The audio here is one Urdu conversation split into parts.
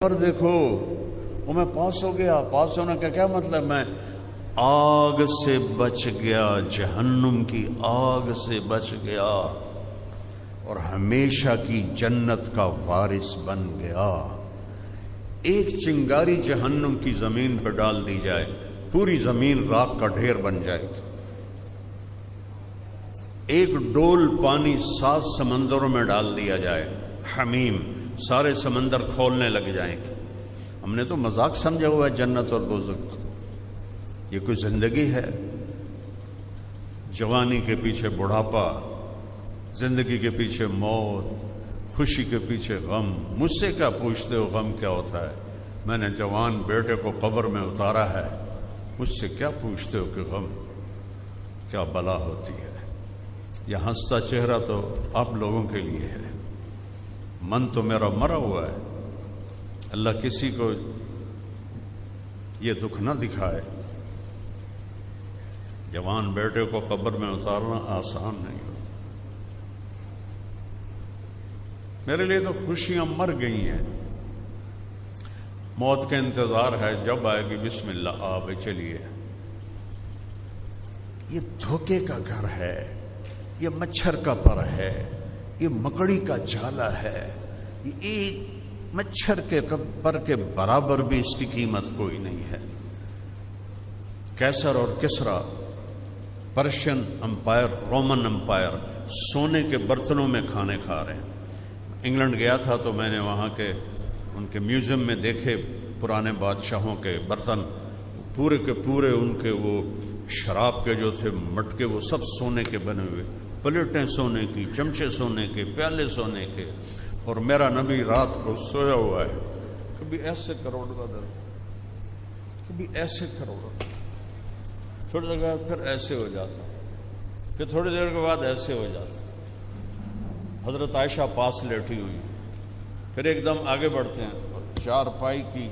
پر دیکھو وہ میں پاس ہو گیا. پاس ہونے کا کیا مطلب؟ میں آگ سے بچ گیا، جہنم کی آگ سے بچ گیا اور ہمیشہ کی جنت کا وارث بن گیا. ایک چنگاری جہنم کی زمین پر ڈال دی جائے، پوری زمین راکھ کا ڈھیر بن جائے گی. ایک ڈول پانی 7 سمندروں میں ڈال دیا جائے، حمیم، سارے سمندر کھولنے لگ جائیں گے. ہم نے تو مذاق سمجھا ہوا ہے جنت اور دوزخ. یہ کوئی زندگی ہے؟ جوانی کے پیچھے بڑھاپا، زندگی کے پیچھے موت، خوشی کے پیچھے غم. مجھ سے کیا پوچھتے ہو غم کیا ہوتا ہے؟ میں نے جوان بیٹے کو قبر میں اتارا ہے. مجھ سے کیا پوچھتے ہو کہ غم کیا بلا ہوتی ہے؟ یہ ہنستا چہرہ تو آپ لوگوں کے لیے ہے، من تو میرا مرا ہوا ہے. اللہ کسی کو یہ دکھ نہ دکھائے. جوان بیٹے کو قبر میں اتارنا آسان نہیں ہوتا. میرے لیے تو خوشیاں مر گئی ہیں. موت کا انتظار ہے، جب آئے گی بسم اللہ آ بھائی چلیے. یہ دھوکے کا گھر ہے، یہ مچھر کا پر ہے، یہ مکڑی کا جالا ہے. یہ ایک مچھر کے پر کے برابر بھی اس کی قیمت کوئی نہیں ہے. کیسر اور کسرا، پرشین امپائر، رومن امپائر سونے کے برتنوں میں کھانے کھا رہے ہیں. انگلینڈ گیا تھا تو میں نے وہاں کے ان کے میوزیم میں دیکھے پرانے بادشاہوں کے برتن، پورے کے پورے ان کے وہ شراب کے جو تھے مٹکے وہ سب سونے کے بنے ہوئے، پلیٹیں سونے کی، چمچے سونے کے، پیالے سونے کے. اور میرا نبی رات کو سویا ہوا ہے، کبھی ایسے کروڑ کا درد، کبھی ایسے کروڑ، تھوڑی دیر بعد پھر ایسے ہو جاتا، پھر تھوڑی دیر کے بعد ایسے ہو جاتا. حضرت عائشہ پاس لیٹی ہوئی، پھر ایک دم آگے بڑھتے ہیں اور 4 پائی کی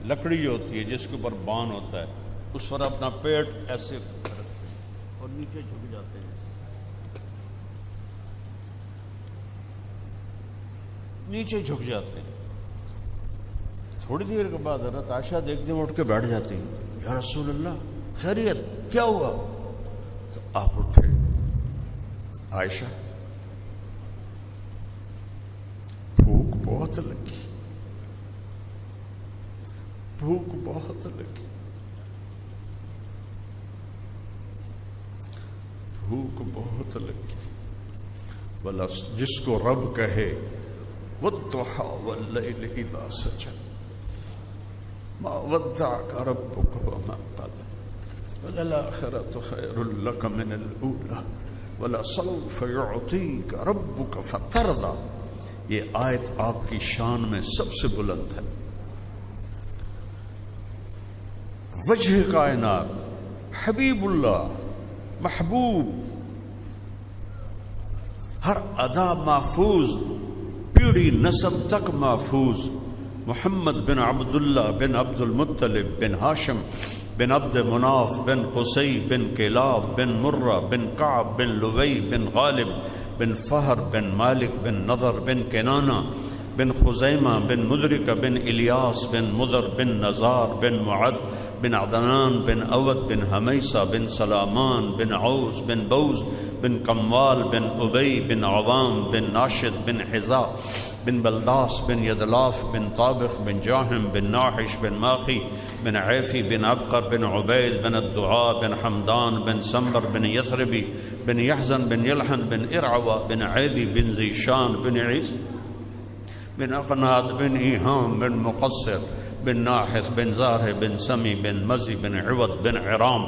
لکڑی جو ہوتی ہے جس کے اوپر بان ہوتا ہے اس پر اپنا پیٹ ایسے رکھتے ہیں اور نیچے جھک جاتے ہیں. نیچے جھک جاتے ہیں. تھوڑی دیر کے بعد حضرت عائشہ دیکھتے ہیں اٹھ کے بیٹھ جاتی ہیں. یا رسول اللہ خیریت، کیا ہوا؟ تو آپ اٹھے. عائشہ بھوک بہت لگی، بھوک بہت لگی، بھوک بہت لگی. بلا جس کو رب کہے والضحى والليل إذا سجى ما ودعك ربك وما قلى وللآخرة خير لك من الأولى ولسوف يعطيك ربك فترضى. یہ آیت آپ کی شان میں سب سے بلند ہے. وجہ کائنات، حبیب اللہ، محبوب، ہر ادا محفوظ، پیڑھی نسب تک محفوظ. محمد بن عبداللہ بن عبد المطلب بن ہاشم بن عبد مناف بن قصی بن کلاب بن مرہ بن کعب بن لوی بن غالب بن فہر بن مالک بن نضر بن کنانہ بن خزیمہ بن مدرکہ بن الیاس بن مدر بن نزار بن معد بن عدنان بن اود بن حمیسہ بن سلامان بن عوس بن بوز بن کموال بن ابی بن عوام بن ناشد بن حذا بن بلداس بن یدلاف بن طابخ بن جاہم بن ناحش بن ماخی بن عیفی بن عبقر بن عبید بن الدعاء بن حمدان بن سمبر بن یثربی بن یحزن بن یلحن بن ارعوہ بن عیدی بن ذیشان بن عیس بن اقناد بن ایہام بن مقصر بن ناحس بن زارہ بن سمی بن مزی بن عوض بن عرام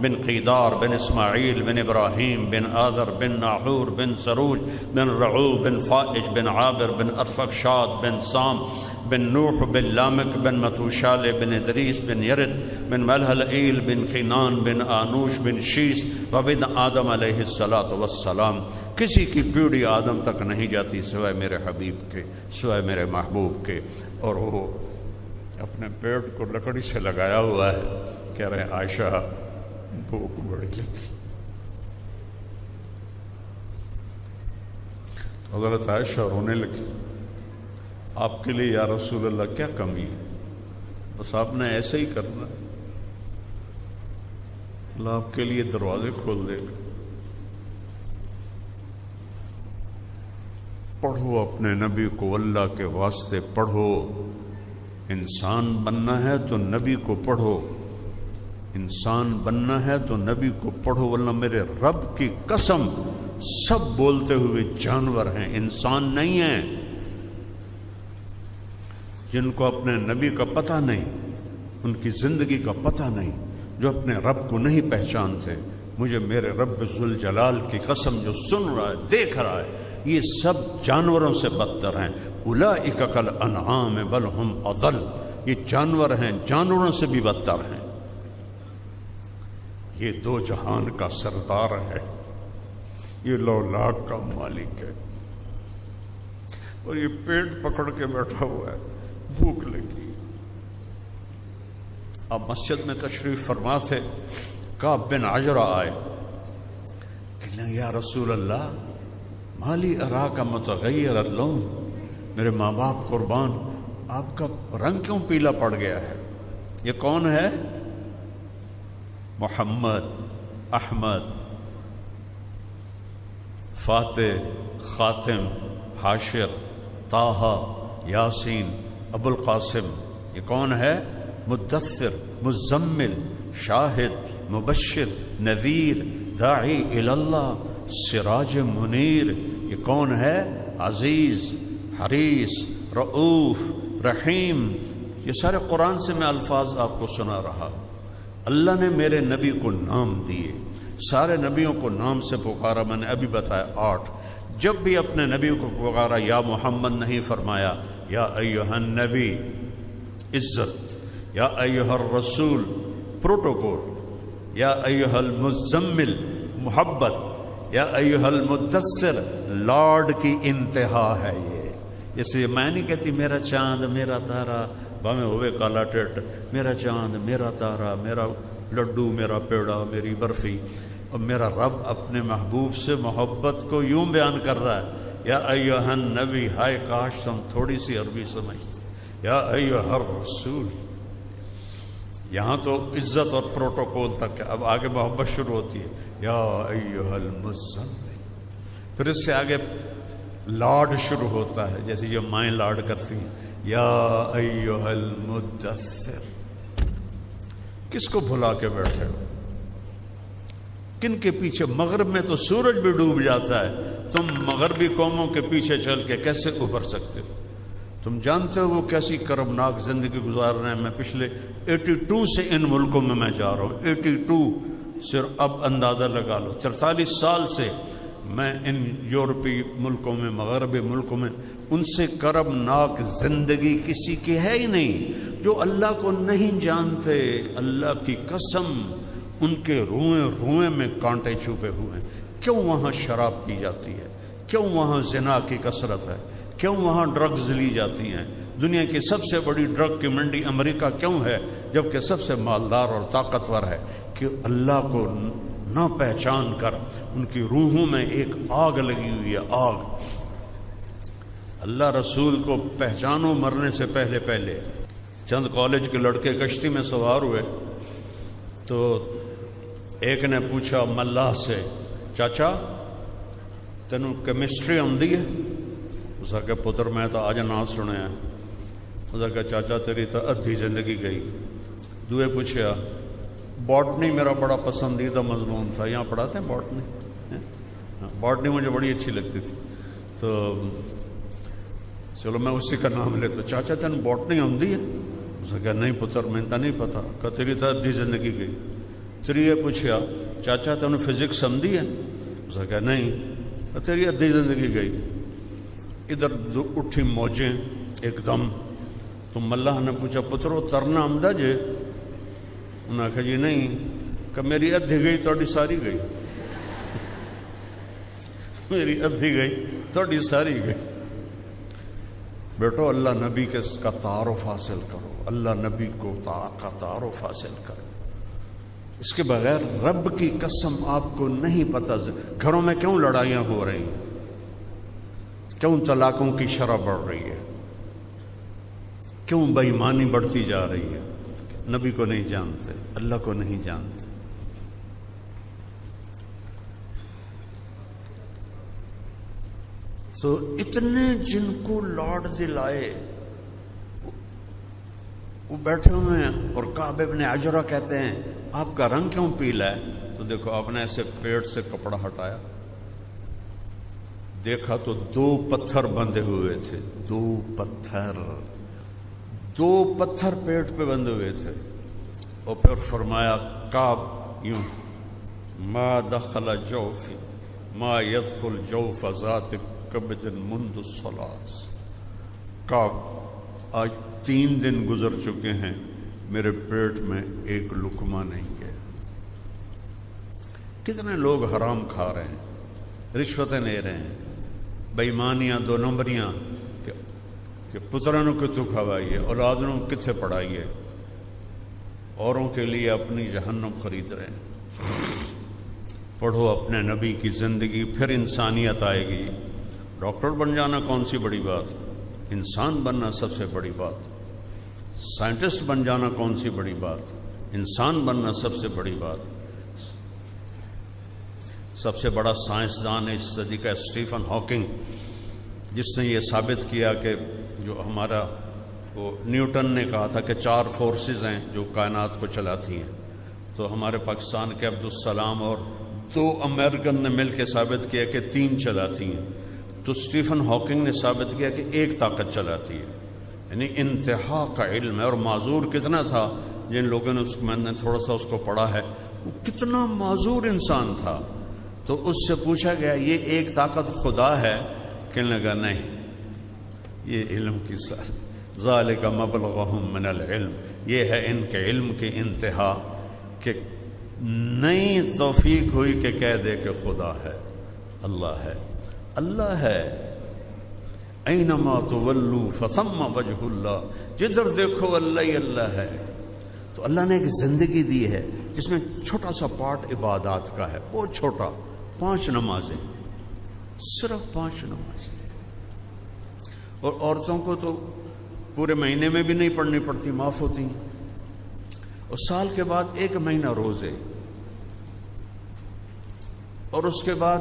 بن قیدار بن اسماعیل بن ابراہیم بن آذر بن ناحور بن سروج بن رعو بن فائج بن عابر بن ارفقشاد بن سام بن نوح بن لامک بن متوشال بن ادریس بن یرد بن ملحلئیل بن خینان بن آنوش بن شیس وبن آدم علیہ السلام. کسی کی پیڑھی آدم تک نہیں جاتی سوائے میرے حبیب کے، سوائے میرے محبوب کے. اور وہ اپنے پیٹ کو لکڑی سے لگایا ہوا ہے، کہہ رہے ہیں عائشہ بھوک بڑھ گئی. حضرت عائشہ رونے لگی. آپ کے لیے یا رسول اللہ کیا کمی ہے؟ بس آپ نے ایسے ہی کرنا، اللہ آپ کے لیے دروازے کھول دے گا۔ پڑھو اپنے نبی کو، اللہ کے واسطے پڑھو۔ انسان بننا ہے تو نبی کو پڑھو، انسان بننا ہے تو نبی کو پڑھو، ورنہ میرے رب کی قسم سب بولتے ہوئے جانور ہیں، انسان نہیں ہیں۔ جن کو اپنے نبی کا پتہ نہیں، ان کی زندگی کا پتہ نہیں، جو اپنے رب کو نہیں پہچانتے، مجھے میرے رب ذوالجلال کی قسم جو سن رہا ہے، دیکھ رہا ہے، یہ سب جانوروں سے بدتر ہیں۔ اولئک کالانعام بل ہم اضل، یہ جانور ہیں، جانوروں سے بھی بدتر ہیں۔ یہ دو جہان کا سردار ہے، یہ لولاک کا مالک ہے، اور یہ پیٹ پکڑ کے بیٹھا ہوا ہے، بھوک لگی۔ اب مسجد میں تشریف فرما تھے، کعب بن عجرہ آئے، کہنے یا رسول اللہ مالی اراک متغیر اللون، میرے ماں باپ قربان، آپ کا رنگ کیوں پیلا پڑ گیا ہے؟ یہ کون ہے؟ محمد، احمد، فاتح، خاتم، حاشر، طٰہٰ، یاسین، ابو القاسم۔ یہ کون ہے؟ مدثر، مزمل، شاہد، مبشر، نذیر، داعی الی اللہ، سراج منیر۔ یہ کون ہے؟ عزیز، حریص، رؤوف، رحیم۔ یہ سارے قرآن سے میں الفاظ آپ کو سنا رہا۔ اللہ نے میرے نبی کو نام دیے، سارے نبیوں کو نام سے پکارا، میں نے ابھی بتایا 8۔ جب بھی اپنے نبی کو پکارا یا محمد نہیں فرمایا، یا ایھا النبی عزت، یا ایھا الرسول پروٹوکول، یا ایھا المزمل محبت، یا ایھا المدثر لاڈ کی انتہا ہے۔ یہ جیسے میں نہیں کہتی میرا چاند میرا تارا باہیں ہوئے کالا ٹٹ، میرا چاند میرا تارا، میرا لڈو میرا پیڑا میری برفی، اور میرا رب اپنے محبوب سے محبت کو یوں بیان کر رہا ہے، یا ایھا النبی، ہائے کاش ہم تھوڑی سی عربی سمجھتے، یا ایھا الرسول۔ یہاں تو عزت اور پروٹوکول تک ہے، اب آگے محبت شروع ہوتی ہے، یا ایھا المزمل۔ پھر اس سے آگے لاڈ شروع ہوتا ہے، جیسے جو مائیں لاڈ کرتی ہیں، یا ایھا المدثر۔ کس کو بھلا کے بیٹھے ہو؟ کن کے پیچھے؟ مغرب میں تو سورج بھی ڈوب جاتا ہے، تم مغربی قوموں کے پیچھے چل کے کیسے ابھر سکتے ہو؟ تم جانتے ہو وہ کیسی کرمناک زندگی گزار رہے ہیں۔ میں پچھلے 82 سے ان ملکوں میں میں جا رہا ہوں، 82 صرف اب اندازہ لگا لو، 43 سال سے میں ان یورپی ملکوں میں، مغربی ملکوں میں، ان سے کرمناک زندگی کسی کی ہے ہی نہیں۔ جو اللہ کو نہیں جانتے، اللہ کی قسم ان کے روئیں میں کانٹے چھپے ہوئے ہیں۔ کیوں وہاں شراب پی جاتی ہے؟ کیوں وہاں زنا کی کثرت ہے؟ کیوں وہاں ڈرگز لی جاتی ہیں؟ دنیا کی سب سے بڑی ڈرگ کی منڈی امریکہ کیوں ہے جبکہ سب سے مالدار اور طاقتور ہے؟ کہ اللہ کو نہ پہچان کر ان کی روحوں میں ایک آگ لگی ہوئی ہے، آگ۔ اللہ رسول کو پہچانو مرنے سے پہلے پہلے۔ چند کالج کے لڑکے کشتی میں سوار ہوئے تو ایک نے پوچھا ملاح سے، چاچا تینوں کیمسٹری آندی ہے؟ اس نے کہا پتر میں تو آج نہ سنیا۔ اس نے کہا چاچا تیری تو ادھی زندگی گئی۔ دوئے پوچھا باٹنی میرا بڑا پسندیدہ مضمون تھا، یہاں پڑھاتے ہیں باٹنی؟ باٹنی مجھے بڑی اچھی لگتی تھی، تو چلو میں اسی کا نام لیتا۔ چاچا تین باٹنی آندی ہے؟ اس نے کہا نہیں پتر میں تو نہیں پتا۔ کہا تیری تو ادھی زندگی گئی۔ پھر یہ پوچھا چاچا تین فزکس آندی ہے؟ اس نے کہا نہیں۔ تیری ادھی زندگی گئی۔ ادھر اٹھی موجیں ایک دم۔ تو ملاح نے پوچھا پترو ترنا آمدہ جے؟ انہوں نے کہا جی نہیں۔ کہ میری ادھی گئی تھوڑی ساری گئی۔ میری ادھی گئی تھوڑی ساری گئی۔ بیٹو اللہ نبی کے کا تعارف حاصل کرو، اللہ نبی کو کا تعارف حاصل کرو۔ اس کے بغیر رب کی قسم آپ کو نہیں پتہ گھروں میں کیوں لڑائیاں ہو رہی ہیں، کیوں طلاقوں کی شرح بڑھ رہی ہے، کیوں بے ایمانی بڑھتی جا رہی ہے؟ نبی کو نہیں جانتے، اللہ کو نہیں جانتے۔ تو اتنے جن کو لوٹ دلائے وہ بیٹھے ہوئے ہیں، اور کعب ابن عجرہ کہتے ہیں آپ کا رنگ کیوں پیلا ہے؟ تو دیکھو آپ نے ایسے پیٹ سے کپڑا ہٹایا، دیکھا تو 2 پتھر بندھے ہوئے تھے، 2 پتھر پیٹ پہ بندھے ہوئے تھے۔ اور پھر فرمایا کعب یوں ما دخل جوفی ما يدخل جوف ذات کبد منذ الصلاة، کعب آج 3 دن گزر چکے ہیں میرے پیٹ میں ایک لقمہ نہیں گیا۔ کتنے لوگ حرام کھا رہے ہیں، رشوتیں لے رہے ہیں، بے ایمانیاں 2 نمبریاں کہ پترانوں کو تو کھوائیے، اولادوں کو کتنے پڑھائیے، اوروں کے لیے اپنی جہنم خرید رہے ہیں۔ پڑھو اپنے نبی کی زندگی، پھر انسانیت آئے گی۔ ڈاکٹر بن جانا کون سی بڑی بات، انسان بننا سب سے بڑی بات۔ سائنٹسٹ بن جانا کون سی بڑی بات، انسان بننا سب سے بڑی بات۔ سب سے بڑا سائنسدان اس صدی کا اسٹیفن ہاکنگ، جس نے یہ ثابت کیا کہ جو ہمارا وہ نیوٹن نے کہا تھا کہ 4 فورسز ہیں جو کائنات کو چلاتی ہیں، تو ہمارے پاکستان کے عبدالسلام اور 2 امریکن نے مل کے ثابت کیا کہ 3 چلاتی ہیں۔ تو اسٹیفن ہاکنگ نے ثابت کیا کہ 1 طاقت چلاتی ہے، یعنی انتہا کا علم ہے۔ اور معذور کتنا تھا، جن لوگوں نے میں نے تھوڑا سا اس کو پڑھا ہے، وہ کتنا معذور انسان تھا۔ تو اس سے پوچھا گیا یہ 1 طاقت خدا ہے؟ کہنے لگا نہیں، یہ علم کی سر ذالک مبلغہم من العلم، یہ ہے ان کے علم کی انتہا کہ نئی توفیق ہوئی کہ کہہ دے کہ خدا ہے، اللہ ہے، اللہ ہے۔ اینما تولوا فثم وجہ اللہ، جدھر دیکھو اللہ ہی اللہ ہے۔ تو اللہ نے ایک زندگی دی ہے جس میں چھوٹا سا پارٹ عبادات کا ہے، بہت چھوٹا، 5 نمازیں، صرف 5 نمازیں۔ اور عورتوں کو تو پورے مہینے میں بھی نہیں پڑھنی پڑتی، معاف ہوتی ہیں۔ اور سال کے بعد 1 مہینہ روزے، اور اس کے بعد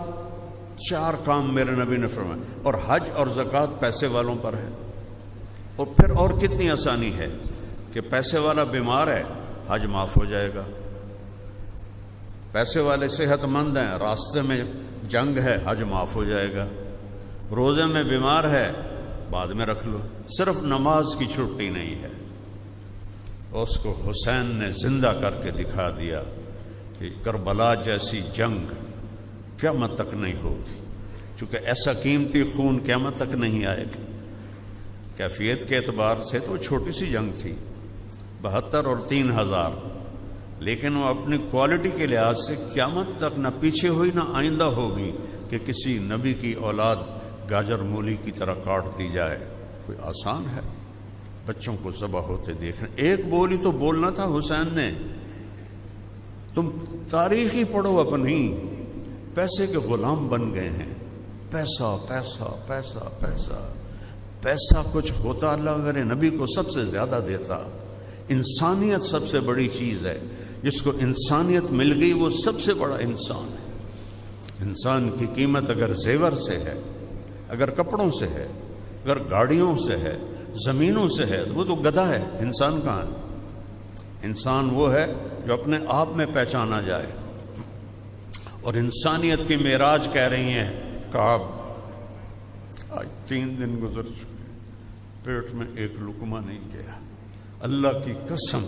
4 کام میرے نبی نے فرمایا۔ اور حج اور زکوٰۃ پیسے والوں پر ہے۔ اور پھر اور کتنی آسانی ہے کہ پیسے والا بیمار ہے، حج معاف ہو جائے گا۔ پیسے والے صحت مند ہیں، راستے میں جنگ ہے، حج معاف ہو جائے گا۔ روزے میں بیمار ہے، بعد میں رکھ لو، صرف نماز کی چھٹی نہیں ہے۔ اس کو حسین نے زندہ کر کے دکھا دیا کہ کربلا جیسی جنگ قیامت تک نہیں ہوگی، چونکہ ایسا قیمتی خون قیامت تک نہیں آئے گا۔ کیفیت کے اعتبار سے تو چھوٹی سی جنگ تھی، 72 اور 3000، لیکن وہ اپنی کوالٹی کے لحاظ سے قیامت تک نہ پیچھے ہوئی نہ آئندہ ہوگی کہ کسی نبی کی اولاد گاجر مولی کی طرح کاٹ دی جائے۔ کوئی آسان ہے بچوں کو ذبح ہوتے دیکھنا؟ 1 بولی تو بولنا تھا حسین نے۔ تم تاریخ ہی پڑھو اپنی، پیسے کے غلام بن گئے ہیں۔ پیسہ پیسہ پیسہ پیسہ پیسہ کچھ ہوتا اللہ میرے نبی کو سب سے زیادہ دیتا۔ انسانیت سب سے بڑی چیز ہے، جس کو انسانیت مل گئی وہ سب سے بڑا انسان ہے۔ انسان کی قیمت اگر زیور سے ہے، اگر کپڑوں سے ہے، اگر گاڑیوں سے ہے، زمینوں سے ہے، وہ تو گدھا ہے۔ انسان کہاں ہے؟ انسان وہ ہے جو اپنے آپ میں پہچانا جائے۔ اور انسانیت کی معراج کہہ رہی ہیں کعب، آج 3 دن گزر چکے، پیٹ میں ایک لقمہ نہیں گیا۔ اللہ کی قسم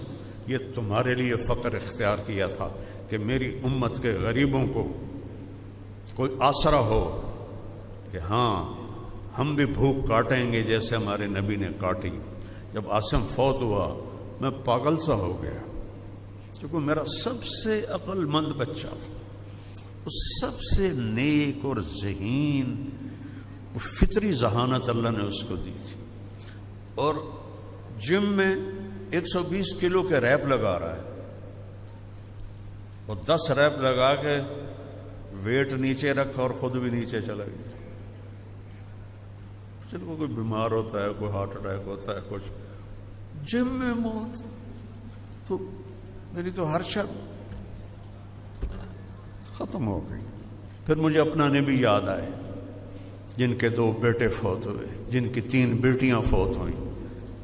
یہ تمہارے لیے فقر اختیار کیا تھا کہ میری امت کے غریبوں کو کوئی آسرا ہو، کہ ہاں ہم بھی بھوک کاٹیں گے جیسے ہمارے نبی نے کاٹی۔ جب عاصم فوت ہوا میں پاگل سا ہو گیا، کیونکہ میرا سب سے عقل مند بچہ تھا، سب سے نیک اور ذہین، فطری ذہانت اللہ نے اس کو دی تھی۔ اور جم میں 120 کلو کے ریپ لگا رہا ہے، اور 10 ریپ لگا کے ویٹ نیچے رکھا اور خود بھی نیچے چلا گیا۔ چلو کوئی بیمار ہوتا ہے، کوئی ہارٹ اٹیک ہوتا ہے، کچھ جم میں موت، تو میری تو ہر شب ختم ہو گئی۔ پھر مجھے اپنا نبی یاد آئے جن کے 2 بیٹے فوت ہوئے، جن کی 3 بیٹیاں فوت ہوئیں۔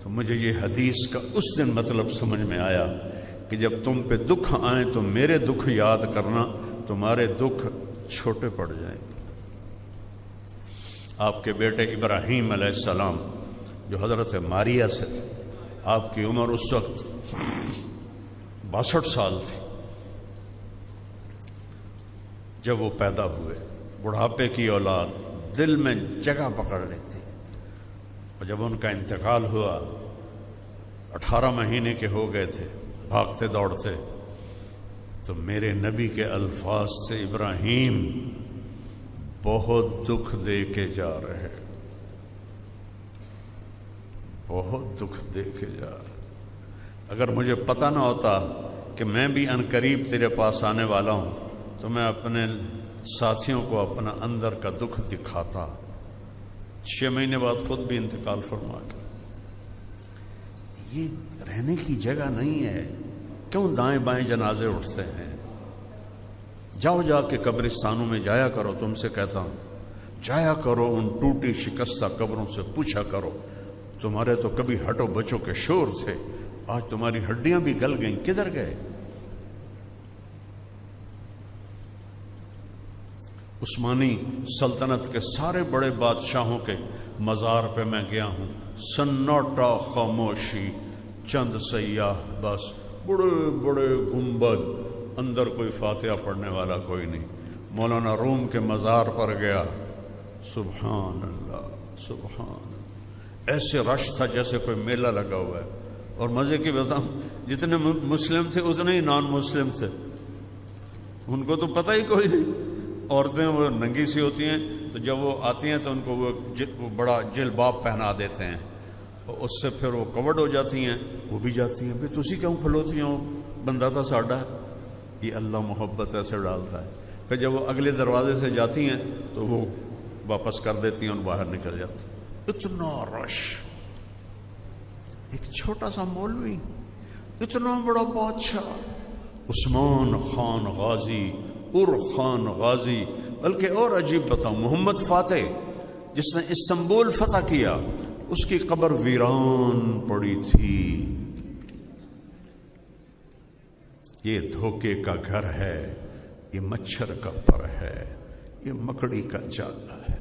تو مجھے یہ حدیث کا اس دن مطلب سمجھ میں آیا کہ جب تم پہ دکھ آئیں تو میرے دکھ یاد کرنا، تمہارے دکھ چھوٹے پڑ جائیں۔ آپ کے بیٹے ابراہیم علیہ السلام جو حضرت ماریہ سے تھے، آپ کی عمر اس وقت 62 سال تھی جب وہ پیدا ہوئے۔ بڑھاپے کی اولاد دل میں جگہ پکڑ لیتی، اور جب ان کا انتقال ہوا 18 مہینے کے ہو گئے تھے بھاگتے دوڑتے، تو میرے نبی کے الفاظ سے ابراہیم بہت دکھ دے کے جا رہے، بہت دکھ دے کے جا رہے۔ اگر مجھے پتہ نہ ہوتا کہ میں بھی عنقریب تیرے پاس آنے والا ہوں تو میں اپنے ساتھیوں کو اپنا اندر کا دکھ دکھاتا۔ 6 مہینے بعد خود بھی انتقال فرما گیا۔ یہ رہنے کی جگہ نہیں ہے، کیوں دائیں بائیں جنازے اٹھتے ہیں؟ جاؤ جا کے قبرستانوں میں جایا کرو، تم سے کہتا ہوں جایا کرو، ان ٹوٹی شکستہ قبروں سے پوچھا کرو، تمہارے تو کبھی ہٹو بچوں کے شور تھے، آج تمہاری ہڈیاں بھی گل گئیں، کدھر گئے؟ عثمانی سلطنت کے سارے بڑے بادشاہوں کے مزار پہ میں گیا ہوں، سناٹا، خاموشی، چند سیاح بس، بڑے بڑے گنبد، اندر کوئی فاتحہ پڑھنے والا کوئی نہیں۔ مولانا روم کے مزار پر گیا، سبحان اللہ سبحان اللہ، ایسے رش تھا جیسے کوئی میلہ لگا ہوا ہے۔ اور مزے کی بتاؤں، جتنے مسلم تھے اتنے ہی نان مسلم تھے، ان کو تو پتہ ہی کوئی نہیں۔ عورتیں وہ ننگی سی ہوتی ہیں، تو جب وہ آتی ہیں تو ان کو وہ بڑا جلباب پہنا دیتے ہیں، اور اس سے پھر وہ کورڈ ہو جاتی ہیں، وہ بھی جاتی ہیں۔ پھر تسی کیوں کھلوتی ہیں؟ بندہ تھا ساڈا، یہ اللہ محبت ایسے ڈالتا ہے۔ پھر جب وہ اگلے دروازے سے جاتی ہیں تو وہ واپس کر دیتی ہیں اور باہر نکل جاتی ہیں۔ اتنا رش، ایک چھوٹا سا مولوی، اتنا بڑا بادشاہ، عثمان خان غازی، خان غازی، بلکہ اور عجیب بتاؤں، محمد فاتح جس نے استنبول فتح کیا، اس کی قبر ویران پڑی تھی۔ یہ دھوکے کا گھر ہے، یہ مچھر کا پر ہے، یہ مکڑی کا جالا ہے۔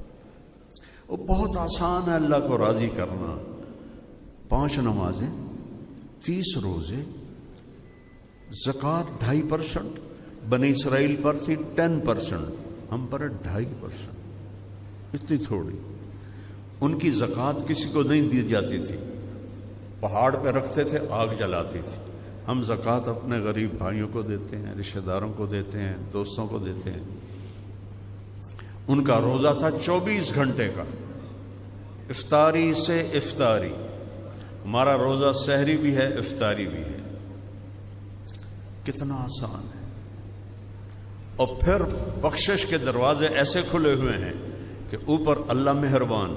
وہ بہت آسان ہے اللہ کو راضی کرنا۔ 5 نمازیں، 30 روزے، زکوٰۃ 2.5%، بنی اسرائیل پر تھی 10%، ہم پر 2.5%، اتنی تھوڑی۔ ان کی زکوٰۃ کسی کو نہیں دی جاتی تھی، پہاڑ پہ رکھتے تھے، آگ جلاتی تھی۔ ہم زکوٰۃ اپنے غریب بھائیوں کو دیتے ہیں، رشتہ داروں کو دیتے ہیں، دوستوں کو دیتے ہیں۔ ان کا روزہ تھا 24 گھنٹے کا، افطاری سے افطاری۔ ہمارا روزہ سحری بھی ہے، افطاری بھی ہے، کتنا آسان ہے۔ اور پھر بخشش کے دروازے ایسے کھلے ہوئے ہیں کہ اوپر اللہ مہربان،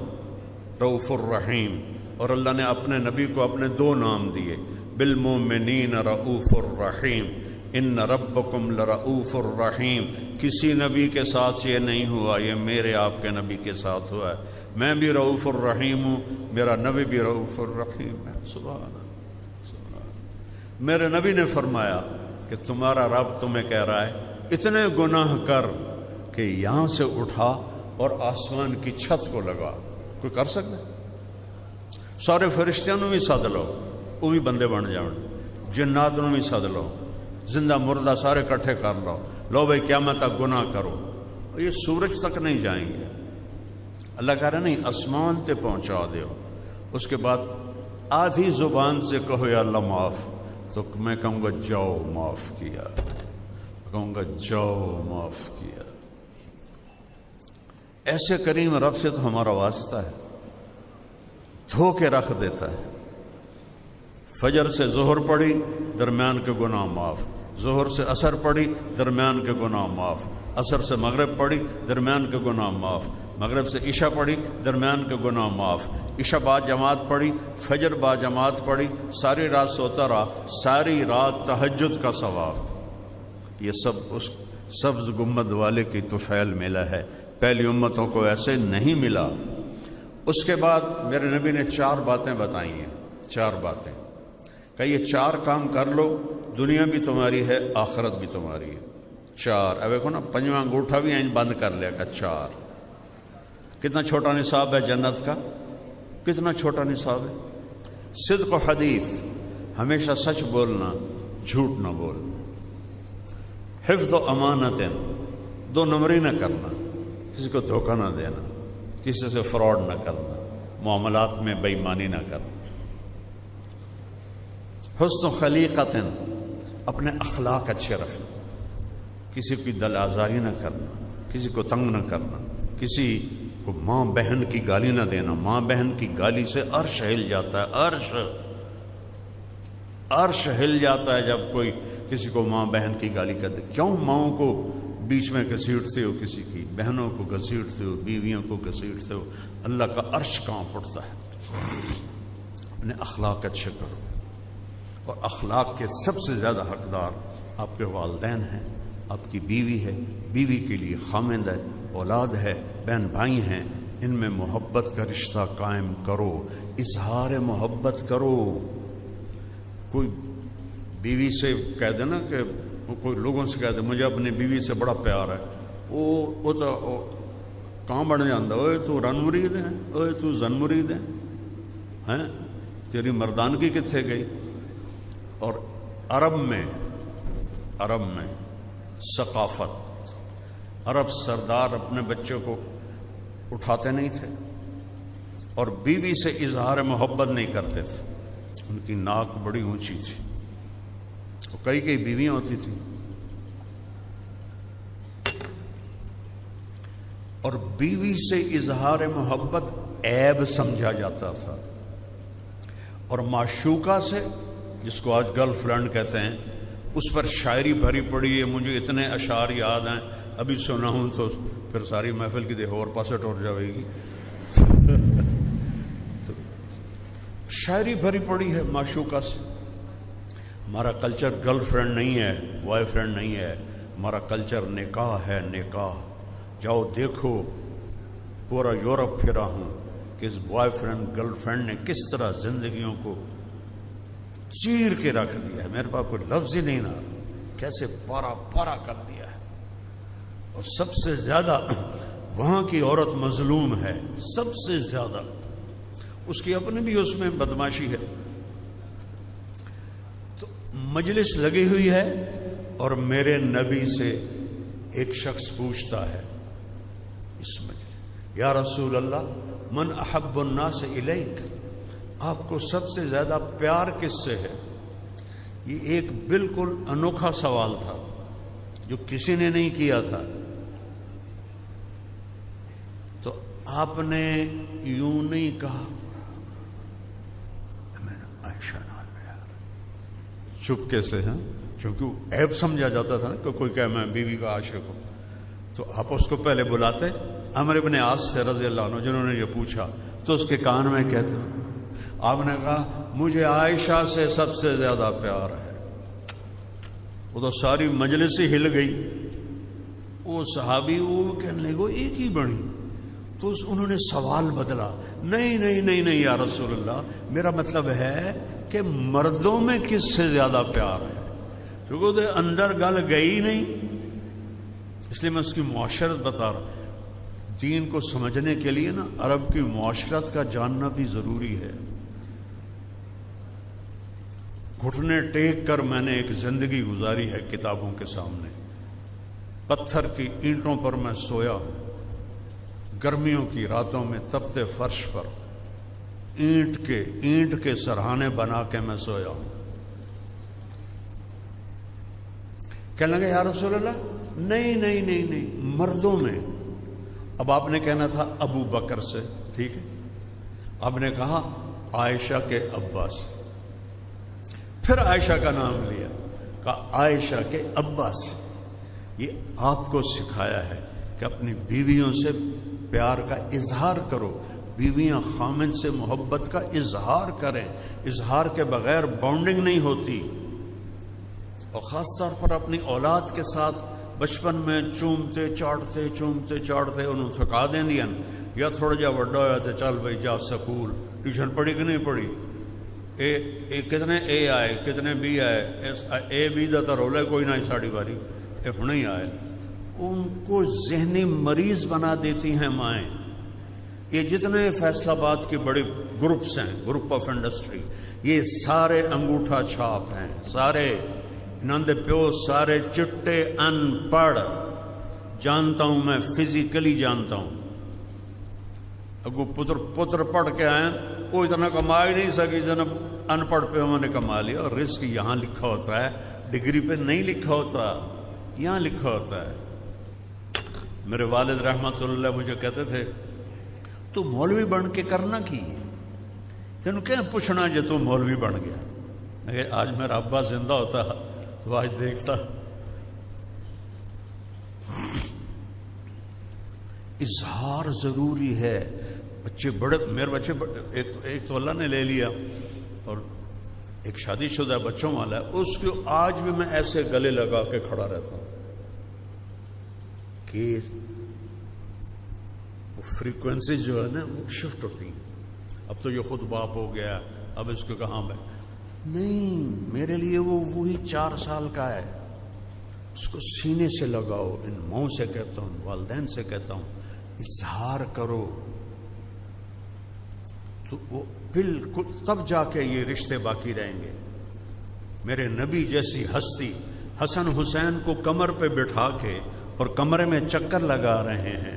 رؤوف الرحیم، اور اللہ نے اپنے نبی کو اپنے 2 نام دیے، بالمؤمنین رؤوف الرحیم، ان ربکم لرؤوف الرحیم۔ کسی نبی کے ساتھ یہ نہیں ہوا، یہ میرے آپ کے نبی کے ساتھ ہوا ہے۔ میں بھی رؤوف الرحیم ہوں، میرا نبی بھی رؤوف الرحیم ہے۔ سبحان اللہ، سبحان اللہ۔ میرے نبی نے فرمایا کہ تمہارا رب تمہیں کہہ رہا ہے اتنے گناہ کر کہ یہاں سے اٹھا اور آسمان کی چھت کو لگا۔ کوئی کر سکتا ہے؟ سارے فرشتیاں نو بھی سد لو، وہ بھی بندے بن جاؤ، جنات نو بھی سد لو، زندہ مردہ سارے کٹھے کر لو بھائی قیامت تک گناہ کرو، یہ سورج تک نہیں جائیں گے۔ اللہ کہہ رہا نہیں، آسمان تے پہنچا دیو۔ اس کے بعد آدھی زبان سے کہو یا اللہ معاف، تو میں کہوں گا جاؤ معاف کیا، کہوں گا جاؤ معاف کیا۔ ایسے کریم رب سے تو ہمارا واسطہ ہے، دھو کے رکھ دیتا ہے۔ فجر سے ظہر پڑھی، درمیان کے گناہ معاف، ظہر سے عصر پڑھی، درمیان کے گناہ معاف، عصر سے مغرب پڑھی، درمیان کے گناہ معاف، مغرب سے عشاء پڑھی، درمیان کے گناہ معاف۔ عشاء با جماعت پڑھی، فجر با جماعت پڑھی، ساری رات سوتا رہا، ساری رات تہجد کا ثواب، یہ سب اس سبز گنبد والے کی طفیل ملا ہے، پہلی امتوں کو ایسے نہیں ملا۔ اس کے بعد میرے نبی نے 4 باتیں بتائی ہیں، 4 باتیں کہ یہ 4 کام کر لو، دنیا بھی تمہاری ہے، آخرت بھی تمہاری ہے۔ 4 اب دیکھو نا، 5واں انگوٹھا بھی این بند کر لیا کہ 4۔ کتنا چھوٹا نصاب ہے جنت کا، کتنا چھوٹا نصاب ہے۔ صدق و حدیث، ہمیشہ سچ بولنا، جھوٹ نہ بولنا۔ حفظ و امانت، 2 نمبری نہ کرنا، کسی کو دھوکہ نہ دینا، کسی سے فراڈ نہ کرنا، معاملات میں بے ایمانی نہ کرنا۔ حسن خلیقت، اپنے اخلاق اچھے رکھنا، کسی کی دل آزاری نہ کرنا، کسی کو تنگ نہ کرنا، کسی کو ماں بہن کی گالی نہ دینا۔ ماں بہن کی گالی سے عرش ہل جاتا ہے، عرش ہل جاتا ہے جب کوئی کسی کو ماں بہن کی گالی کرتے۔ کیوں ماؤں کو بیچ میں گھسیٹتے ہو، کسی کی بہنوں کو گھسیٹتے ہو، بیویوں کو گھسیٹتے ہو؟ اللہ کا عرش کانپ اٹھتا ہے۔ اپنے اخلاق اچھے کرو، اور اخلاق کے سب سے زیادہ حقدار آپ کے والدین ہیں، آپ کی بیوی ہے، بیوی کے لیے خامند ہے، اولاد ہے، بہن بھائی ہیں، ان میں محبت کا رشتہ قائم کرو، اظہار محبت کرو۔ کوئی بیوی سے کہہ دے نا، کہ کوئی لوگوں سے کہہ دے مجھے اپنی بیوی سے بڑا پیار ہے، وہ تو کہاں بڑھ جاتا، اوے تو رن مرید ہے، اوے تو زن مرید ہے، تیری مردانگی کتنے گئی؟ اور عرب میں ثقافت، عرب سردار اپنے بچوں کو اٹھاتے نہیں تھے اور بیوی سے اظہار محبت نہیں کرتے تھے، ان کی ناک بڑی اونچی تھی، کئی بیویاں ہوتی تھیں، اور بیوی سے اظہار محبت عیب سمجھا جاتا تھا، اور معشوقہ سے، جس کو آج گرل فرینڈ کہتے ہیں، اس پر شاعری بھری پڑی ہے۔ مجھے اتنے اشعار یاد ہیں، ابھی سنا ہوں تو پھر ساری محفل کی دیکھو اور پاسے ٹور جائے گی۔ شاعری بھری پڑی ہے معشوقہ سے۔ ہمارا کلچر گرل فرینڈ نہیں ہے، بوائے فرینڈ نہیں ہے، ہمارا کلچر نکاح ہے، نکاح۔ جاؤ دیکھو، پورا یورپ پھرا ہوں کہ اس بوائے فرینڈ گرل فرینڈ نے کس طرح زندگیوں کو چیر کے رکھ دیا ہے، میرے پاس کوئی لفظ ہی نہیں نہ، کیسے پارا پارا کر دیا ہے۔ اور سب سے زیادہ وہاں کی عورت مظلوم ہے، سب سے زیادہ، اس کی اپنی بھی اس میں بدماشی ہے۔ تو مجلس لگی ہوئی ہے اور میرے نبی سے ایک شخص پوچھتا ہے اس مجلس، یا رسول اللہ من احب الناس الیک، آپ کو سب سے زیادہ پیار کس سے ہے؟ یہ ایک بالکل انوکھا سوال تھا جو کسی نے نہیں کیا تھا۔ تو آپ نے یوں نہیں کہا، میں نے عائشہ نال پیار، چپکے سے، ہیں، کیونکہ عیب سمجھا جاتا تھا کہ کوئی کہے میں بیوی کا عاشق ہوں، تو آپ اس کو پہلے بلاتے عمرو بن عاص سے رضی اللہ عنہ، جنہوں نے یہ پوچھا، تو اس کے کان میں کہتے، آپ نے کہا مجھے عائشہ سے سب سے زیادہ پیار ہے۔ وہ تو ساری مجلس ہی ہل گئی، وہ صحابی وہ کہنے لگے وہ ایک ہی بڑی، تو انہوں نے سوال بدلا، نہیں نہیں نہیں نہیں یا رسول اللہ، میرا مطلب ہے کہ مردوں میں کس سے زیادہ پیار ہے، کیونکہ وہ اندر گل گئی نہیں، اس لیے میں اس کی معاشرت بتا رہا ہوں۔ دین کو سمجھنے کے لیے نا عرب کی معاشرت کا جاننا بھی ضروری ہے۔ گھٹنے ٹیک کر میں نے ایک زندگی گزاری ہے کتابوں کے سامنے، پتھر کی اینٹوں پر میں سویا ہوں، گرمیوں کی راتوں میں تپتے فرش پر اینٹ کے سرہانے بنا کے میں سویا ہوں۔ کہنے لگے یا رسول اللہ نہیں نہیں نہیں نہیں، مردوں میں۔ اب آپ نے کہنا تھا ابو بکر سے، ٹھیک ہے، آپ نے کہا عائشہ کے ابا سے، پھر عائشہ کا نام لیا، کہا عائشہ کے ابا سے۔ یہ آپ کو سکھایا ہے کہ اپنی بیویوں سے پیار کا اظہار کرو، بیویاں خامند سے محبت کا اظہار کریں. اظہار کے بغیر بانڈنگ نہیں ہوتی. اور خاص طور پر اپنی اولاد کے ساتھ بچپن میں چومتے چاڑتے انہوں تھکا دیں دیا یا تھوڑا جا وڈا ہوا تو چل بھائی جا سکول ٹیوشن پڑھی کہ نہیں پڑھی, کتنے اے آئے کتنے بی آئے, اے بی دا تو رولا کوئی نہ ساڑی باری یہ ہونے ہی آئے. ان کو ذہنی مریض بنا دیتی ہیں مائیں. یہ جتنے فیصل آباد کے بڑے گروپس ہیں, گروپ آف انڈسٹری, یہ سارے انگوٹھا چھاپ ہیں, سارے نند پیو سارے چٹے ان پڑھ. جانتا ہوں میں, فزیکلی جانتا ہوں. اگو پتر پڑھ کے آئے وہ اتنا کما ہی نہیں سکی جتنا ان پڑھ پہ انہوں نے کما لیا. اور رزق یہاں لکھا ہوتا ہے, ڈگری پہ نہیں لکھا ہوتا, یہاں لکھا ہوتا ہے. میرے والد رحمت اللہ مجھے کہتے تھے تو مولوی بن کے کرنا کی, تینوں کیا پوچھنا جے تو مولوی بن گیا. میں آج میرا ابا زندہ ہوتا تو آج دیکھتا. اظہار ضروری ہے. بچے بڑے, میرے بچے ایک تو اللہ نے لے لیا اور ایک شادی شدہ بچوں والا ہے, اس کو آج بھی میں ایسے گلے لگا کے کھڑا رہتا ہوں کہ فریکوینسی جو ہے نا وہ شفٹ ہوتی ہیں. اب تو یہ خود باپ ہو گیا, اب اس کو کہاں میں نہیں, میرے لیے وہ وہی 4 سال کا ہے. اس کو سینے سے لگاؤ. ان ماؤں سے کہتا ہوں, والدین سے کہتا ہوں, اظہار کرو تو وہ بالکل تب جا کے یہ رشتے باقی رہیں گے. میرے نبی جیسی ہستی حسن حسین کو کمر پہ بٹھا کے اور کمرے میں چکر لگا رہے ہیں,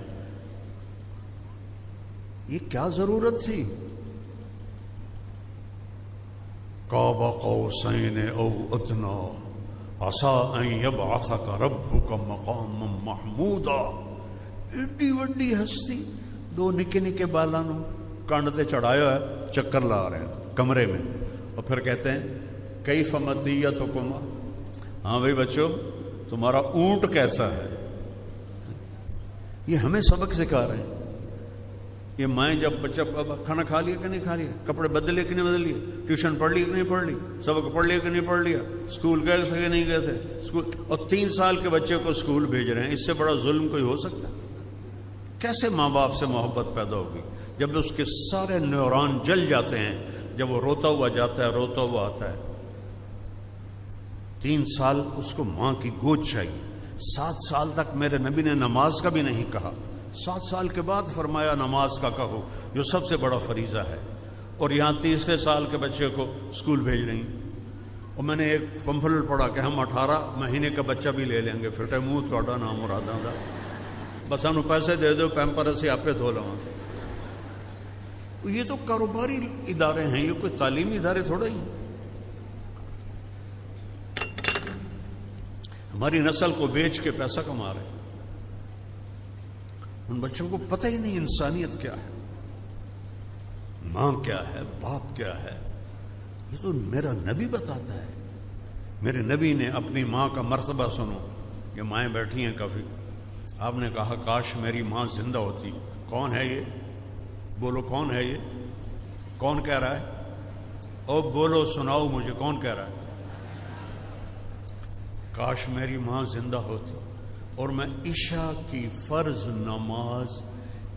یہ کیا ضرورت تھی؟ قاب قوسین او ادنی عسیٰ ان یبعثک ربک مقاما محمودا. ایڈی وڈی ہستی, 2 نکے نکے بالانوں کانڈ تے چڑھایا ہے, چکر لا رہے ہیں کمرے میں, اور پھر کہتے ہیں کیف مطیتکما, ہاں بھائی بچوں تمہارا اونٹ کیسا ہے. یہ ہمیں سبق سکھا رہے ہیں. یہ مائیں جب بچہ کھانا کھا لیا کہ نہیں کھا لیا, کپڑے بدلے کہ نہیں بدل لیے, ٹیوشن پڑھ لی کہ نہیں پڑھ لی, سبق پڑھ لیا کہ نہیں پڑھ لیا, اسکول گئے تھے کہ نہیں گئے تھے اسکول, اور 3 سال کے بچے کو اسکول بھیج رہے ہیں. اس سے بڑا ظلم کوئی ہو سکتا ہے؟ کیسے ماں باپ سے محبت پیدا ہوگی جب اس کے سارے نیورون جل جاتے ہیں, جب وہ روتا ہوا جاتا ہے, روتا ہوا آتا ہے. 3 سال اس کو ماں کی گود چاہیے. 7 سال تک میرے نبی نے نماز کا بھی نہیں کہا, 7 سال کے بعد فرمایا نماز کا کہو, جو سب سے بڑا فریضہ ہے. اور یہاں 30 سال کے بچے کو اسکول بھیج رہی ہیں. اور میں نے ایک پمفلٹ پڑھا کہ ہم 18 مہینے کا بچہ بھی لے لیں گے, پھر منہ توڑا نام مراداں دا, بس ہم پیسے دے دو, پیمپرس سے آپ پہ دھو لوا. یہ تو کاروباری ادارے ہیں, یہ کوئی تعلیمی ادارے تھوڑا ہی. ہماری نسل کو بیچ کے پیسہ کما رہے ہیں. ان بچوں کو پتہ ہی نہیں انسانیت کیا ہے, ماں کیا ہے, باپ کیا ہے. یہ تو میرا نبی بتاتا ہے. میرے نبی نے اپنی ماں کا مرتبہ سنو. یہ مائیں بیٹھی ہیں کافی. آپ نے کہا کاش میری ماں زندہ ہوتی. کون ہے یہ؟ بولو کون ہے یہ؟ کون کہہ رہا ہے؟ او بولو, سناؤ مجھے, کون کہہ رہا ہے؟ کاش میری ماں زندہ ہوتی اور میں عشاء کی فرض نماز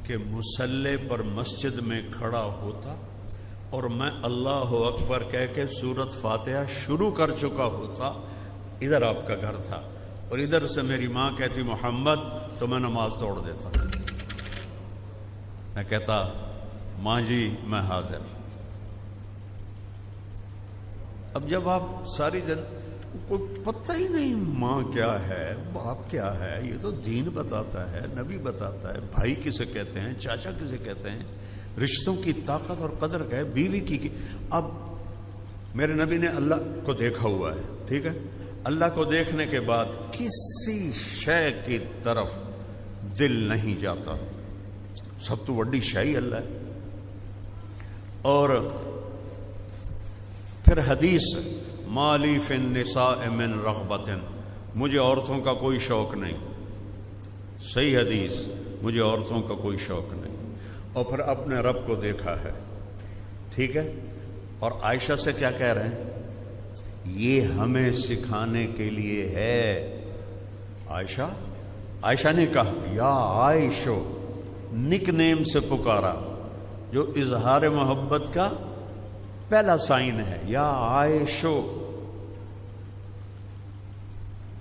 کے مصلی پر مسجد میں کھڑا ہوتا اور میں اللہ اکبر کہہ کے سورۃ فاتحہ شروع کر چکا ہوتا. ادھر آپ کا گھر تھا اور ادھر سے میری ماں کہتی محمد, تو میں نماز توڑ دیتا. میں کہتا ماں جی میں حاضر. اب جب آپ ساری کوئی پتہ ہی نہیں ماں کیا ہے, باپ کیا ہے, یہ تو دین بتاتا ہے, نبی بتاتا ہے. بھائی کسے کہتے ہیں, چاچا کسے کہتے ہیں, رشتوں کی طاقت اور قدر کا ہے, بیوی کی. اب میرے نبی نے اللہ کو دیکھا ہوا ہے, ٹھیک ہے, اللہ کو دیکھنے کے بعد کسی شے کی طرف دل نہیں جاتا. سب تو بڑی شے اللہ ہے. اور پھر حدیث مالی فی النساء من رغبت, مجھے عورتوں کا کوئی شوق نہیں. صحیح حدیث, مجھے عورتوں کا کوئی شوق نہیں. اور پھر اپنے رب کو دیکھا ہے. ٹھیک ہے. اور عائشہ سے کیا کہہ رہے ہیں؟ یہ ہمیں سکھانے کے لیے ہے. عائشہ نے کہا یا عائشو، نک نیم سے پکارا، جو اظہار محبت کا پہلا سائن ہے. یا عائشو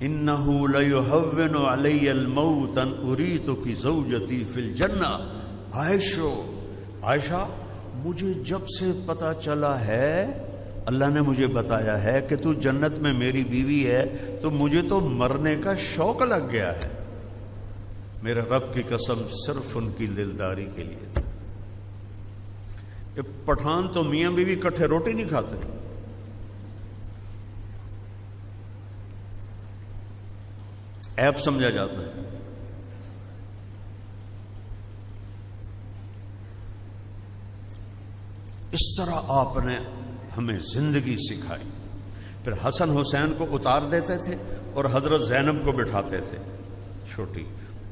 انہو لیہون علی الموت ان اریتک زوجتی فی الجنہ. عائشہ مجھے جب سے پتا چلا ہے، اللہ نے مجھے بتایا ہے کہ تو جنت میں میری بیوی ہے، تو مجھے تو مرنے کا شوق لگ گیا ہے. میرے رب کی قسم صرف ان کی دلداری کے لیے تھی. کہ پٹھان تو میاں بیوی کٹھے روٹی نہیں کھاتے. عیب سمجھا جاتا ہے. اس طرح آپ نے ہمیں زندگی سکھائی. پھر حسن حسین کو اتار دیتے تھے اور حضرت زینب کو بٹھاتے تھے چھوٹی،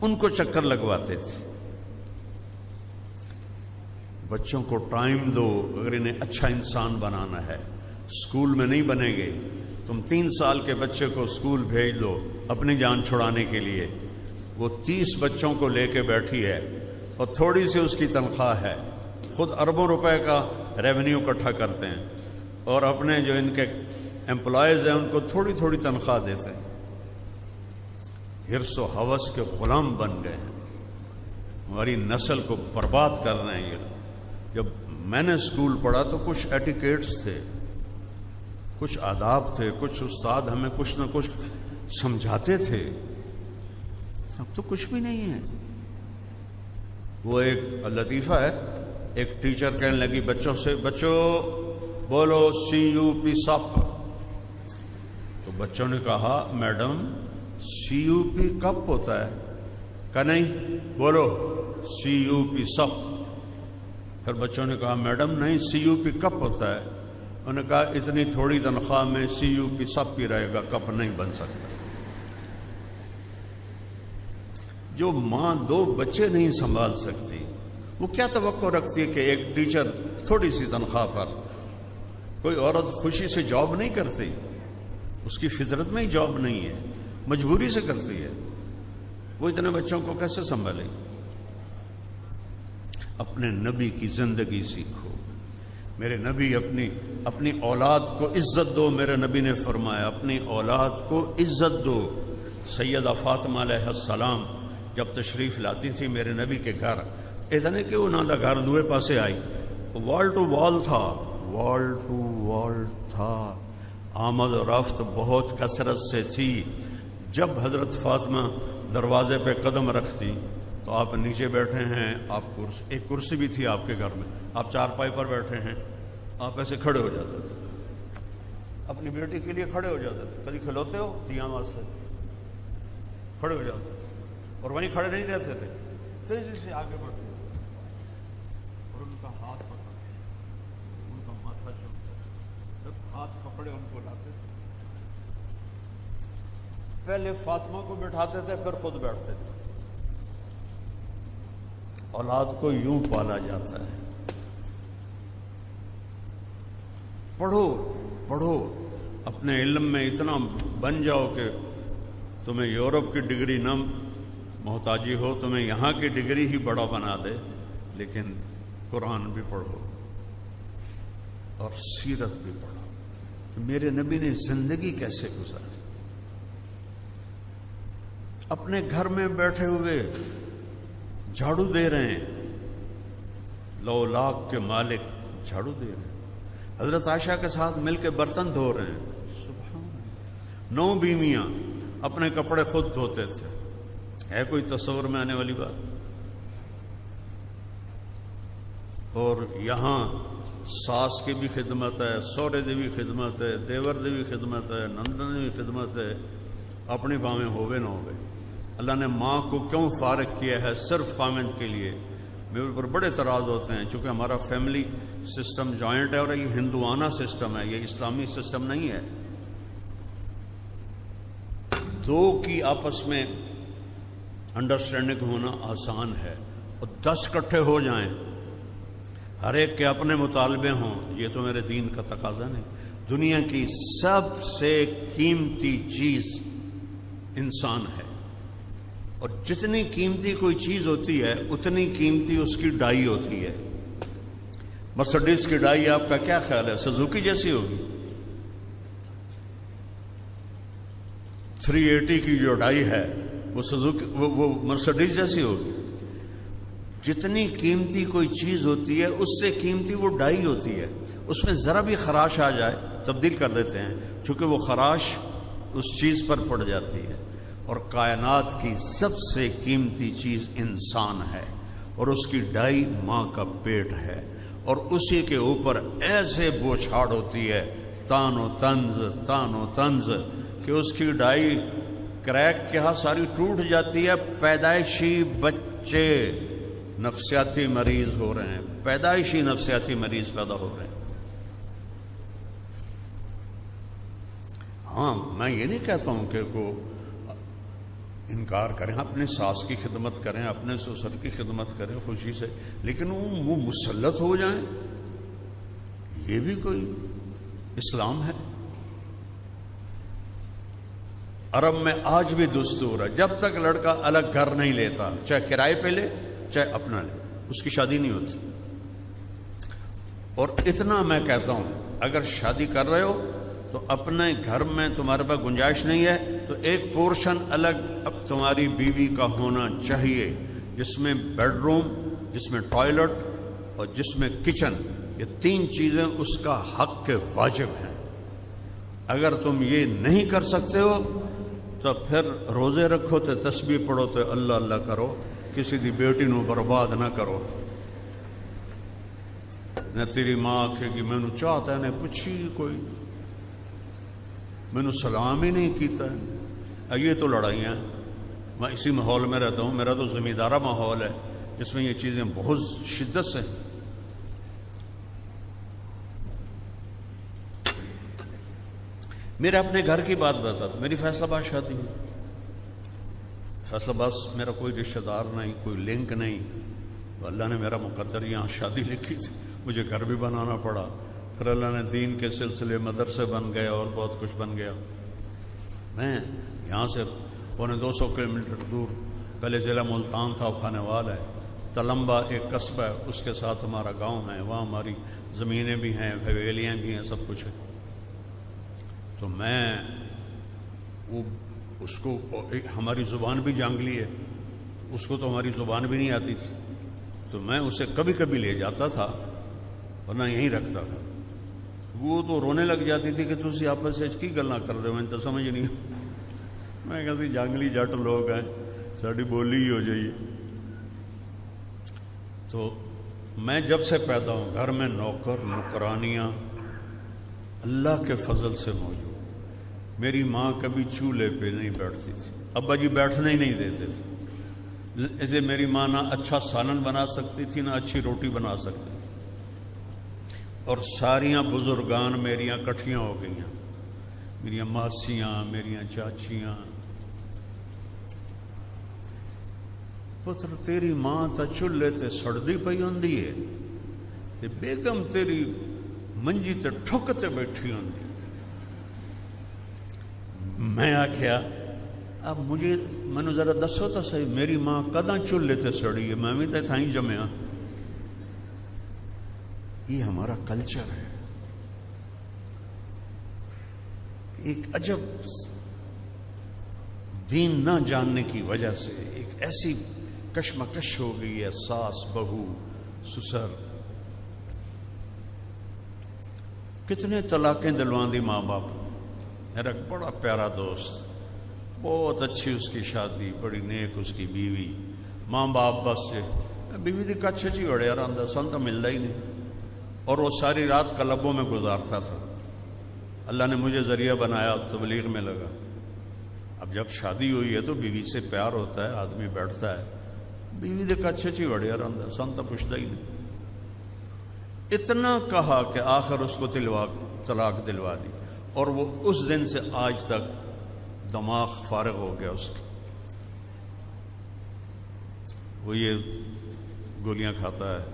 ان کو چکر لگواتے تھے. بچوں کو ٹائم دو اگر انہیں اچھا انسان بنانا ہے. اسکول میں نہیں بنیں گے. تم 3 سال کے بچے کو اسکول بھیج دو اپنی جان چھڑانے کے لیے، وہ 30 بچوں کو لے کے بیٹھی ہے اور تھوڑی سی اس کی تنخواہ ہے، خود اربوں روپے کا ریونیو اکٹھا کرتے ہیں، اور اپنے جو ان کے امپلائیز ہیں ان کو تھوڑی تھوڑی تنخواہ دیتے ہیں. حرص و ہوس کے غلام بن گئے ہیں. ہماری نسل کو برباد کر رہے ہیں. یہ جب میں نے اسکول پڑھا تو کچھ ایٹیکیٹس تھے، کچھ آداب تھے، کچھ استاد ہمیں کچھ نہ کچھ سمجھاتے تھے. اب تو کچھ بھی نہیں ہے. وہ ایک لطیفہ ہے، ایک ٹیچر کہنے لگی بچوں سے، بچوں بولو CUP سپ. تو بچوں نے کہا میڈم CUP کپ ہوتا ہے. کہا نہیں، بولو CUP سپ. پھر بچوں نے کہا میڈم نہیں CUP کپ ہوتا ہے. انہوں نے کہا اتنی تھوڑی تنخواہ میں CUP سپ ہی رہے گا، کپ نہیں بن سکتا. جو ماں 2 بچے نہیں سنبھال سکتی، وہ کیا توقع رکھتی ہے کہ ایک ٹیچر تھوڑی سی تنخواہ پر، کوئی عورت خوشی سے جاب نہیں کرتی، اس کی فطرت میں ہی جاب نہیں ہے، مجبوری سے کرتی ہے. وہ اتنے بچوں کو کیسے سنبھالے؟ اپنے نبی کی زندگی سیکھو. میرے نبی اپنی اولاد کو عزت دو. میرے نبی نے فرمایا اپنی اولاد کو عزت دو. سیدہ فاطمہ علیہ السلام جب تشریف لاتی تھی میرے نبی کے گھر، اتنے کہ انہوں نے گھر دوئے پاسے آئی، وال ٹو وال تھا، وال ٹو وال تھا، آمد و رفت بہت کثرت سے تھی. جب حضرت فاطمہ دروازے پہ قدم رکھتی تو آپ نیچے بیٹھے ہیں، آپ ایک کرسی بھی تھی آپ کے گھر میں، آپ چارپائی پر بیٹھے ہیں، آپ ایسے کھڑے ہو جاتے تھے، اپنی بیٹی کے لیے کھڑے ہو جاتے تھے. کبھی کھلوتے ہو دیاں واسطے کھڑے ہو جاتے، اور وہیں کھڑے نہیں رہتے تھے، تیزی سے آگے بڑھتے اور ان کا ہاتھ پکڑ کے ان کا ماتھا چومتے، جب ہاتھ پکڑے ان کو لاتے تھے. پہلے فاطمہ کو بٹھاتے تھے پھر خود بیٹھتے تھے. اولاد کو یوں پالا جاتا ہے. پڑھو اپنے علم میں اتنا بن جاؤ کہ تمہیں یورپ کی ڈگری نہ محتاجی ہو، تمہیں یہاں کی ڈگری ہی بڑا بنا دے، لیکن قرآن بھی پڑھو اور سیرت بھی پڑھو کہ میرے نبی نے زندگی کیسے گزاری. اپنے گھر میں بیٹھے ہوئے جھاڑو دے رہے ہیں، 9 لاکھ کے مالک جھاڑو دے رہے ہیں. حضرت عائشہ کے ساتھ مل کے برتن دھو رہے ہیں. سبحان اللہ. 9 بیویاں اپنے کپڑے خود دھوتے تھے. ہے کوئی تصور میں آنے والی بات؟ اور یہاں ساس کی بھی خدمت ہے، سورے دی بھی خدمت ہے، دیور دی بھی خدمت ہے، نندن دی بھی خدمت ہے. اپنی باویں ہوئے نہ ہوئے. اللہ نے ماں کو کیوں فارغ کیا ہے؟ صرف خامند کے لیے. میرے اوپر بڑے اعتراض ہوتے ہیں چونکہ ہمارا فیملی سسٹم جوائنٹ ہے اور یہ ہندوانہ سسٹم ہے، یہ اسلامی سسٹم نہیں ہے. 2 کی آپس میں انڈرسٹینڈنگ ہونا آسان ہے. اور 10 اکٹھے ہو جائیں، ہر ایک کے اپنے مطالبے ہوں، یہ تو میرے دین کا تقاضا نہیں۔ دنیا کی سب سے قیمتی چیز انسان ہے، اور جتنی قیمتی کوئی چیز ہوتی ہے اتنی قیمتی اس کی ڈائی ہوتی ہے۔ مرسڈیز کی ڈائی آپ کا کیا خیال ہے؟ سزوکی جیسی ہوگی؟ 380 کی جو ڈائی ہے وہ سزوکی وہ مرسڈیز جیسی ہوگی؟ جتنی قیمتی کوئی چیز ہوتی ہے اس سے قیمتی وہ ڈائی ہوتی ہے، اس میں ذرا بھی خراش آ جائے تبدیل کر دیتے ہیں، چونکہ وہ خراش اس چیز پر پڑ جاتی ہے۔ اور کائنات کی سب سے قیمتی چیز انسان ہے، اور اس کی ڈائی ماں کا پیٹ ہے، اور اسی کے اوپر ایسے بوچھاڑ ہوتی ہے، تان و طنز کہ اس کی ڈائی کریک کے ہاں ساری ٹوٹ جاتی ہے۔ پیدائشی بچے نفسیاتی مریض ہو رہے ہیں، پیدائشی نفسیاتی مریض پیدا ہو رہے ہیں۔ ہاں، میں یہ نہیں کہتا ہوں کہ کو انکار کریں، اپنے ساس کی خدمت کریں، اپنے سسر کی خدمت کریں خوشی سے، لیکن وہ مسلط ہو جائیں، یہ بھی کوئی اسلام ہے؟ عرب میں آج بھی دستور ہے، جب تک لڑکا الگ گھر نہیں لیتا، چاہے کرائے پہ لے چاہے اپنا لے، اس کی شادی نہیں ہوتی۔ اور اتنا میں کہتا ہوں، اگر شادی کر رہے ہو تو اپنے گھر میں تمہارے پاس گنجائش نہیں ہے تو ایک پورشن الگ اب تمہاری بیوی کا ہونا چاہیے، جس میں بیڈ روم، جس میں ٹوائلٹ اور جس میں کچن، یہ 3 چیزیں اس کا حق کے واجب ہیں۔ اگر تم یہ نہیں کر سکتے ہو تو پھر روزے رکھو، تو تسبیح پڑھو، تو اللہ اللہ کرو، کسی دی بیٹی نو برباد نہ کرو۔ نہ تیری ماں آکھے گی مینو چاہتا ہے، نے پوچھی کوئی، مینو سلام ہی نہیں کیتا ہے۔ یہ تو لڑائیاں ہیں۔ میں اسی ماحول میں رہتا ہوں، میرا تو زمیندارہ ماحول ہے جس میں یہ چیزیں بہت شدت سے۔ میرے اپنے گھر کی بات بتاتا، میری فیصل آباد شادی ہوئی، فیصل آباد میرا کوئی رشتہ دار نہیں، کوئی لنک نہیں، اللہ نے میرا مقدر یہاں شادی لکھی تھی، مجھے گھر بھی بنانا پڑا، پھر اللہ نے دین کے سلسلے مدرسے بن گئے اور بہت کچھ بن گیا۔ میں یہاں سے 250 کلومیٹر دور، پہلے ضلع ملتان تھا، خانوال ہے، تلمبا ایک قصبہ ہے، اس کے ساتھ ہمارا گاؤں ہے، وہاں ہماری زمینیں بھی ہیں، حویلیاں بھی ہیں، سب کچھ ہے۔ تو میں وہ اس کو، ہماری زبان بھی جانگلی ہے، اس کو تو ہماری زبان بھی نہیں آتی تھی، تو میں اسے کبھی کبھی لے جاتا تھا ورنہ یہیں رکھتا تھا۔ وہ تو رونے لگ جاتی تھی کہ تسی آپس سے کی گلاں کر دے، میں تو سمجھ نہیں۔ میں کہتی جانگلی جٹ لوگ ہیں، ساری بولی ہی ہو جائیے۔ تو میں جب سے پیدا ہوں گھر میں نوکر نوکرانیاں اللہ کے فضل سے موجود۔ میری ماں کبھی چولہے پہ نہیں بیٹھتی تھی، ابا جی بیٹھنے ہی نہیں دیتے تھے، اسے میری ماں نہ اچھا سالن بنا سکتی تھی نہ اچھی روٹی بنا سکتی تھی۔ اور ساریاں بزرگان میریاں کٹھیاں ہو گئیاں، میریاں ماسیاں، میریاں چاچیاں، پتر تیری ماں تا چولہے تے سڑدی پئی ہوندی ہے تے بیگم تیری منجی تے ٹھک تے بیٹھی ہوندی۔ میں آکھیا اب مینو ذرا دسو تو صحیح، میری ماں کداں چولہے تے سڑی ہے؟ میں بھی تے تھائیں جمیا۔ یہ ہمارا کلچر ہے۔ ایک عجب دین نہ جاننے کی وجہ سے ایک ایسی کشمکش ہو گئی ہے، ساس بہو سسر، کتنے طلاقیں دلوان دی ماں باپ۔ میرا ایک بڑا پیارا دوست، بہت اچھی اس کی شادی، بڑی نیک اس کی بیوی، ماں باپ بس سے بیوی دی کچھ چی اڑیا رہا، سن تو ملتا ہی نہیں، اور وہ ساری رات کلبوں میں گزارتا تھا۔ اللہ نے مجھے ذریعہ بنایا، تبلیغ میں لگا۔ اب جب شادی ہوئی ہے تو بیوی سے پیار ہوتا ہے، آدمی بیٹھتا ہے، بیوی دے کچھ چی اڑیا رہا، سن تو پوچھتا ہی نہیں۔ اتنا کہا کہ آخر اس کو طلاق دلوا دی، اور وہ اس دن سے آج تک دماغ فارغ ہو گیا اس کا۔ وہ یہ گولیاں کھاتا ہے،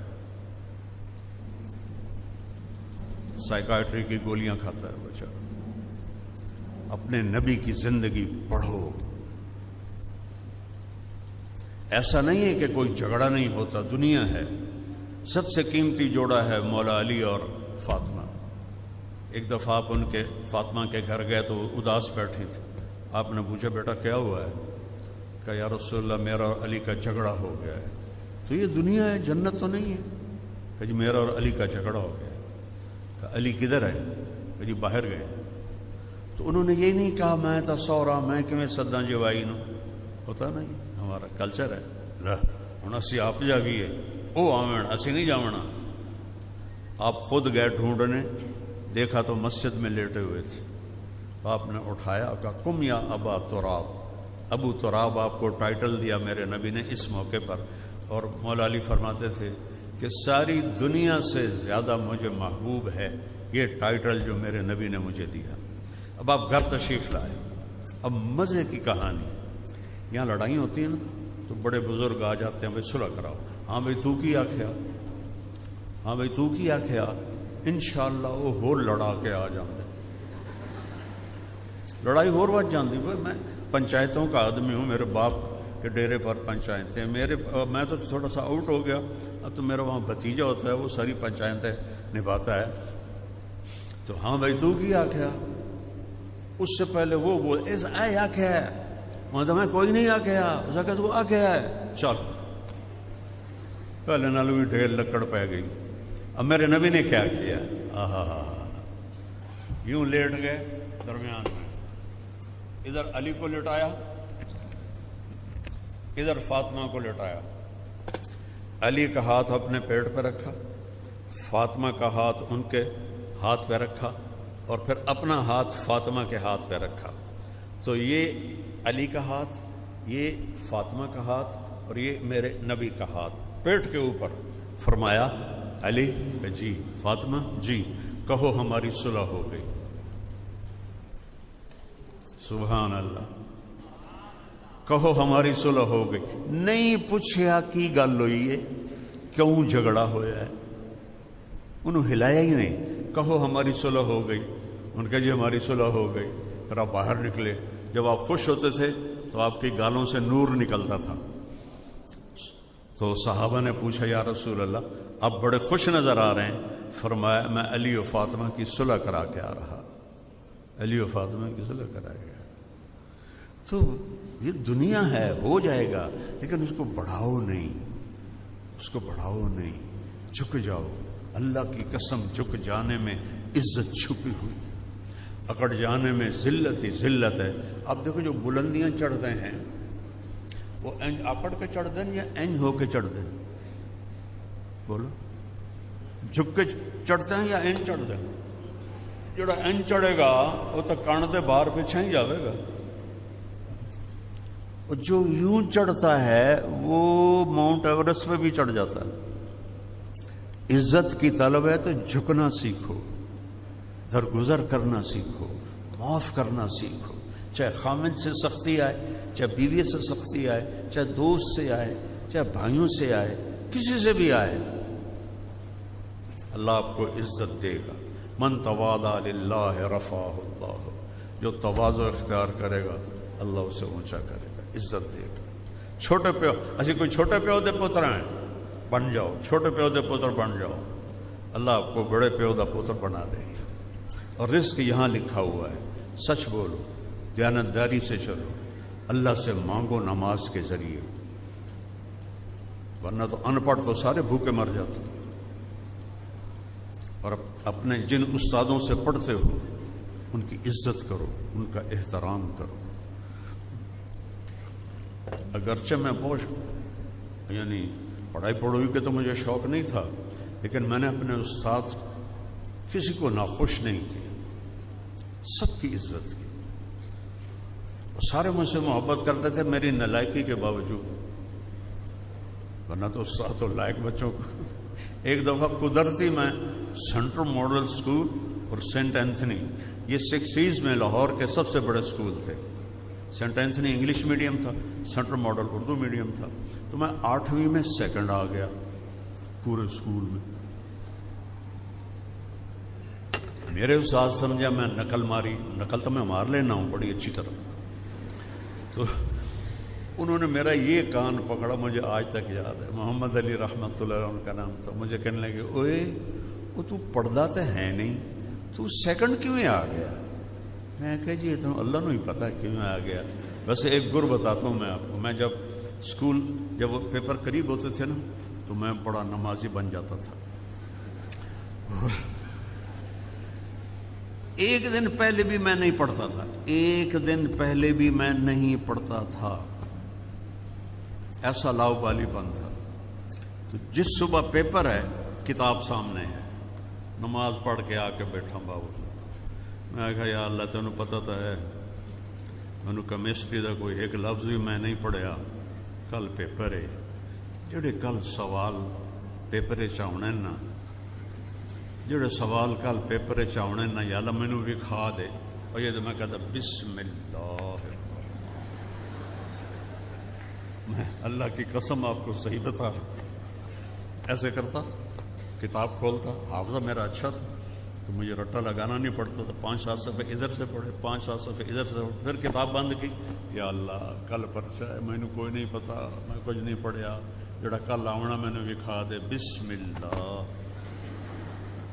سائیکائٹری کی گولیاں کھاتا ہے بیچارہ۔ اپنے نبی کی زندگی پڑھو۔ ایسا نہیں ہے کہ کوئی جھگڑا نہیں ہوتا، دنیا ہے۔ سب سے قیمتی جوڑا ہے مولا علی اور فاطمہ۔ ایک دفعہ آپ ان کے فاطمہ کے گھر گئے تو وہ اداس بیٹھی تھی۔ آپ نے پوچھا بیٹا کیا ہوا ہے؟ کہ یا رسول اللہ میرا اور علی کا جھگڑا ہو گیا ہے۔ تو یہ دنیا ہے، جنت تو نہیں ہے۔ کہ جی میرا اور علی کا جھگڑا ہو گیا ہے۔ کہ علی کدھر ہے؟ کہ جی باہر گئے۔ تو انہوں نے یہ نہیں کہا میں تا سورا میں کیویں سداں جوائی نو، ہوتا نہیں، ہمارا کلچر ہے لہ ہن اسی آپ جاویے او آویں اسی نہیں جاونا۔ آپ خود گئے ڈھونڈنے، دیکھا تو مسجد میں لیٹے ہوئے تھے۔ تو آپ نے اٹھایا، کہا کم یا ابا تراب، ابو تراب آپ کو ٹائٹل دیا میرے نبی نے اس موقع پر۔ اور مولا علی فرماتے تھے کہ ساری دنیا سے زیادہ مجھے محبوب ہے یہ ٹائٹل جو میرے نبی نے مجھے دیا۔ اب آپ گھر تشریف لائے۔ اب مزے کی کہانی، یہاں لڑائی ہوتی ہے نا تو بڑے بزرگ آ جاتے ہیں، بھائی صلح کراؤ۔ ہاں بھائی تو کی آکھیا، ہاں بھائی تو کی آکھیا، انشاءاللہ وہ ہور لڑا کے آ جاندے، لڑائی ہور وجہ جاندی۔ میں پنچایتوں کا آدمی ہوں، میرے باپ کے ڈیرے پر پنچایتیں، میں تو تھوڑا سا آؤٹ ہو گیا، اب تو میرا وہاں بھتیجا ہوتا ہے وہ ساری پنچایتیں نبھاتا ہے۔ تو ہاں بھائی تو کی آکھیا، اس سے پہلے وہ بول ایسا اے آکھیا ہے، وہاں تو میں کوئی نہیں آکھیا، اس کا تو آکھیا ہے، چل پہلے نال بھی ڈھیر لکڑ پہ گئی۔ اب میرے نبی نے کیا کیا، یوں لیٹ گئے درمیان میں، ادھر علی کو لٹایا، ادھر فاطمہ کو لٹایا۔ علی کا ہاتھ اپنے پیٹ پہ رکھا، فاطمہ کا ہاتھ ان کے ہاتھ پہ رکھا، اور پھر اپنا ہاتھ فاطمہ کے ہاتھ پہ رکھا۔ تو یہ علی کا ہاتھ، یہ فاطمہ کا ہاتھ، اور یہ میرے نبی کا ہاتھ پیٹ کے اوپر۔ فرمایا علی جی، فاطمہ جی، کہو ہماری صلح ہو گئی۔ سبحان اللہ، کہو ہماری صلح ہو گئی۔ نہیں پوچھیا کی گل ہوئی ہے، کیوں جھگڑا ہویا ہے، انہوں ہلایا ہی نہیں، کہو ہماری صلح ہو گئی۔ ان کے جی ہماری صلح ہو گئی۔ پھر آپ باہر نکلے، جب آپ خوش ہوتے تھے تو آپ کی گالوں سے نور نکلتا تھا۔ تو صحابہ نے پوچھا یا رسول اللہ آپ بڑے خوش نظر آ رہے ہیں۔ فرمایا میں علی و فاطمہ کی صلح کرا کے آ رہا، علی و فاطمہ کی صلح کرا گیا۔ تو یہ دنیا ہے، ہو جائے گا، لیکن اس کو بڑھاؤ نہیں، اس کو بڑھاؤ نہیں، جھک جاؤ۔ اللہ کی قسم جھک جانے میں عزت چھپی ہوئی، اکڑ جانے میں ذلت ہی ذلت ہے۔ اب دیکھو جو بلندیاں چڑھتے ہیں وہ اینج اکڑ کے چڑھ دیں یا اینج ہو کے چڑھ دیں؟ بولو، جھک کے چڑھتے ہیں یا اینج چڑھ دیں؟ جڑا اینج چڑھے گا وہ تو کان دے باہر پیچھے ہی جاوے گا، جو یوں چڑھتا ہے وہ ماؤنٹ ایورسٹ پہ بھی چڑھ جاتا ہے۔ عزت کی طلب ہے تو جھکنا سیکھو، درگزر کرنا سیکھو، معاف کرنا سیکھو، چاہے خامد سے سختی آئے، چاہے بیوی سے سختی آئے، چاہے دوست سے آئے، چاہے بھائیوں سے آئے، کسی سے بھی آئے، اللہ آپ کو عزت دے گا۔ من تواضع للہ رفعہ اللہ، جو تواضع اختیار کرے گا اللہ اسے اونچا کرے گا، عزت دے گا۔ چھوٹے پیو، اسی کوئی چھوٹے پیو دے پتر ہیں، بن جاؤ، چھوٹے پیو دے پتر بن جاؤ، اللہ آپ کو بڑے پیو دا پتر بنا دے گا۔ اور رزق یہاں لکھا ہوا ہے، سچ بولو، دیانتداری سے چلو، اللہ سے مانگو نماز کے ذریعے، ورنہ تو ان پڑھ تو سارے بھوکے مر جاتے۔ اور اپنے جن استادوں سے پڑھتے ہو ان کی عزت کرو، ان کا احترام کرو۔ اگرچہ میں بہت یعنی پڑھائی پڑھوئی کے تو مجھے شوق نہیں تھا، لیکن میں نے اپنے استاد کسی کو ناخوش نہیں کیا، سب کی عزت کی، اور سارے مجھ سے محبت کرتے تھے میری نالائکی کے باوجود، ورنہ تو استاد تو لائق بچوں کو۔ ایک دفعہ قدرتی میں سینٹرل ماڈل اسکول اور سینٹ اینتھنی، یہ 60s میں لاہور کے سب سے بڑے اسکول تھے۔ سینٹ اینتھنی انگلش میڈیم تھا، سینٹرل ماڈل اردو میڈیم تھا۔ تو میں 8ویں میں سیکنڈ آ گیا، پورے اسکول میں. میرے استاد سمجھا میں نقل ماری، نقل تو میں مار لینا ہوں بڑی اچھی طرح. تو انہوں نے میرا یہ کان پکڑا، مجھے آج تک یاد ہے، محمد علی رحمۃ اللہ علیہ ان کا نام تھا. مجھے کہنے لگے اوئے وہ تو پڑھتا تو ہے نہیں، تو سیکنڈ کیوں آ گیا؟ میں کہا جی یہ تو اللہ نے ہی پتا کیوں آ گیا. ویسے ایک گر بتاتا ہوں میں آپ کو. میں جب اسکول جب وہ پیپر قریب ہوتے تھے نا تو میں بڑا نمازی بن جاتا تھا. ایک دن پہلے بھی میں نہیں پڑھتا تھا، ایک دن پہلے بھی میں نہیں پڑھتا تھا، ایسا لاؤ بالی پن تھا. تو جس صبح پیپر ہے کتاب سامنے ہے، نماز پڑھ کے آ کے بیٹھا بابو. میں کہا یا اللہ تینوں پتہ تو ہے مینو کیمسٹری کا کوئی ایک لفظ بھی میں نہیں پڑھیا. کل پیپر ہے، جڑے کل سوال پیپر چاہنے نا، جڑے سوال کل پیپر چاہنے نا یا اللہ مینو وکھا دے. اور یہ تو میں کہتا بسم اللہ، میں اللہ کی قسم آپ کو صحیح بتا ایسے کرتا، کتاب کھولتا. حافظہ میرا اچھا تھا تو مجھے رٹا لگانا نہیں پڑتا تھا. 5-7 صفحے ادھر سے پڑھے، 5-7 صفحے ادھر سے پڑھے، پھر کتاب بند کی. یا اللہ کل پرچہ ہے، میں نے کوئی نہیں پتا، میں کچھ نہیں پڑھیا، جڑا کل آونا میں نے وکھا دے. بسم اللہ.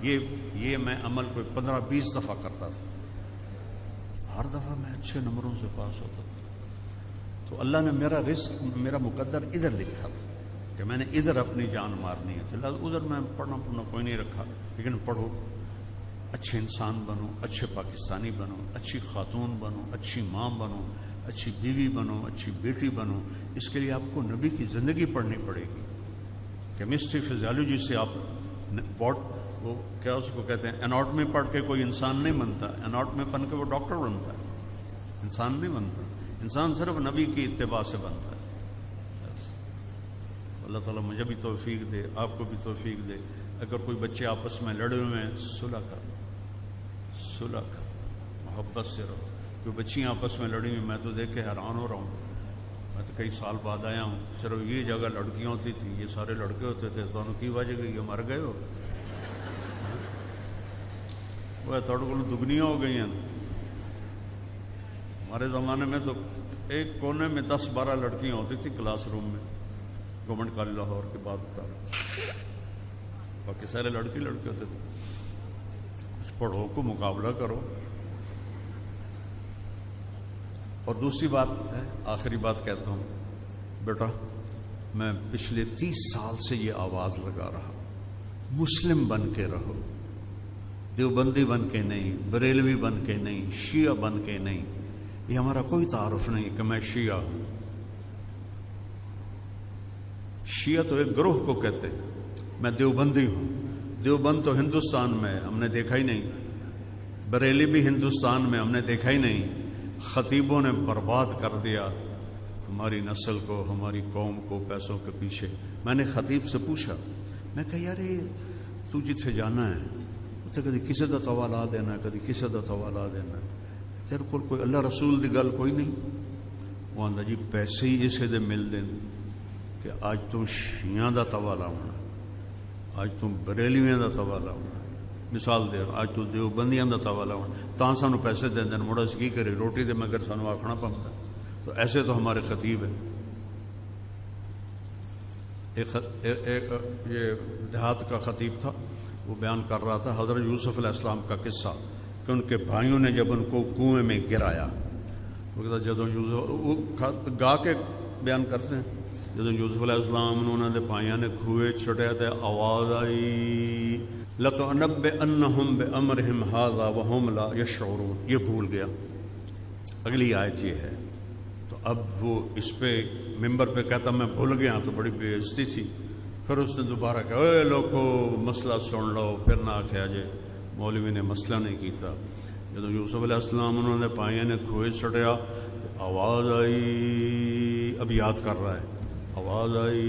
یہ میں عمل کوئی 15-20 دفعہ کرتا تھا. ہر دفعہ میں اچھے نمبروں سے پاس ہوتا تھا. تو اللہ نے میرا رزق، میرا مقدر ادھر لکھا تھا کہ میں نے ادھر اپنی جان مارنی ہے. تو ادھر میں پڑھنا کوئی نہیں رکھا، لیکن پڑھو، اچھے انسان بنو، اچھے پاکستانی بنو، اچھی خاتون بنو، اچھی ماں بنو، اچھی بیوی بنو، اچھی بیٹی بنو. اس کے لیے آپ کو نبی کی زندگی پڑھنی پڑے گی. کیمسٹری فزیالوجی سے آپ وہ کیا اس کو کہتے ہیں، اناٹمی پڑھ کے کوئی انسان نہیں بنتا. اناٹمی پڑھ کے وہ ڈاکٹر بنتا ہے، انسان نہیں بنتا. انسان صرف نبی کی اتباع سے بنتا ہے. اللہ تعالیٰ مجھے بھی توفیق دے، آپ کو بھی توفیق دے. اگر کوئی بچے آپس میں لڑے ہوئے ہیں، صلح کر، صلح کر، محبت سے رہو. جو بچیاں آپس میں لڑی ہوئی، میں تو دیکھ کے حیران ہو رہا ہوں. میں تو کئی سال بعد آیا ہوں، صرف یہ جگہ لڑکیاں ہوتی تھیں، یہ سارے لڑکے ہوتے تھے. تو انہوں کی وجہ کہ یہ مر گئے ہو، وہ تھوڑے کو دگنیاں ہو گئی ہیں. ہمارے زمانے میں تو ایک کونے میں 10-12 لڑکیاں ہوتی تھیں کلاس روم میں. گورنمنٹ کالج لاہور کی بات بتا رہا، باقی سارے لڑکے ہوتے تھے. کچھ پڑھو، کو مقابلہ کرو. اور دوسری بات ہے، آخری بات کہتا ہوں، بیٹا میں پچھلے 30 سال سے یہ آواز لگا رہا، مسلم بن کے رہو، دیوبندی بن کے نہیں، بریلوی بن کے نہیں، شیعہ بن کے نہیں. یہ ہمارا کوئی تعارف نہیں کہ میں شیعہ ہوں. شیعہ تو ایک گروہ کو کہتے. میں دیوبندی ہوں. دیوبند تو ہندوستان میں ہم نے دیکھا ہی نہیں، بریلی بھی ہندوستان میں ہم نے دیکھا ہی نہیں. خطیبوں نے برباد کر دیا ہماری نسل کو، ہماری قوم کو پیسوں کے پیچھے. میں نے خطیب سے پوچھا، میں کہا یار تو جتھے جانا ہے اتنے کدی کسی کا توالا دینا، کدی کسی کا توالا دینا، تیرے کو کوئی اللہ رسول دی گل کوئی نہیں. وہ آندا جی پیسے ہی اسے دے مل دیں کہ آج تم شیعہ دا توالا ہونا، آج تم بریلیاں دا توالا ہونا. مثال دے رہا، آج تو دیوبندیاں دا توالا ہونا، تاں سانو پیسے دیں دیں، مڑا سی کی کرے روٹی دے مگر سانو آکھنا پڑتا. تو ایسے تو ہمارے خطیب ہیں. یہ دیہات کا خطیب تھا، وہ بیان کر رہا تھا حضرت یوسف علیہ السلام کا قصہ کہ ان کے بھائیوں نے جب ان کو کنویں میں گرایا. وہ کہتا جدوں یوسف گا کے بیان کرتے ہیں، جدوں یوسف علیہ السلام انہوں نے بھائیوں نے کھوئے چھٹیا تو آواز آئی لَتُنَبِّئَنَّهُمْ بِأَمْرِهِمْ هَذَا وَهُمْ لَا يَشْعُرُونَ. یہ بھول گیا. اگلی آیت یہ ہے. تو اب وہ اس پہ ممبر پہ کہتا میں بھول گیا، تو بڑی بے عزتی تھی. پھر اس نے دوبارہ کہا اے لوگو مسئلہ سن لو، پھر نہ آخیا جے مولوی نے مسئلہ نہیں کیتا. جب یوسف علیہ السلام انہوں نے پائیاں نے کھوئے چھٹیا تو آواز آئی، اب یاد کر رہا ہے، آواز آئی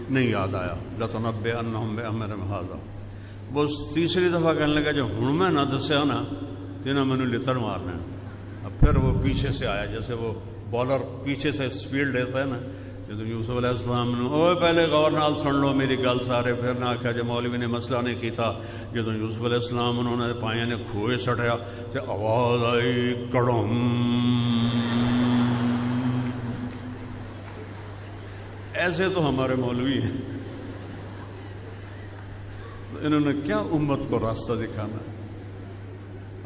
نہیں یاد آیا لَتُنَبِّئَنَّهُمْ بِأَمْرِهِمْ هَذَا. بس تیسری دفعہ کہنے لگا جو ہوں میں نہ دسیا نا تینوں میں نے لتر مارنا. اب پھر وہ پیچھے سے آیا، جیسے وہ بالر پیچھے سے سپیڈ لیتا ہے نا، جدو یوسف علیہ السلام نے اوے پہلے غور نال سن لو میری گل سارے، پھر نہ آخیا جی مولوی نے مسئلہ نہیں کیتا. جدو یوسف علیہ السلام انہوں نے پائیاں نے کھوئے سٹیا تو آواز آئی کڑم. ایسے تو ہمارے مولوی ہیں، انہوں نے کیا امت کو راستہ دکھانا.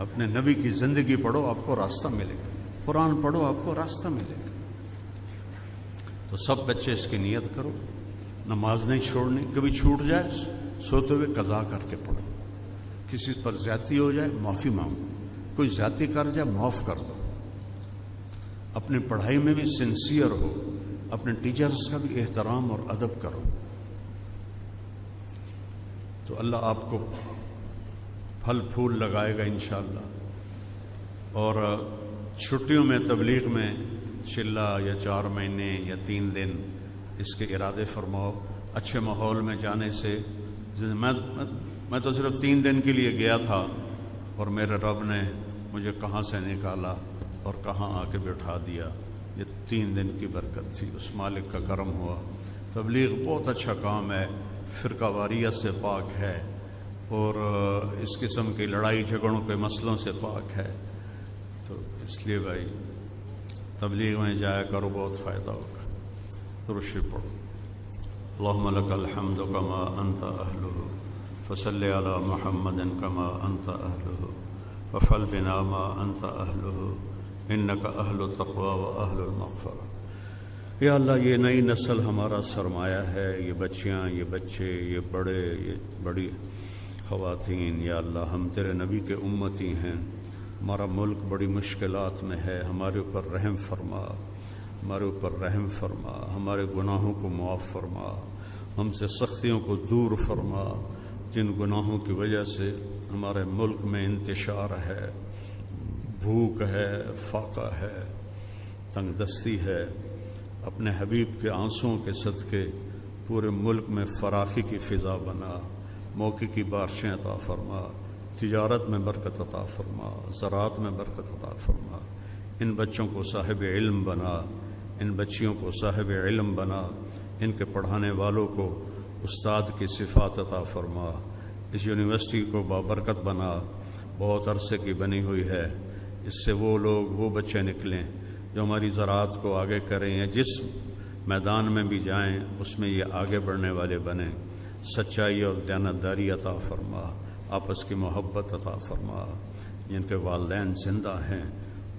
اپنے نبی کی زندگی پڑھو آپ کو راستہ ملے گا، قرآن پڑھو آپ کو راستہ ملے گا. تو سب بچے اس کی نیت کرو، نماز نہیں چھوڑنی، کبھی چھوٹ جائے سوتے ہوئے قضا کر کے پڑھو. کسی پر زیادتی ہو جائے معافی مانگو، کوئی زیادتی کر جائے معاف کر دو. اپنی پڑھائی میں بھی سنسیئر ہو، اپنے ٹیچرز کا بھی احترام اور ادب کرو، تو اللہ آپ کو پھل پھول لگائے گا انشاءاللہ. اور چھٹیوں میں تبلیغ میں چلہ یا 4 مہینے یا 3 دن اس کے ارادے فرماؤ. اچھے ماحول میں جانے سے میں تو صرف 3 دن کے لیے گیا تھا اور میرے رب نے مجھے کہاں سے نکالا اور کہاں آ کے بٹھا دیا. یہ 3 دن کی برکت تھی، اس مالک کا کرم ہوا. تبلیغ بہت اچھا کام ہے، فرقہ واریت سے پاک ہے اور اس قسم کی لڑائی جھگڑوں کے مسئلوں سے پاک ہے. تو اس لیے بھائی تبلیغ میں جایا کرو، بہت فائدہ ہوگا. درود شریف پڑھو. اللہم لک الحمد کما انت اہلہ فصلی علی محمد کما انت اہلہ وفعل بنا ما انت اہلہ انک اہل التقوی و اہل المغفرہ. یا اللہ یہ نئی نسل ہمارا سرمایہ ہے، یہ بچیاں، یہ بچے، یہ بڑے، یہ بڑی خواتین. یا اللہ ہم تیرے نبی کے امتی ہیں، ہمارا ملک بڑی مشکلات میں ہے، ہمارے اوپر رحم فرما، ہمارے اوپر رحم فرما، ہمارے گناہوں کو معاف فرما، ہم سے سختیوں کو دور فرما. جن گناہوں کی وجہ سے ہمارے ملک میں انتشار ہے، بھوک ہے، فاقہ ہے، تنگ دستی ہے، اپنے حبیب کے آنسوؤں کے صدقے پورے ملک میں فراخی کی فضا بنا، موقع کی بارشیں عطا فرما، تجارت میں برکت عطا فرما، زراعت میں برکت عطا فرما. ان بچوں کو صاحب علم بنا، ان بچیوں کو صاحب علم بنا، ان کے پڑھانے والوں کو استاد کی صفات عطا فرما. اس یونیورسٹی کو بابرکت بنا، بہت عرصے کی بنی ہوئی ہے. اس سے وہ لوگ، وہ بچے نکلیں جو ہماری زراعت کو آگے کریں، یا جس میدان میں بھی جائیں اس میں یہ آگے بڑھنے والے بنیں. سچائی اور دیانتداری عطا فرما، آپس کی محبت عطا فرما. جن کے والدین زندہ ہیں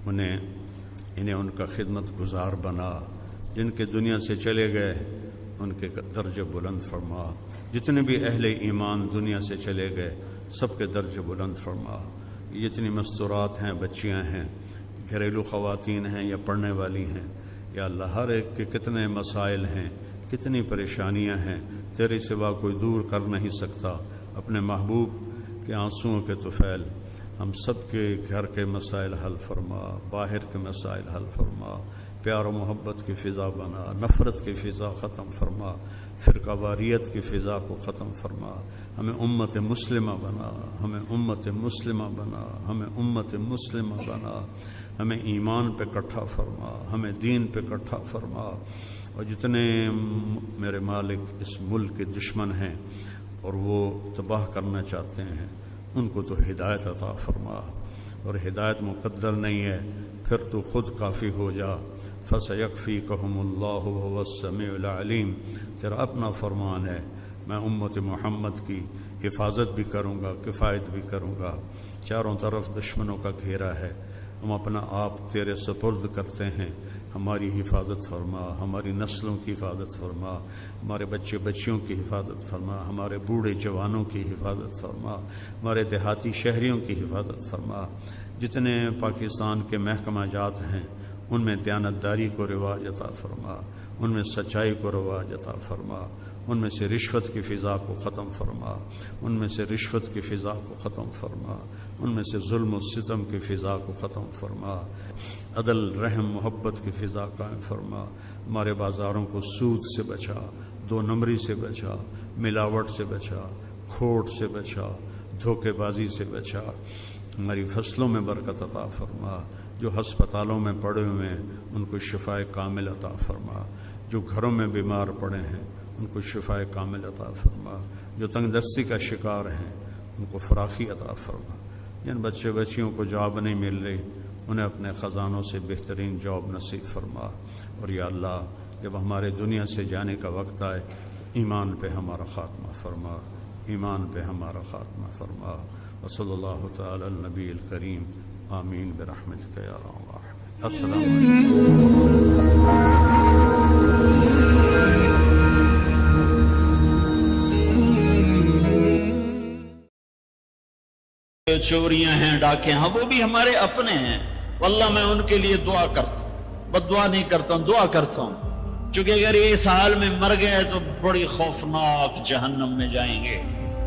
انہیں ان کا خدمت گزار بنا. جن کے دنیا سے چلے گئے ان کے درجے بلند فرما. جتنے بھی اہل ایمان دنیا سے چلے گئے سب کے درجے بلند فرما. جتنی مستورات ہیں، بچیاں ہیں، گھریلو خواتین ہیں یا پڑھنے والی ہیں، یا اللہ ہر ایک کے کتنے مسائل ہیں، کتنی پریشانیاں ہیں، تیرے سوا کوئی دور کر نہیں سکتا. اپنے محبوب کے آنسوؤں کے طفیل ہم سب کے گھر کے مسائل حل فرما، باہر کے مسائل حل فرما. پیار و محبت کی فضا بنا، نفرت کی فضا ختم فرما، فرقہ واریت کی فضا کو ختم فرما. ہمیں امت مسلمہ بنا، ہمیں امت مسلمہ بنا، ہمیں امت مسلمہ بنا. ہمیں ایمان پہ کٹھا فرما، ہمیں دین پہ کٹھا فرما. اور جتنے میرے مالک اس ملک کے دشمن ہیں اور وہ تباہ کرنا چاہتے ہیں ان کو تو ہدایت عطا فرما. اور ہدایت مقدر نہیں ہے، پھر تو خود کافی ہو جا. فَسَيَكْفِيكَهُمُ اللَّهُ وَهُوَ السَّمِيعُ الْعَلِيمُ. تیرا اپنا فرمان ہے، میں امت محمد کی حفاظت بھی کروں گا، کفایت بھی کروں گا. چاروں طرف دشمنوں کا گھیرا ہے، ہم اپنا آپ تیرے سپرد کرتے ہیں. ہماری حفاظت فرما، ہماری نسلوں کی حفاظت فرما، ہمارے بچے بچیوں کی حفاظت فرما، ہمارے بوڑھے جوانوں کی حفاظت فرما، ہمارے دیہاتی شہریوں کی حفاظت فرما. جتنے پاکستان کے محکمہ جات ہیں ان میں دیانتداری کو رواج عطا فرما، ان میں سچائی کو رواج عطا فرما، ان میں سے رشوت کی فضا کو ختم فرما، ان میں سے رشوت کی فضا کو ختم فرما، ان میں سے ظلم و ستم کی فضا کو ختم فرما. عدل، رحم، محبت کی فضا قائم فرما. ہمارے بازاروں کو سود سے بچا، 2 نمبری سے بچا، ملاوٹ سے بچا، کھوٹ سے بچا، دھوکے بازی سے بچا. ہماری فصلوں میں برکت عطا فرما. جو ہسپتالوں میں پڑے ہوئے ہیں ان کو شفائے کامل عطا فرما. جو گھروں میں بیمار پڑے ہیں ان کو شفاء کامل عطا فرما، جو تنگ دستی کا شکار ہیں ان کو فراخی عطا فرما، جن بچے بچیوں کو جاب نہیں مل رہی انہیں اپنے خزانوں سے بہترین جاب نصیب فرما، اور یا اللہ جب ہمارے دنیا سے جانے کا وقت آئے ایمان پہ ہمارا خاتمہ فرما، ایمان پہ ہمارا خاتمہ فرما۔ وصلی اللہ تعالی النبی الکریم، آمین برحمتک یا ارحم الراحمین۔ السلام علیکم۔ چوریاں ہیں، ڈاکے ہیں، وہ بھی ہمارے اپنے ہیں، واللہ میں ان کے لیے دعا کرتا ہوں، بد دعا نہیں کرتا ہوں، دعا کرتا ہوں، چونکہ اگر یہ اس حال میں مر گئے تو بڑی خوفناک جہنم میں جائیں گے،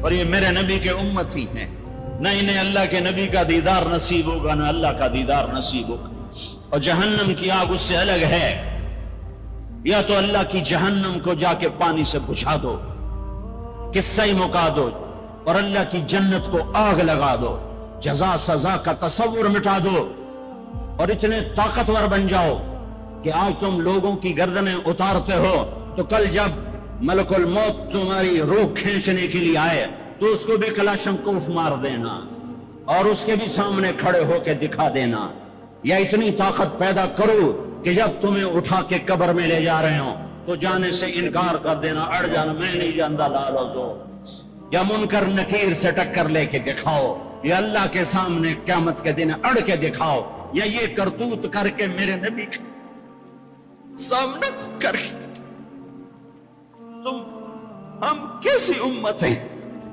اور یہ میرے نبی کے امتی ہیں، نہ انہیں اللہ کے نبی کا دیدار نصیب ہوگا نہ اللہ کا دیدار نصیب ہوگا، اور جہنم کی آگ اس سے الگ ہے۔ یا تو اللہ کی جہنم کو جا کے پانی سے بجھا دو، قصہ ہی مکا دو، اور اللہ کی جنت کو آگ لگا دو، جزا سزا کا تصور مٹا دو، اور اتنے طاقتور بن جاؤ کہ آج تم لوگوں کی گردنیں اتارتے ہو تو کل جب ملک الموت تمہاری روح کھینچنے کے لیے آئے تو اس کو بھی کلاشنکوف مار دینا اور اس کے بھی سامنے کھڑے ہو کے دکھا دینا، یا اتنی طاقت پیدا کرو کہ جب تمہیں اٹھا کے قبر میں لے جا رہے ہو تو جانے سے انکار کر دینا، اڑ جانا، میں نہیں جانتا لالو دو، یا منکر نکیر سے ٹکر لے کے دکھاؤ، یا اللہ کے سامنے قیامت کے دن اڑ کے دکھاؤ، یا یہ کرتوت کر کے میرے نبی کے سامنے کر کے ہم کیسی امت ہیں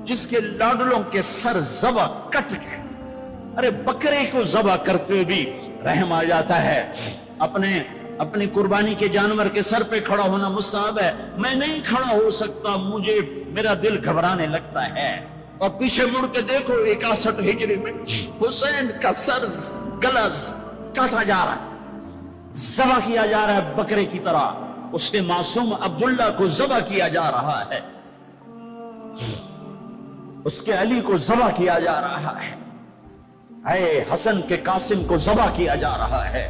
جس کے لاڈلوں کے سر ذبح کٹ گئے؟ ارے بکرے کو ذبح کرتے بھی رحم آ جاتا ہے، اپنی قربانی کے جانور کے سر پہ کھڑا ہونا مستحب ہے، میں نہیں کھڑا ہو سکتا، مجھے میرا دل گھبرانے لگتا ہے، اور پیچھے مڑ کے دیکھو 61 ہجری میں حسین کا سر گلا کاٹا جا رہا ہے، ذبح کیا جا رہا ہے بکرے کی طرح، اس کے معصوم عبداللہ کو ذبح کیا جا رہا ہے، اس کے علی کو ذبح کیا جا رہا ہے، اے حسن کے قاسم کو ذبح کیا جا رہا ہے،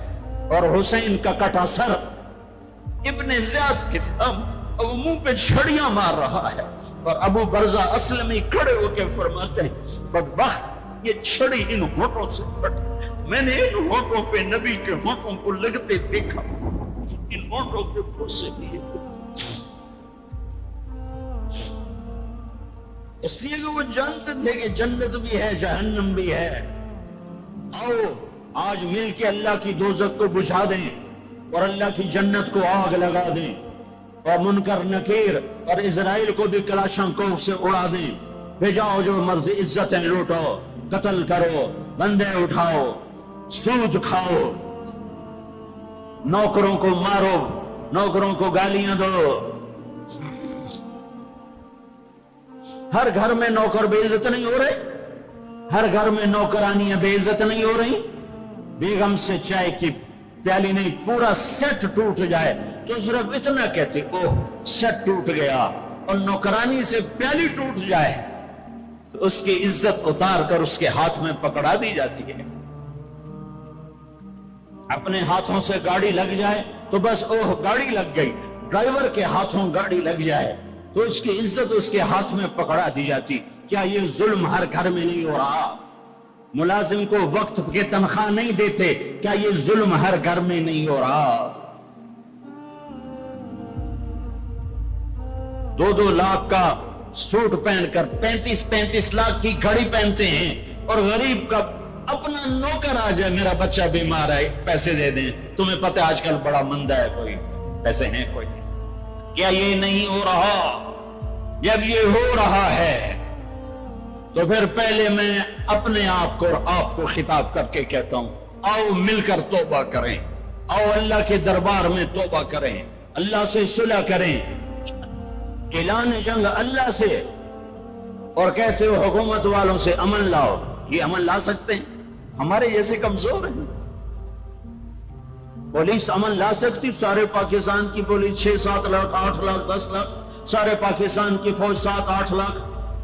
اور حسین کا کٹا سر ابن زیاد کے سامنے منہ پہ چھڑیاں مار رہا ہے، اور ابو برزہ اسلمی کھڑے ہو کے فرماتے ہیں بدبخت یہ چھڑی ان ہونٹوں سے پٹ، میں نے ان ہونٹوں پہ نبی کے ہونٹوں کو لگتے دیکھا، ان ہونٹوں کے پھوسے لیے، اس لیے کہ وہ جانتے تھے کہ جنت بھی ہے جہنم بھی ہے۔ آؤ آج مل کے اللہ کی دوزخ کو بجھا دیں اور اللہ کی جنت کو آگ لگا دیں، اور منکر نکیر اور اسرائیل کو بھی کلاشنکوف سے اڑا دیں، بھیجاؤ جو مرضی عزتیں لوٹو، قتل کرو، بندے اٹھاؤ، سود کھاؤ، نوکروں کو مارو، نوکروں کو گالیاں دو، ہر گھر میں نوکر بے عزت نہیں ہو رہے، ہر گھر میں نوکرانیاں بے عزت نہیں ہو رہی، بیگم سے چائے کی پیالی نہیں پورا سیٹ ٹوٹ جائے تو صرف اتنا کہتے اوہ سیٹ ٹوٹ گیا، اور نوکرانی سے پیالی ٹوٹ جائے تو اس کی عزت اتار کر اس کے ہاتھ میں پکڑا دی جاتی ہے، اپنے ہاتھوں سے گاڑی لگ جائے تو بس اوہ گاڑی لگ گئی، ڈرائیور کے ہاتھوں گاڑی لگ جائے تو اس کی عزت اس کے ہاتھ میں پکڑا دی جاتی۔ کیا یہ ظلم ہر گھر میں نہیں ہو رہا؟ ملازم کو وقت کے تنخواہ نہیں دیتے، کیا یہ ظلم ہر گھر میں نہیں ہو رہا؟ 2-2 لاکھ کا سوٹ پہن کر 35 لاکھ کی گھڑی پہنتے ہیں، اور غریب کا اپنا نوکر آ جائے میرا بچہ بیمار ہے پیسے دے دیں، تمہیں پتہ آج کل بڑا مندہ ہے، کوئی پیسے ہیں کوئی، کیا یہ نہیں ہو رہا؟ جب یہ ہو رہا ہے تو پھر پہلے میں اپنے آپ کو اور آپ کو خطاب کر کے کہتا ہوں، آؤ مل کر توبہ کریں، آؤ اللہ کے دربار میں توبہ کریں، اللہ سے صلح کریں، اعلان جنگ اللہ سے، اور کہتے ہو حکومت والوں سے امن لاؤ، یہ امن لا سکتے ہیں؟ ہمارے جیسے کمزور ہیں؟ پولیس امن لا سکتی؟ سارے پاکستان کی پولیس 6-7 لاکھ 8 لاکھ 10 لاکھ، سارے پاکستان کی فوج 7-8 لاکھ،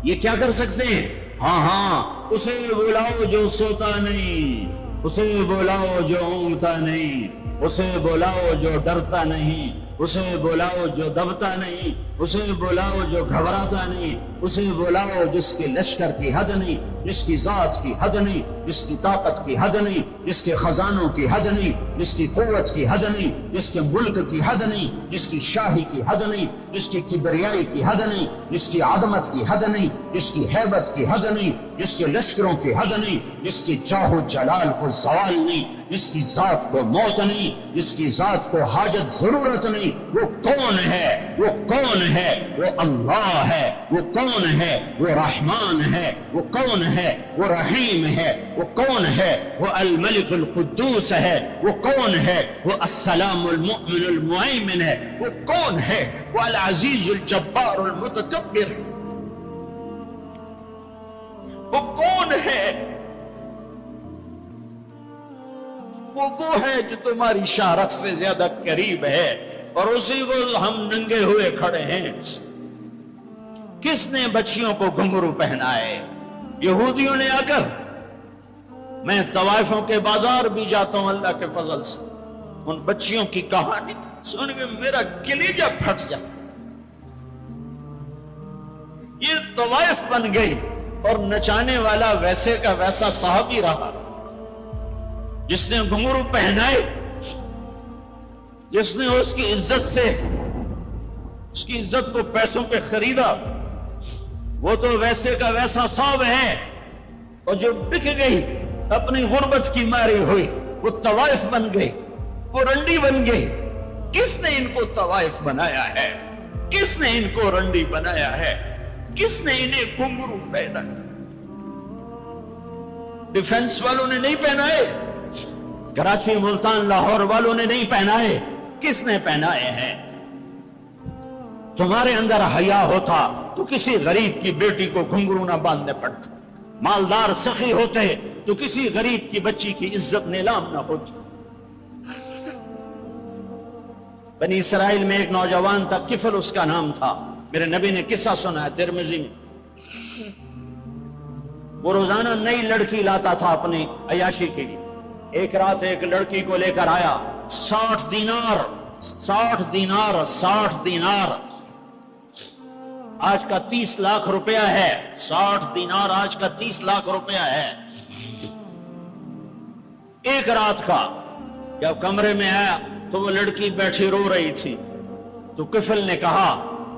یہ کیا کر سکتے ہیں؟ ہاں اسے بلاؤ جو سوتا نہیں، اسے بلاؤ جو اونگتا نہیں، اسے بلاؤ جو ڈرتا نہیں، اسے بلاؤ جو دبتا نہیں، اسے بلاؤ جو گھبراتا نہیں، اسے بلاؤ جس کے لشکر کی حد نہیں، جس کی ذات کی حد نہیں، جس کی طاقت کی حد نہیں، جس کے خزانوں کی حد نہیں، جس کی قوت کی حد نہیں، جس کے ملک کی حد نہیں، جس کی شاہی کی حد نہیں، جس کی کبریائی کی حد نہیں، جس کی عظمت کی حد نہیں، جس کی ہیبت کی حد نہیں، جس کے لشکروں کی حد نہیں، جس کی چاہ و جلال کو زوال نہیں، جس کی ذات کو موت نہیں، جس کی ذات کو حاجت ضرورت نہیں۔ وہ کون ہے؟ وہ کون ہے؟ وہ اللہ ہے۔ وہ کون ہے؟ وہ رحمان ہے۔ وہ کون ہے؟ وہ رحیم ہے۔ وہ کون ہے؟ وہ الملک القدوس ہے۔ وہ کون ہے؟ وہ السلام المؤمن المہیمن ہے۔ وہ کون ہے؟ وہ العزیز الجبار المتکبر۔ وہ کون ہے؟ وہ ہے جو تمہاری شارخ سے زیادہ قریب ہے اور اسی کو ہم ننگے ہوئے کھڑے ہیں۔ کس نے بچیوں کو گھنگرو پہنائے؟ یہودیوں نے آ کر۔ میں طوائفوں کے بازار بھی جاتا ہوں اللہ کے فضل سے، ان بچیوں کی کہانی سن کے میرا کلیجہ پھٹ جاتا۔ یہ طوائف بن گئی اور نچانے والا ویسے کا ویسا صحابی رہا جس نے گھنگرو پہنائے، جس نے اس کی عزت سے اس کی عزت کو پیسوں پہ خریدا، وہ تو ویسے کا ویسا صاحب ہے۔ اور جو بک گئی اپنی غربت کی ماری ہوئی، وہ طوائف بن گئی، وہ رنڈی بن گئی۔ کس نے ان کو طوائف بنایا ہے؟ کس نے ان کو رنڈی بنایا ہے؟ کس نے انہیں گھنگرو پہنا؟ ڈیفنس والوں نے نہیں پہنائے، کراچی ملتان لاہور والوں نے نہیں پہنائے، کس نے پہنائے ہیں؟ تمہارے اندر حیا ہوتا تو کسی غریب کی بیٹی کو گھنگرو نہ باندھنے پڑتے، مالدار سخی ہوتے تو کسی غریب کی بچی کی عزت نیلام نہ ہوتی۔ بنی اسرائیل میں ایک نوجوان تھا، کفل اس کا نام تھا، میرے نبی نے قصہ سنا ہے ترمذی میں۔ وہ روزانہ نئی لڑکی لاتا تھا اپنی عیاشی کے لیے۔ ایک رات ایک لڑکی کو لے کر آیا، 60 دینار آج کا 30 لاکھ روپیہ ہے۔ 60 دینار آج کا 30 لاکھ روپیہ ہے۔ ایک رات کا جب کمرے میں آیا تو وہ لڑکی بیٹھی رو رہی تھی، تو کفل نے کہا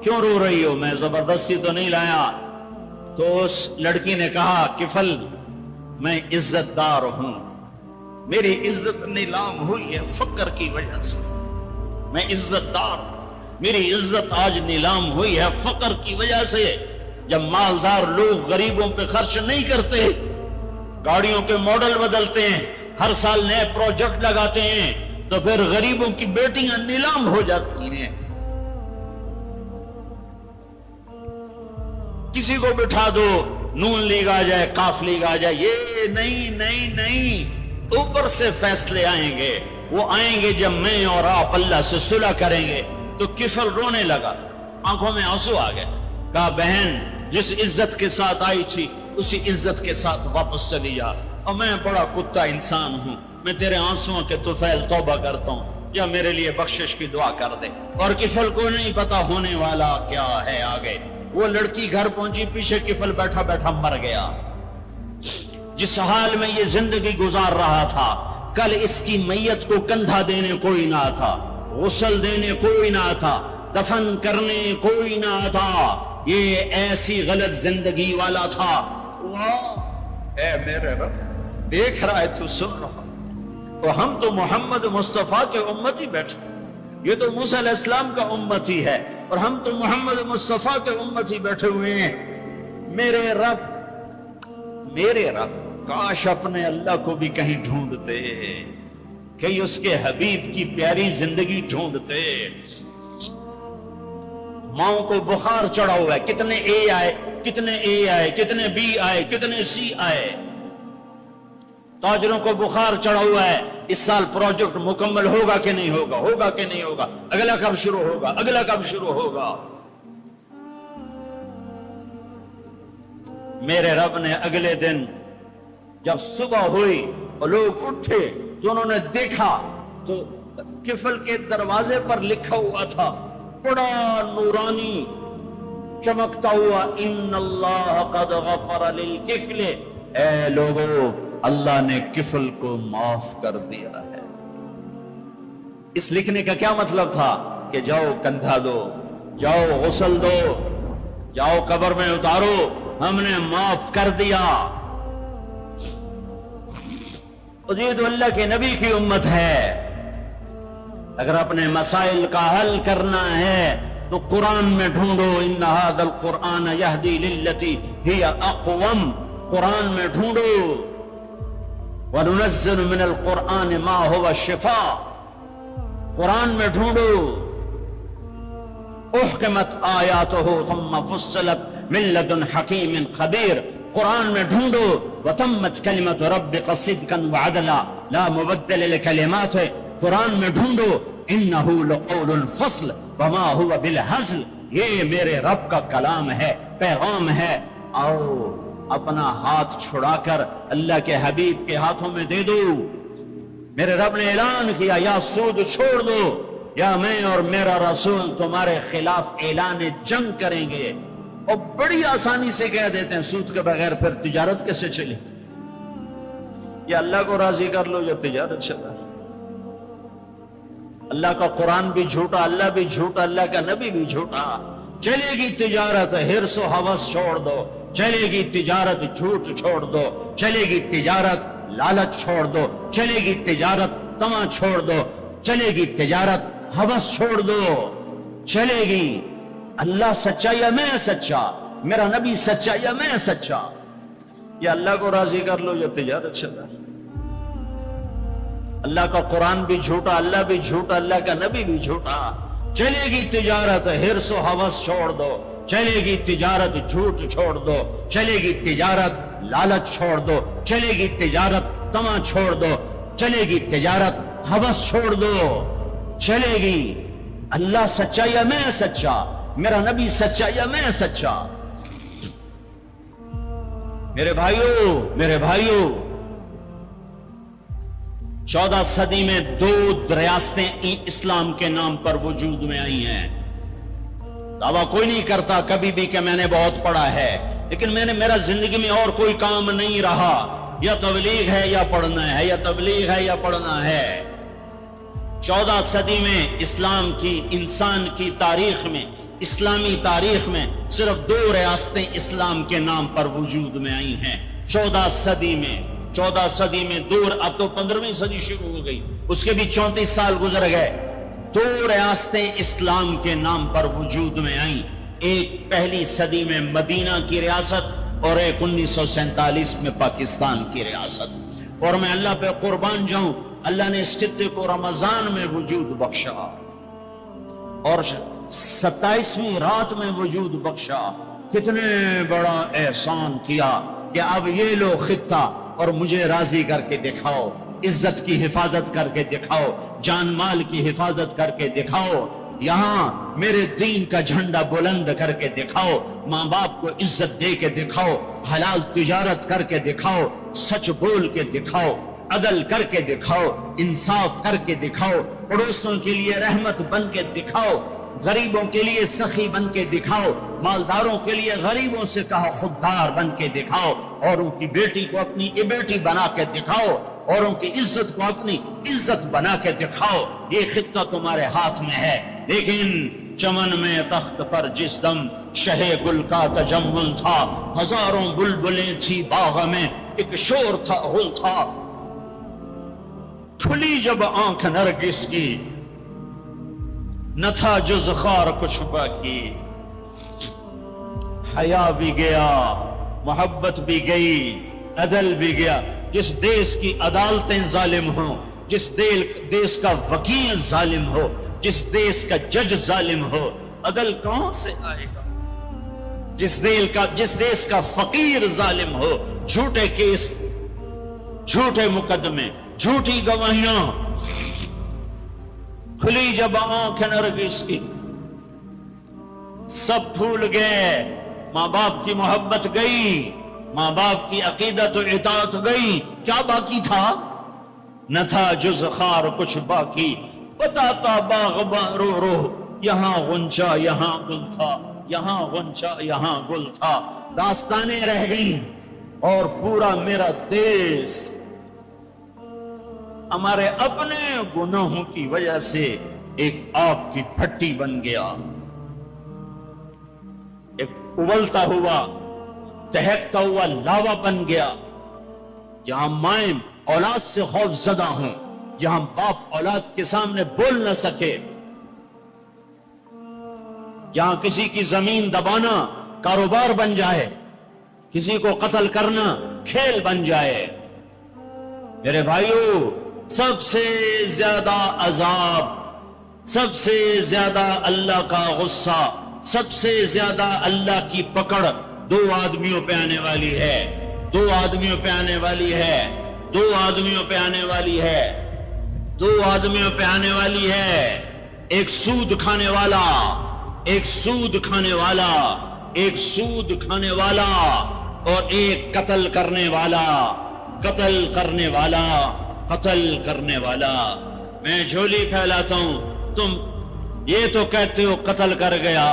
کیوں رو رہی ہو؟ میں زبردستی تو نہیں لایا۔ تو اس لڑکی نے کہا کفل میں عزت دار ہوں، میری عزت نیلام ہوئی ہے فقر کی وجہ سے، میں عزت دار، میری عزت آج نیلام ہوئی ہے فقر کی وجہ سے۔ جب مالدار لوگ غریبوں پہ خرچ نہیں کرتے، گاڑیوں کے ماڈل بدلتے ہیں، ہر سال نئے پروجیکٹ لگاتے ہیں، تو پھر غریبوں کی بیٹیاں نیلام ہو جاتی ہیں۔ کسی کو بٹھا دو، نون لیگ آ جائے، کاف لیگ آ جائے، یہ نہیں، اوپر سے فیصلے آئیں گے۔ وہ آئیں گے جب میں اور آپ اللہ سے صلح کریں گے۔ تو کفل رونے لگا، آنکھوں میں آنسو آ گئے۔ کہا بہن جس عزت کے ساتھ آئی تھی اسی عزت کے ساتھ واپس چلی جا، اور میں بڑا کتا انسان ہوں، میں تیرے آنسوؤں کے طفیل توبہ کرتا ہوں، یا میرے لیے بخشش کی دعا کر دے۔ اور کفل کو نہیں پتا ہونے والا کیا ہے آگے۔ وہ لڑکی گھر پہنچی، پیچھے کفل بیٹھا بیٹھا مر گیا۔ جس حال میں یہ زندگی گزار رہا تھا، کل اس کی میت کو کندھا دینے کوئی نہ تھا، غسل دینے کوئی نہ تھا، دفن کرنے کوئی نہ تھا۔ یہ ایسی غلط زندگی والا تھا۔ اللہ اے میرے رب، دیکھ رہا ہے تو سن رہا، اور ہم تو محمد مصطفیٰ کے امتی بیٹھے، یہ تو موسیٰ علیہ السلام کا امتی ہے، اور ہم تو محمد مصطفیٰ کے امتی بیٹھے ہوئے ہیں۔ میرے رب کاش اپنے اللہ کو بھی کہیں ڈھونڈتے، کہیں اس کے حبیب کی پیاری زندگی ڈھونڈتے۔ ماؤں کو بخار چڑھا ہوا ہے، کتنے اے آئے، کتنے بی آئے، کتنے سی آئے۔ تاجروں کو بخار چڑھا ہوا ہے، اس سال پروجیکٹ مکمل ہوگا کہ نہیں ہوگا، ہوگا کہ نہیں ہوگا، اگلا کب شروع ہوگا، اگلا کب شروع ہوگا۔ میرے رب نے اگلے دن جب صبح ہوئی اور لوگ اٹھے تو انہوں نے دیکھا تو کفل کے دروازے پر لکھا ہوا تھا بڑا نورانی چمکتا ہوا، ان اللہ قد غفر للکفل، اے لوگو اللہ نے کفل کو معاف کر دیا ہے۔ اس لکھنے کا کیا مطلب تھا کہ جاؤ کندھا دو، جاؤ غسل دو، جاؤ قبر میں اتارو، ہم نے معاف کر دیا۔ یہ تو اللہ کے نبی کی امت ہے، اگر اپنے مسائل کا حل کرنا ہے تو قرآن میں ڈھونڈو، ان ھذا القرآن یہدی للتی ہی اقوم، قرآن میں ڈھونڈو، وننزل من القرآن ما هو شفاء، قرآن میں ڈھونڈو، احکمت آیاتہ ثم فصلت من لدن حکیم خبیر، قرآن میں ڈھونڈو، وتمت کلمت ربک صدقا وعدلا لا مبدل لکلماتہ، قرآن میں ڈھونڈو، انہ لقول الفصل وما هو بالہزل، یہ میرے رب کا کلام ہے، پیغام ہے۔ آؤ اپنا ہاتھ چھڑا کر اللہ کے حبیب کے ہاتھوں میں دے دو۔ میرے رب نے اعلان کیا، یا سود چھوڑ دو یا میں اور میرا رسول تمہارے خلاف اعلان جنگ کریں گے۔ اور بڑی آسانی سے کہہ دیتے ہیں سود کے بغیر پھر تجارت کیسے چلے؟ یا اللہ کو راضی کر لو یا تجارت چلا۔ اللہ کا قرآن بھی جھوٹا، اللہ بھی جھوٹا، اللہ کا نبی بھی جھوٹا۔ چلے گی تجارت، حرص و ہوس چھوڑ دو، چلے گی تجارت، جھوٹ چھوڑ دو، چلے گی تجارت، لالچ چھوڑ دو، چلے گی تجارت، طمع چھوڑ دو، چلے گی تجارت، ہوس چھوڑ دو، چلے گی۔ اللہ سچا یا میں سچا، میرا نبی سچا یا میں سچا، یا اللہ کو راضی کر لو یا تجارت چلا۔ اللہ کا قرآن بھی جھوٹا، اللہ بھی جھوٹا، اللہ کا نبی بھی جھوٹا۔ چلے گی تجارت، حرص و ہوس چھوڑ دو، چلے گی تجارت، جھوٹ چھوڑ دو، چلے گی تجارت، لالچ چھوڑ دو، چلے گی تجارت، طمع چھوڑ دو، چلے گی تجارت، ہوس چھوڑ دو، چلے گی۔ اللہ سچا یا میں سچا، میرا نبی سچا یا میں سچا۔ میرے بھائیوں 14 صدی میں 2 ریاستیں اسلام کے نام پر وجود میں آئی ہیں۔ دعویٰ کوئی نہیں کرتا کبھی بھی کہ میں نے بہت پڑھا ہے، لیکن میرا زندگی میں اور کوئی کام نہیں رہا، یا تبلیغ ہے یا پڑھنا ہے، یا تبلیغ ہے یا پڑھنا ہے۔ 14 صدی میں اسلام کی، انسان کی تاریخ میں، اسلامی تاریخ میں صرف 2 ریاستیں اسلام کے نام پر وجود میں آئی ہیں 14 صدی میں۔ 14 صدی میں اب تو 15ویں صدی شروع ہو گئی، اس کے بھی 34 سال گزر گئے۔ 2 ریاستیں اسلام کے نام پر وجود میں آئیں، ایک پہلی صدی میں مدینہ کی ریاست اور ایک 1947 میں پاکستان کی ریاست۔ اور میں اللہ پہ قربان جاؤں، اللہ نے اس خطے کو رمضان میں وجود بخشا اور 27ویں رات میں وجود بخشا۔ کتنے بڑا احسان کیا کہ اب یہ لو خطہ اور مجھے راضی کر کے دکھاؤ، عزت کی حفاظت کر کے دکھاؤ، جان مال کی حفاظت کر کے دکھاؤ، یہاں میرے دین کا جھنڈا بلند کر کے دکھاؤ، ماں باپ کو عزت دے کے دکھاؤ، حلال تجارت کر کے دکھاؤ، سچ بول کے دکھاؤ، عدل کر کے دکھاؤ، انصاف کر کے دکھاؤ، پڑوسوں کے لیے رحمت بن کے دکھاؤ، غریبوں کے لیے سخی بن کے دکھاؤ، مالداروں کے لیے غریبوں سے کہا خوددار بن کے دکھاؤ، اور ان کی بیٹی کو اپنی بیٹی بنا کے دکھاؤ، اور ان کی عزت کو اپنی عزت بنا کے دکھاؤ۔ یہ خطہ تمہارے ہاتھ میں ہے، لیکن چمن میں تخت پر جس دم شہ گل کا تجمل تھا، ہزاروں بلبلیں تھی باغ میں، ایک شور تھا غل تھا، کھلی جب آنکھ نرگس کی نہ تھا جز خار کچھ باقی، حیا بھی گیا، محبت بھی گئی، عدل بھی گیا۔ جس دیس کی عدالتیں ظالم ہوں، جس دیس کا وکیل ظالم ہو، جس دیس کا جج ظالم ہو، عدل کہاں سے آئے گا؟ جس دیس کا فقیر ظالم ہو، جھوٹے کیس، جھوٹے مقدمے، جھوٹی گواہیاں، کھلی جب آنکھ نرگس کی، سب بھول گئے، ماں باپ کی محبت گئی، ماں باپ کی عقیدت و اطاعت گئی، کیا باقی تھا؟ نہ تھا جز خار کچھ باقی، بتاتا باغ رو رو، یہاں غنچہ یہاں گل تھا، یہاں غنچہ یہاں گل تھا، داستانیں رہ گئیں اور پورا میرا دیس ہمارے اپنے گناہوں کی وجہ سے ایک آگ کی بھٹی بن گیا، ایک ابلتا ہوا دہکتا ہوا لاوا بن گیا، جہاں مائیں اولاد سے خوف زدہ ہوں، جہاں باپ اولاد کے سامنے بول نہ سکے، جہاں کسی کی زمین دبانا کاروبار بن جائے، کسی کو قتل کرنا کھیل بن جائے۔ میرے بھائیو، سب سے زیادہ عذاب، سب سے زیادہ اللہ کا غصہ، سب سے زیادہ اللہ کی پکڑ دو آدمیوں پہ آنے والی ہے، دو آدمیوں پہ آنے والی ہے، دو آدمیوں پہ آنے والی ہے، دو آدمیوں پہ آنے والی ہے۔ ایک سود کھانے والا، ایک سود کھانے والا، ایک سود کھانے والا، اور ایک قتل کرنے والا، قتل کرنے والا، قتل کرنے والا۔ میں جھولی پھیلاتا ہوں، تم یہ تو کہتے ہو قتل کر گیا،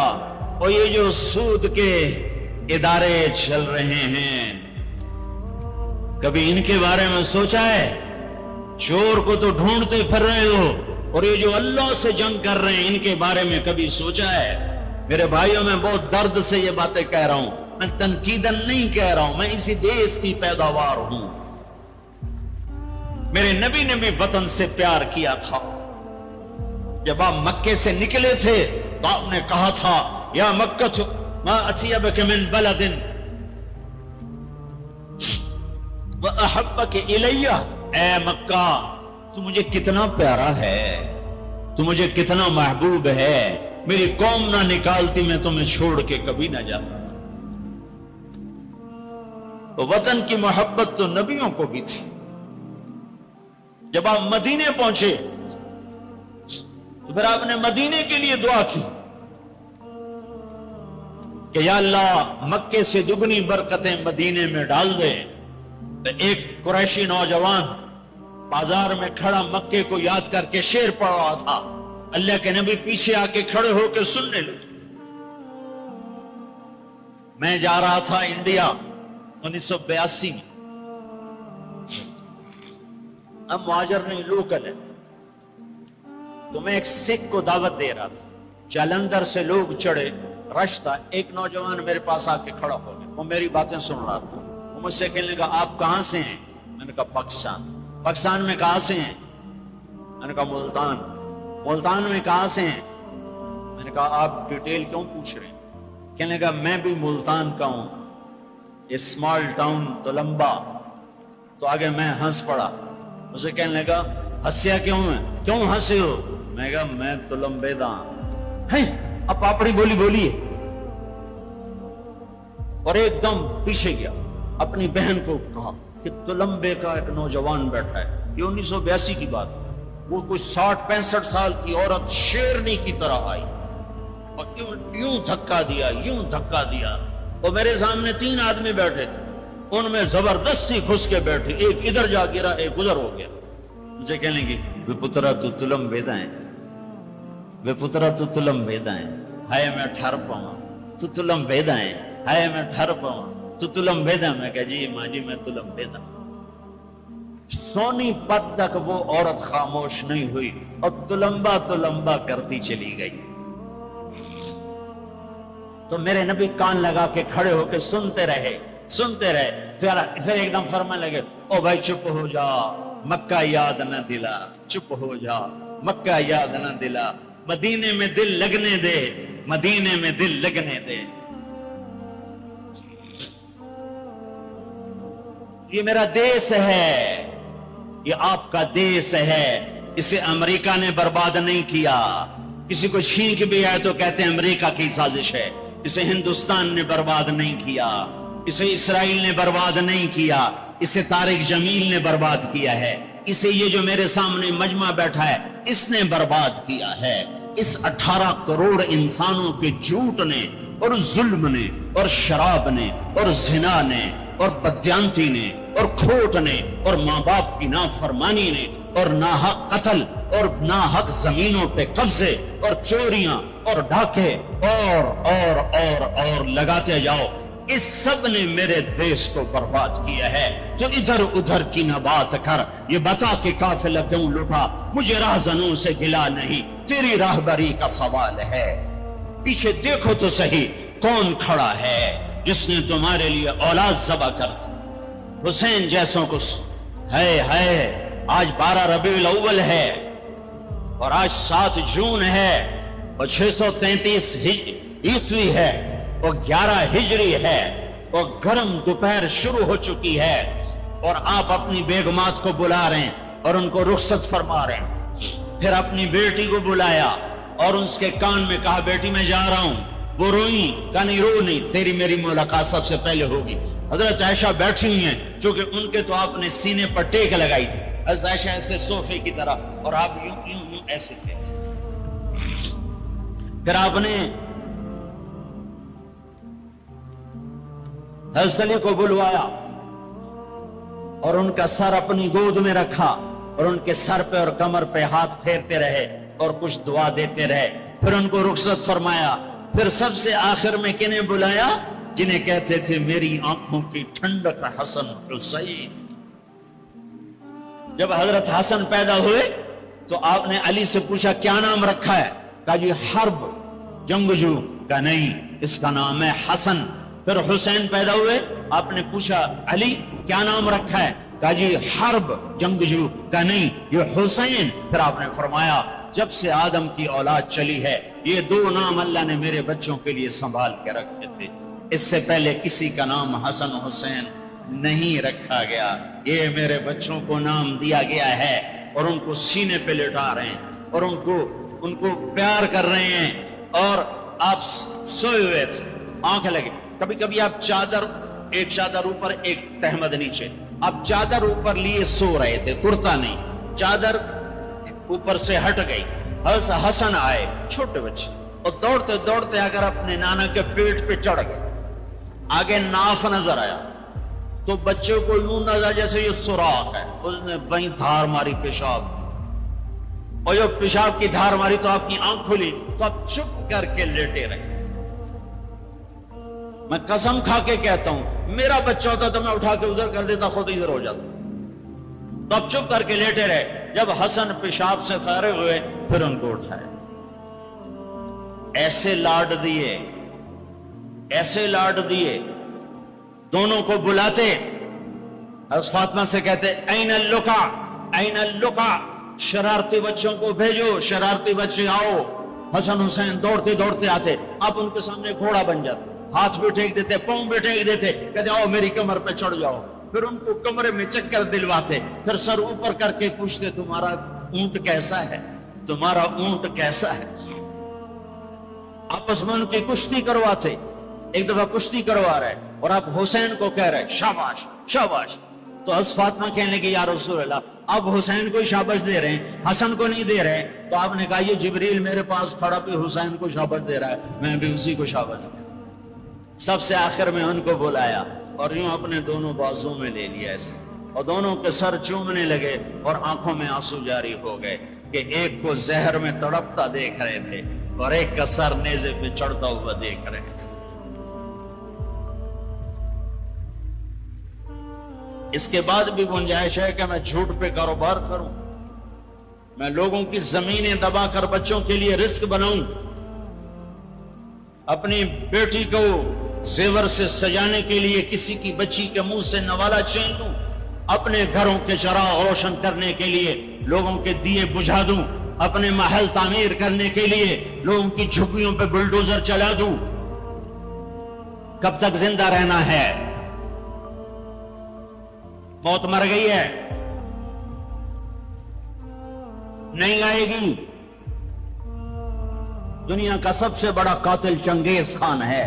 اور یہ جو سود کے ادارے چل رہے ہیں، کبھی ان کے بارے میں سوچا ہے؟ چور کو تو ڈھونڈتے پھر رہے ہو، اور یہ جو اللہ سے جنگ کر رہے ہیں، ان کے بارے میں کبھی سوچا ہے؟ میرے بھائیوں، میں بہت درد سے یہ باتیں کہہ رہا ہوں، میں تنقیدن نہیں کہہ رہا ہوں، میں اسی دیس کی پیداوار ہوں۔ میرے نبی نے بھی وطن سے پیار کیا تھا۔ جب آپ مکے سے نکلے تھے تو آپ نے کہا تھا، یا مکہ ما اطیبک من بلد وَأَحَبَّكَ إِلَيَّ، اے مکہ تو مجھے کتنا پیارا ہے، تو مجھے کتنا محبوب ہے، میری قوم نہ نکالتی میں تمہیں چھوڑ کے کبھی نہ جاتا۔ تو وطن کی محبت تو نبیوں کو بھی تھی۔ جب آپ مدینے پہنچے تو پھر آپ نے مدینے کے لیے دعا کی کہ یا اللہ مکے سے دگنی برکتیں مدینے میں ڈال دے۔ ایک قریشی نوجوان بازار میں کھڑا مکے کو یاد کر کے شعر پڑھ رہا تھا، اللہ کے نبی پیچھے آ کے کھڑے ہو کے سننے لگے۔ میں جا رہا تھا انڈیا 1982 میں، اب مہاجر نہیں لوکل ہے، تو میں ایک سکھ کو دعوت دے رہا تھا، جلندھر سے لوگ چڑھے، رش تھا، ایک نوجوان میرے پاس آ کے کھڑا ہو گیا، وہ میری باتیں سن رہا تھا، وہ مجھ سے کہنے لگا آپ کہاں سے ہیں؟ میں نے کہا پاکستان۔ پاکستان میں کہاں سے ہیں؟ میں نے کہا ملتان۔ ملتان میں کہاں سے ہیں؟ میں نے کہا آپ ڈیٹیل کیوں پوچھ رہے ہیں؟ کہنے لگا میں بھی ملتان کا ہوں، اسمال ٹاؤن تلمبا۔ تو آگے میں ہنس پڑا، اسے کہنے لگا ہنسیا کیوں ہے، کیوں ہنسے ہو؟ میں کہا میں تلمبے دا ہیں۔ اب پاپڑی بولی بولیے، اور ایک دم پیچھے گیا، اپنی بہن کو کہا کہ تلمبے کا ایک نوجوان بیٹھا ہے، یہ 1982 کی بات ہے، وہ کوئی 60-65 سال کی عورت شیرنی کی طرح آئی اور یوں دھکا دیا، یوں دھکا دیا، اور میرے سامنے 3 آدمی بیٹھے تھے، ان میں زبردستی گھس کے بیٹھے، ایک ادھر جا گرا، ایک ادھر ہو گیا۔ مجھے کہنے لگی وے پترا تو تلم بیدا ہے، وے پترا تو تلم بیدا ہے، ہائے میں ٹھر پاؤں، تو تلم بیدا ہے، ہائے میں ٹھر پاؤں، تو تلم بیدا۔ میں کہا جی ماں جی میں تلم بیدا۔ سونی پت تک وہ عورت خاموش نہیں ہوئی اور تلمبا تلمبا کرتی چلی گئی۔ تو میرے نبی کان لگا کے کھڑے ہو کے سنتے رہے، سنتے رہے، پھر ایک دم فرمانے لگے او بھائی چپ ہو جا، مکہ یاد نہ دلا، چپ ہو جا، مکہ یاد نہ دلا، مدینے میں دل لگنے دے، مدینے میں دل لگنے دے۔ یہ میرا دیس ہے، یہ آپ کا دیس ہے، اسے امریکہ نے برباد نہیں کیا۔ کسی کو چھین کے بھی آئے تو کہتے ہیں امریکہ کی سازش ہے۔ اسے ہندوستان نے برباد نہیں کیا، اسے اسرائیل نے برباد نہیں کیا، اسے طارق جمیل نے برباد کیا ہے، اسے یہ جو میرے سامنے مجمع بیٹھا ہے اس نے برباد کیا ہے۔ اس 18 کروڑ انسانوں کے جھوٹ نے اور ظلم نے اور شراب نے اور زنا نے اور بدیانتی نے اور کھوٹ نے اور ماں باپ کی نافرمانی نے اور ناحق قتل اور ناحق زمینوں پہ قبضے اور چوریاں اور ڈھاکے اور لگاتے جاؤ، اس سب نے میرے دیش کو برباد کیا ہے۔ تو ادھر ادھر کی نہ بات کر، یہ بتا کہ قافلہ کیوں لٹا، مجھے راہزنوں سے گلا نہیں، تیری راہبری کا سوال ہے۔ پیچھے دیکھو تو صحیح کون کھڑا ہے جس نے تمہارے لیے اولاد ذبح کر دی؟ حسین جیسوں کو ہے۔ آج 12 ربیع الاول ہے اور آج 7 جون ہے اور 633 عیسوی ہے اور 11 ہجری ہے اور گرم دوپہر شروع ہو چکی ہے اور آپ اپنی بیگمات کو بلا رہے ہیں اور ان کو رخصت فرما رہے ہیں۔ پھر اپنی بیٹی کو بلایا اور اس کے کان میں کہا بیٹی میں جا رہا ہوں، وہ روئی، کہا نہیں رو نہیں، تیری میری ملاقات سب سے پہلے ہوگی۔ حضرت عائشہ بیٹھی ہوئی ہیں چونکہ ان کے تو آپ نے سینے پر ٹیک لگائی تھی، حضرت عائشہ ایسے صوفے کی طرح اور آپ یوں ایسے تھے ایسے۔ پھر آپ نے حضرت علی کو بلوایا اور ان کا سر اپنی گود میں رکھا اور ان کے سر پہ اور کمر پہ ہاتھ پھیرتے رہے اور کچھ دعا دیتے رہے۔ پھر ان کو رخصت فرمایا۔ پھر سب سے آخر میں کنہیں بلایا؟ جنہیں کہتے تھے میری آنکھوں کی ٹھنڈک حسن حسین۔ جب حضرت حسن پیدا ہوئے تو آپ نے علی سے پوچھا کیا نام رکھا ہے؟ کہا جی حرب، جنگجو۔ کہا نہیں، اس کا نام ہے حسن۔ پھر حسین پیدا ہوئے، آپ نے پوچھا علی کیا نام رکھا ہے؟ کہا جی حرب، جنگجو۔ کہا نہیں، یہ حسین۔ پھر آپ نے فرمایا جب سے آدم کی اولاد چلی ہے یہ 2 نام اللہ نے میرے بچوں کے لیے سنبھال کے رکھے تھے، اس سے پہلے کسی کا نام حسن حسین نہیں رکھا گیا، یہ میرے بچوں کو نام دیا گیا ہے اور ان کو سینے پہ لٹا رہے ہیں اور ان کو پیار کر رہے ہیں۔ اور آپ سوئے ہوئے تھے، آنکھ لگے، کبھی کبھی آپ ایک چادر اوپر ایک تہمد نیچے، آپ چادر اوپر لیے سو رہے تھے، کرتا نہیں، چادر اوپر سے ہٹ گئی۔ حضرت حسن آئے، چھوٹے بچے، اور دوڑتے دوڑتے اگر اپنے نانا کے پیٹ پہ چڑھ گئے، آگے ناف نظر آیا تو بچے کو یوں نظر جیسے یہ سوراخ ہے، اس نے وہیں دھار ماری پیشاب، اور جو پیشاب کی دھار ماری تو آپ کی آنکھ کھلی تو آپ چپ کر کے لیٹے رہے۔ میں قسم کھا کے کہتا ہوں میرا بچہ ہوتا تو میں اٹھا کے ادھر کر دیتا، خود ادھر ہو جاتا، تو آپ چپ کر کے لیٹے رہے۔ جب حسن پیشاب سے فارغ ہوئے پھر ان کو اٹھائے، ایسے لاڈ دیے، ایسے لاڈ دیے، دونوں کو بلاتے، حضرت فاطمہ سے کہتے این اللقا، این اللقا، شرارتی بچوں کو بھیجو، شرارتی بچے آؤ۔ حسن حسین دوڑتے دوڑتے آتے، آپ ان کے سامنے گھوڑا بن جاتے، ہاتھ بھی ٹھیک دیتے، پاؤں بھی ٹھیک دیتے، کہتے آؤ میری کمر پہ چڑھ جاؤ۔ پھر ان کو کمرے میں چکر دلواتے، پھر سر اوپر کر کے پوچھتے تمہارا اونٹ کیسا ہے، تمہارا اونٹ کیسا ہے۔ آپس میں ان کی کشتی کرواتے، ایک دفعہ کشتی کروا رہے اور آپ حسین کو کہہ رہے شاباش شاباش، تو حضرت فاطمہ کہنے لگی یا رسول اللہ آپ حسین کو شاباش دے رہے ہیں، حسن کو نہیں دے رہے۔ تو آپ نے کہا یہ جبریل میرے پاس کھڑا بھی حسین کو شاباش دے رہا ہے، میں بھی اسی کو شاباش دے رہا ہوں۔ سب سے آخر میں ان کو بلایا اور یوں اپنے دونوں بازوں میں لے لیا ایسے، اور دونوں کے سر چومنے لگے اور آنکھوں میں آنسو جاری ہو گئے کہ ایک کو زہر میں تڑپتا دیکھ رہے تھے اور ایک کا سر نیزے پہ چڑھتا ہوا دیکھ رہے تھے۔ اس کے بعد بھی گنجائش ہے کہ میں جھوٹ پہ کاروبار کروں، میں لوگوں کی زمینیں دبا کر بچوں کے لیے رزق بناؤں، اپنی بیٹی کو زیور سے سجانے کے لیے کسی کی بچی کے منہ سے نوالا چھین لوں، اپنے گھروں کے چراغ روشن کرنے کے لیے لوگوں کے دیے بجھا دوں، اپنے محل تعمیر کرنے کے لیے لوگوں کی جھگیوں پہ بلڈوزر چلا دوں۔ کب تک زندہ رہنا ہے؟ موت مر گئی ہے، نہیں آئے گی۔ دنیا کا سب سے بڑا قاتل چنگیز خان ہے،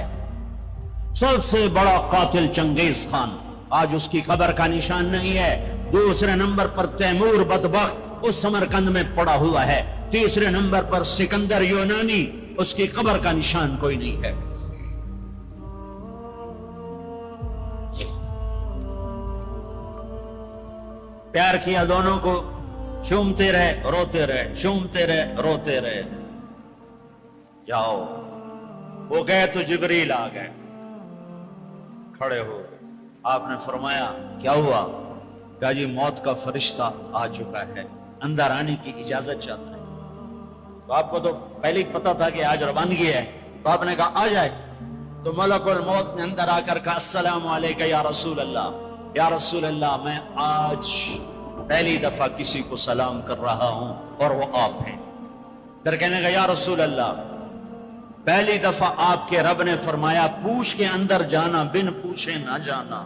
سب سے بڑا قاتل چنگیز خان، آج اس کی قبر کا نشان نہیں ہے۔ دوسرے نمبر پر تیمور بدبخت اس سمرقند میں پڑا ہوا ہے، تیسرے نمبر پر سکندر یونانی، اس کی قبر کا نشان کوئی نہیں ہے۔ پیار کیا دونوں کو، چومتے رہے روتے رہے، چومتے رہے روتے رہے۔ جاؤ، وہ گئے تو جبریل آ گئے، کھڑے ہو گئے۔ آپ نے فرمایا کیا ہوا؟ کہا جی موت کا فرشتہ آ چکا ہے، اندر آنے کی اجازت چاہتا ہے۔ تو آپ کو تو پہلے ہی پتا تھا کہ آج روانگی ہے، تو آپ نے کہا آ جائے۔ تو ملک الموت نے اندر آ کر کہا السلام علیکم یا رسول اللہ، یا رسول اللہ میں آج پہلی دفعہ کسی کو سلام کر رہا ہوں اور وہ آپ ہیں۔ پھر کہنے کا یا رسول اللہ پہلی دفعہ آپ کے رب نے فرمایا پوچھ کے اندر جانا، بن پوچھے نہ جانا۔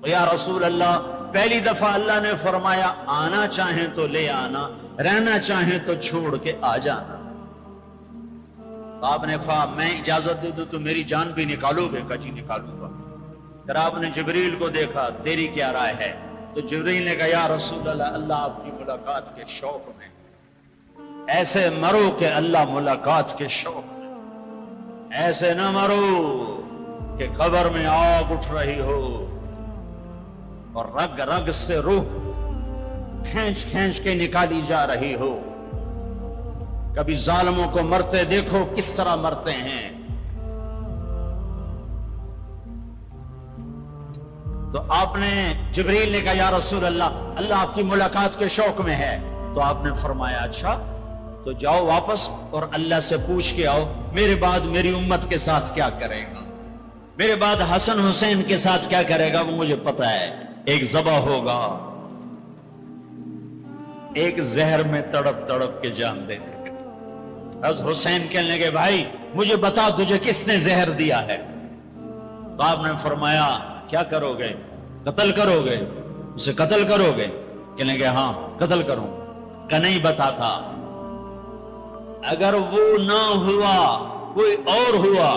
یا رسول اللہ پہلی دفعہ اللہ نے فرمایا آنا چاہیں تو لے آنا، رہنا چاہیں تو چھوڑ کے آ جانا۔ تو آپ نے کہا میں اجازت دے دوں تو میری جان بھی نکالو گے؟ کہا جی نکالوں گا۔ پھر آپ نے جبریل کو دیکھا، تیری کیا رائے ہے؟ تو جبریل نے کہا یا رسول اللہ اللہ آپ کی ملاقات کے شوق میں، ایسے مرو کہ اللہ ملاقات کے شوق میں، ایسے نہ مرو کہ قبر میں آگ اٹھ رہی ہو اور رگ رگ سے روح کھینچ کھینچ کے نکالی جا رہی ہو۔ کبھی ظالموں کو مرتے دیکھو کس طرح مرتے ہیں۔ تو آپ نے جبریل نے کہا یا رسول اللہ اللہ آپ کی ملاقات کے شوق میں ہے۔ تو آپ نے فرمایا اچھا تو جاؤ واپس اور اللہ سے پوچھ کے آؤ میرے بعد میری امت کے ساتھ کیا کرے گا، میرے بعد حسن حسین کے ساتھ کیا کرے گا وہ مجھے پتا ہے۔ ایک ذبح ہوگا، ایک زہر میں تڑپ تڑپ کے جان دے دے گا۔ حضرت حسین کہنے لگے بھائی مجھے بتا تجھے کس نے زہر دیا ہے؟ تو آپ نے فرمایا کیا کرو گے؟ قتل کرو گے؟ اسے قتل کرو گے؟ کہنے لگے ہاں قتل کروں۔ کہ نہیں بتاتا، اگر وہ نہ ہوا کوئی اور ہوا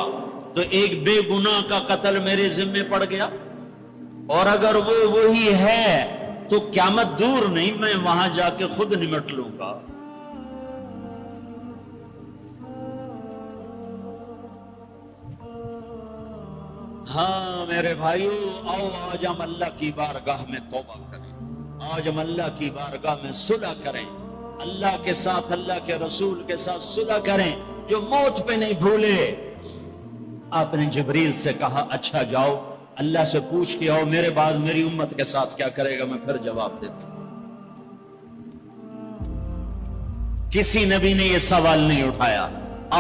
تو ایک بے گناہ کا قتل میرے ذمے پڑ گیا، اور اگر وہ وہی ہے تو قیامت دور نہیں، میں وہاں جا کے خود نمٹ لوں گا۔ ہاں میرے بھائیو آؤ آج ہم اللہ کی بارگاہ میں توبہ کریں، آج ہم اللہ کی بارگاہ میں صلح کریں، اللہ کے ساتھ اللہ کے رسول کے ساتھ صلح کریں، جو موت پہ نہیں بھولے۔ آپ نے جبریل سے کہا اچھا جاؤ اللہ سے پوچھ کے آؤ میرے بعد میری امت کے ساتھ کیا کرے گا، میں پھر جواب دیتا۔ کسی نبی نے یہ سوال نہیں اٹھایا،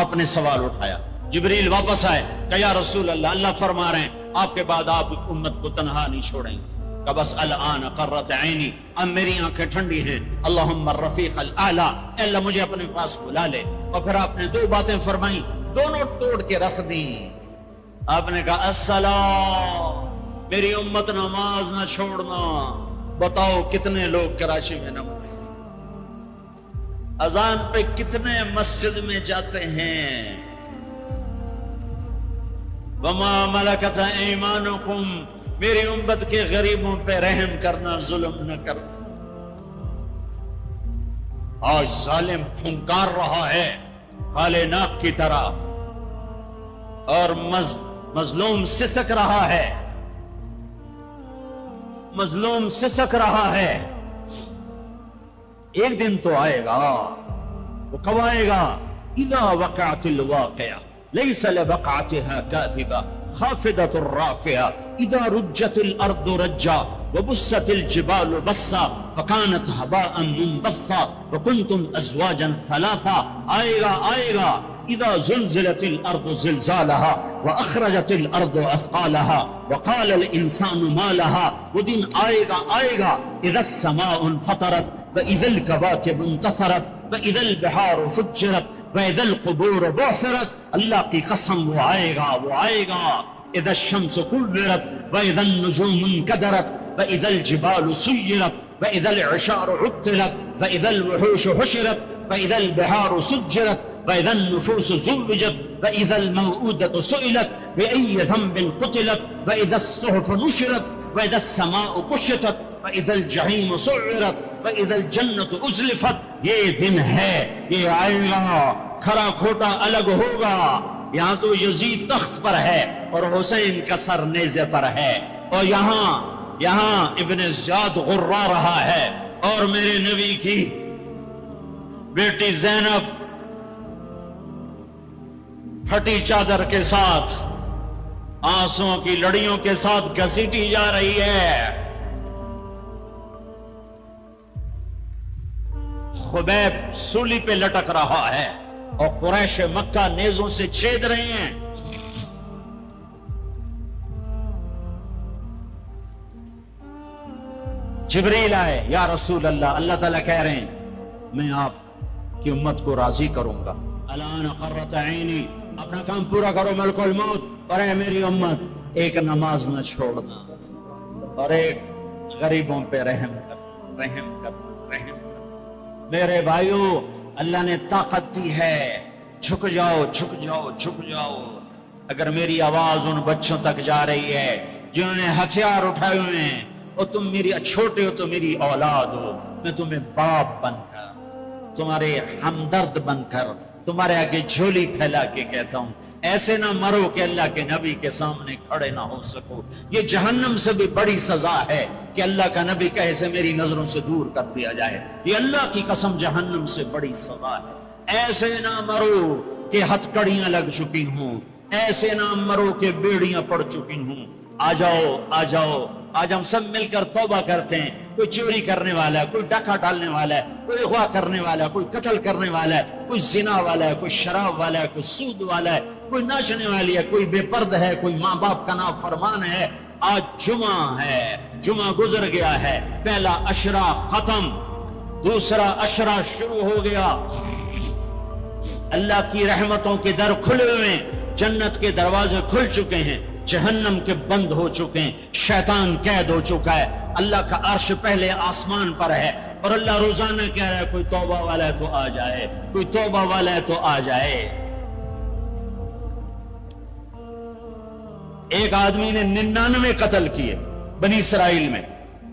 آپ نے سوال اٹھایا۔ جبریل واپس آئے کہ یا رسول اللہ اللہ فرما رہے ہیں آپ کے بعد آپ امت کو تنہا نہیں چھوڑیں گے۔ کہ بس الان قرت عینی، اب میری آنکھیں ٹھنڈی ہیں، اللہم الرفیق الاعلی، اے اللہ مجھے اپنے پاس بلا لے۔ اور پھر آپ نے دو باتیں فرمائیں، دونوں توڑ کے رکھ دی۔ آپ نے کہا السلام، میری امت نماز نہ چھوڑنا۔ بتاؤ کتنے لوگ کراچی میں نماز، اذان پہ کتنے مسجد میں جاتے ہیں؟ وما ملکت ایمانکم، میری امت کے غریبوں پہ رحم کرنا، ظلم نہ کرنا۔ آج ظالم پھنکار رہا ہے کالے ناک کی طرح، اور مظلوم سسک رہا ہے، مظلوم سسک رہا ہے۔ ایک دن تو آئے گا، وہ کب آئے گا؟ اذا وقعت الواقعہ لیس لوقعتها کاذبہ خافضۃ رافعہ اذا رجت الارض رجا وبست الجبال بسا فكانت هباء منبثا وكنتم ازواجا ثلاثا۔ آئے گا آئے گا اذا زلزلت الارض زلزالها واخرجت الارض اثقالها وقال الانسان ما لها۔ وہ دن آئے گا اذا السماء انفطرت واذا الكواكب انتثرت واذا البحار فجرت واذا القبور بعثرت۔ اللہ کی قسم وہ آئے گا۔ اذا الشمس كورت واذا النجوم انكدرت واذا الجبال سيرت واذا العشار عطلت واذا الوحوش حشرت واذا البحار سجرت واذا النفوس زوجت واذا الموءودة سئلت بأي ذنب قتلت واذا الصحف نشرت واذا السماء كشطت واذا الجحيم سعرت واذا الجنة ازلفت۔ یہ دن ہے، یہ آئے گا، کھرا کھوٹا الگ ہوگا۔ یہاں تو یزید تخت پر ہے اور حسین کا سر نیزے پر ہے، اور یہاں یہاں ابن زیاد غرا رہا ہے اور میرے نبی کی بیٹی زینب پھٹی چادر کے ساتھ آنسوؤں کی لڑیوں کے ساتھ گھسیٹی جا رہی ہے. خبیب سولی پہ لٹک رہا ہے اور قریش مکہ نیزوں سے چھید رہے ہیں. جبریل آئے، یا رسول اللہ، اللہ تعالیٰ کہہ رہے ہیں میں آپ کی امت کو راضی کروں گا. الان قرۃ عینی، اپنا کام پورا کرو ملک الموت، اور اے میری امت ایک نماز نہ چھوڑنا اور ایک غریبوں پہ رحم کر، رحم کر، رحم کر. میرے بھائیو، اللہ نے طاقت دی ہے، جھک جاؤ، جھک جاؤ، جھک جاؤ. اگر میری آواز ان بچوں تک جا رہی ہے جنہوں نے ہتھیار اٹھائے ہوئے ہیں، اور تم میری چھوٹے ہو تو میری اولاد ہو، میں تمہیں باپ بن کر، تمہارے ہمدرد بن کر، تمہارے آگے جھولی پھیلا کے کہتا ہوں ایسے نہ مرو کہ اللہ کے نبی کے سامنے کھڑے نہ ہو سکو. یہ جہنم سے بھی بڑی سزا ہے کہ اللہ کا نبی کہے سے میری نظروں سے دور کر دیا جائے. یہ اللہ کی قسم جہنم سے بڑی سزا ہے. ایسے نہ مرو کہ ہتھکڑیاں لگ چکی ہوں، ایسے نہ مرو کہ بیڑیاں پڑ چکی ہوں. آ جاؤ، آ جاؤ، آج ہم سب مل کر توبہ کرتے ہیں. کوئی چوری کرنے والا ہے، کوئی ڈاکہ ڈالنے والا ہے، کوئی اغوا کرنے والا ہے، کوئی قتل کرنے والا ہے، کوئی زنا والا ہے، کوئی شراب والا ہے، کوئی سود والا ہے، کوئی ناچنے والی ہے، کوئی بے پرد ہے، کوئی ماں باپ کا نافرمان ہے. آج جمعہ ہے، جمعہ گزر گیا ہے، پہلا عشرہ ختم، دوسرا عشرہ شروع ہو گیا. اللہ کی رحمتوں کے در کھلے ہوئے ہیں، جنت کے دروازے کھل چکے ہیں، جہنم کے بند ہو چکے ہیں، شیطان قید ہو چکا ہے. اللہ کا عرش پہلے آسمان پر ہے اور اللہ روزانہ کہہ رہا ہے کوئی توبہ والا ہے تو آ جائے، کوئی توبہ والا ہے تو آ جائے. ایک آدمی نے 99 قتل کیے بنی اسرائیل میں.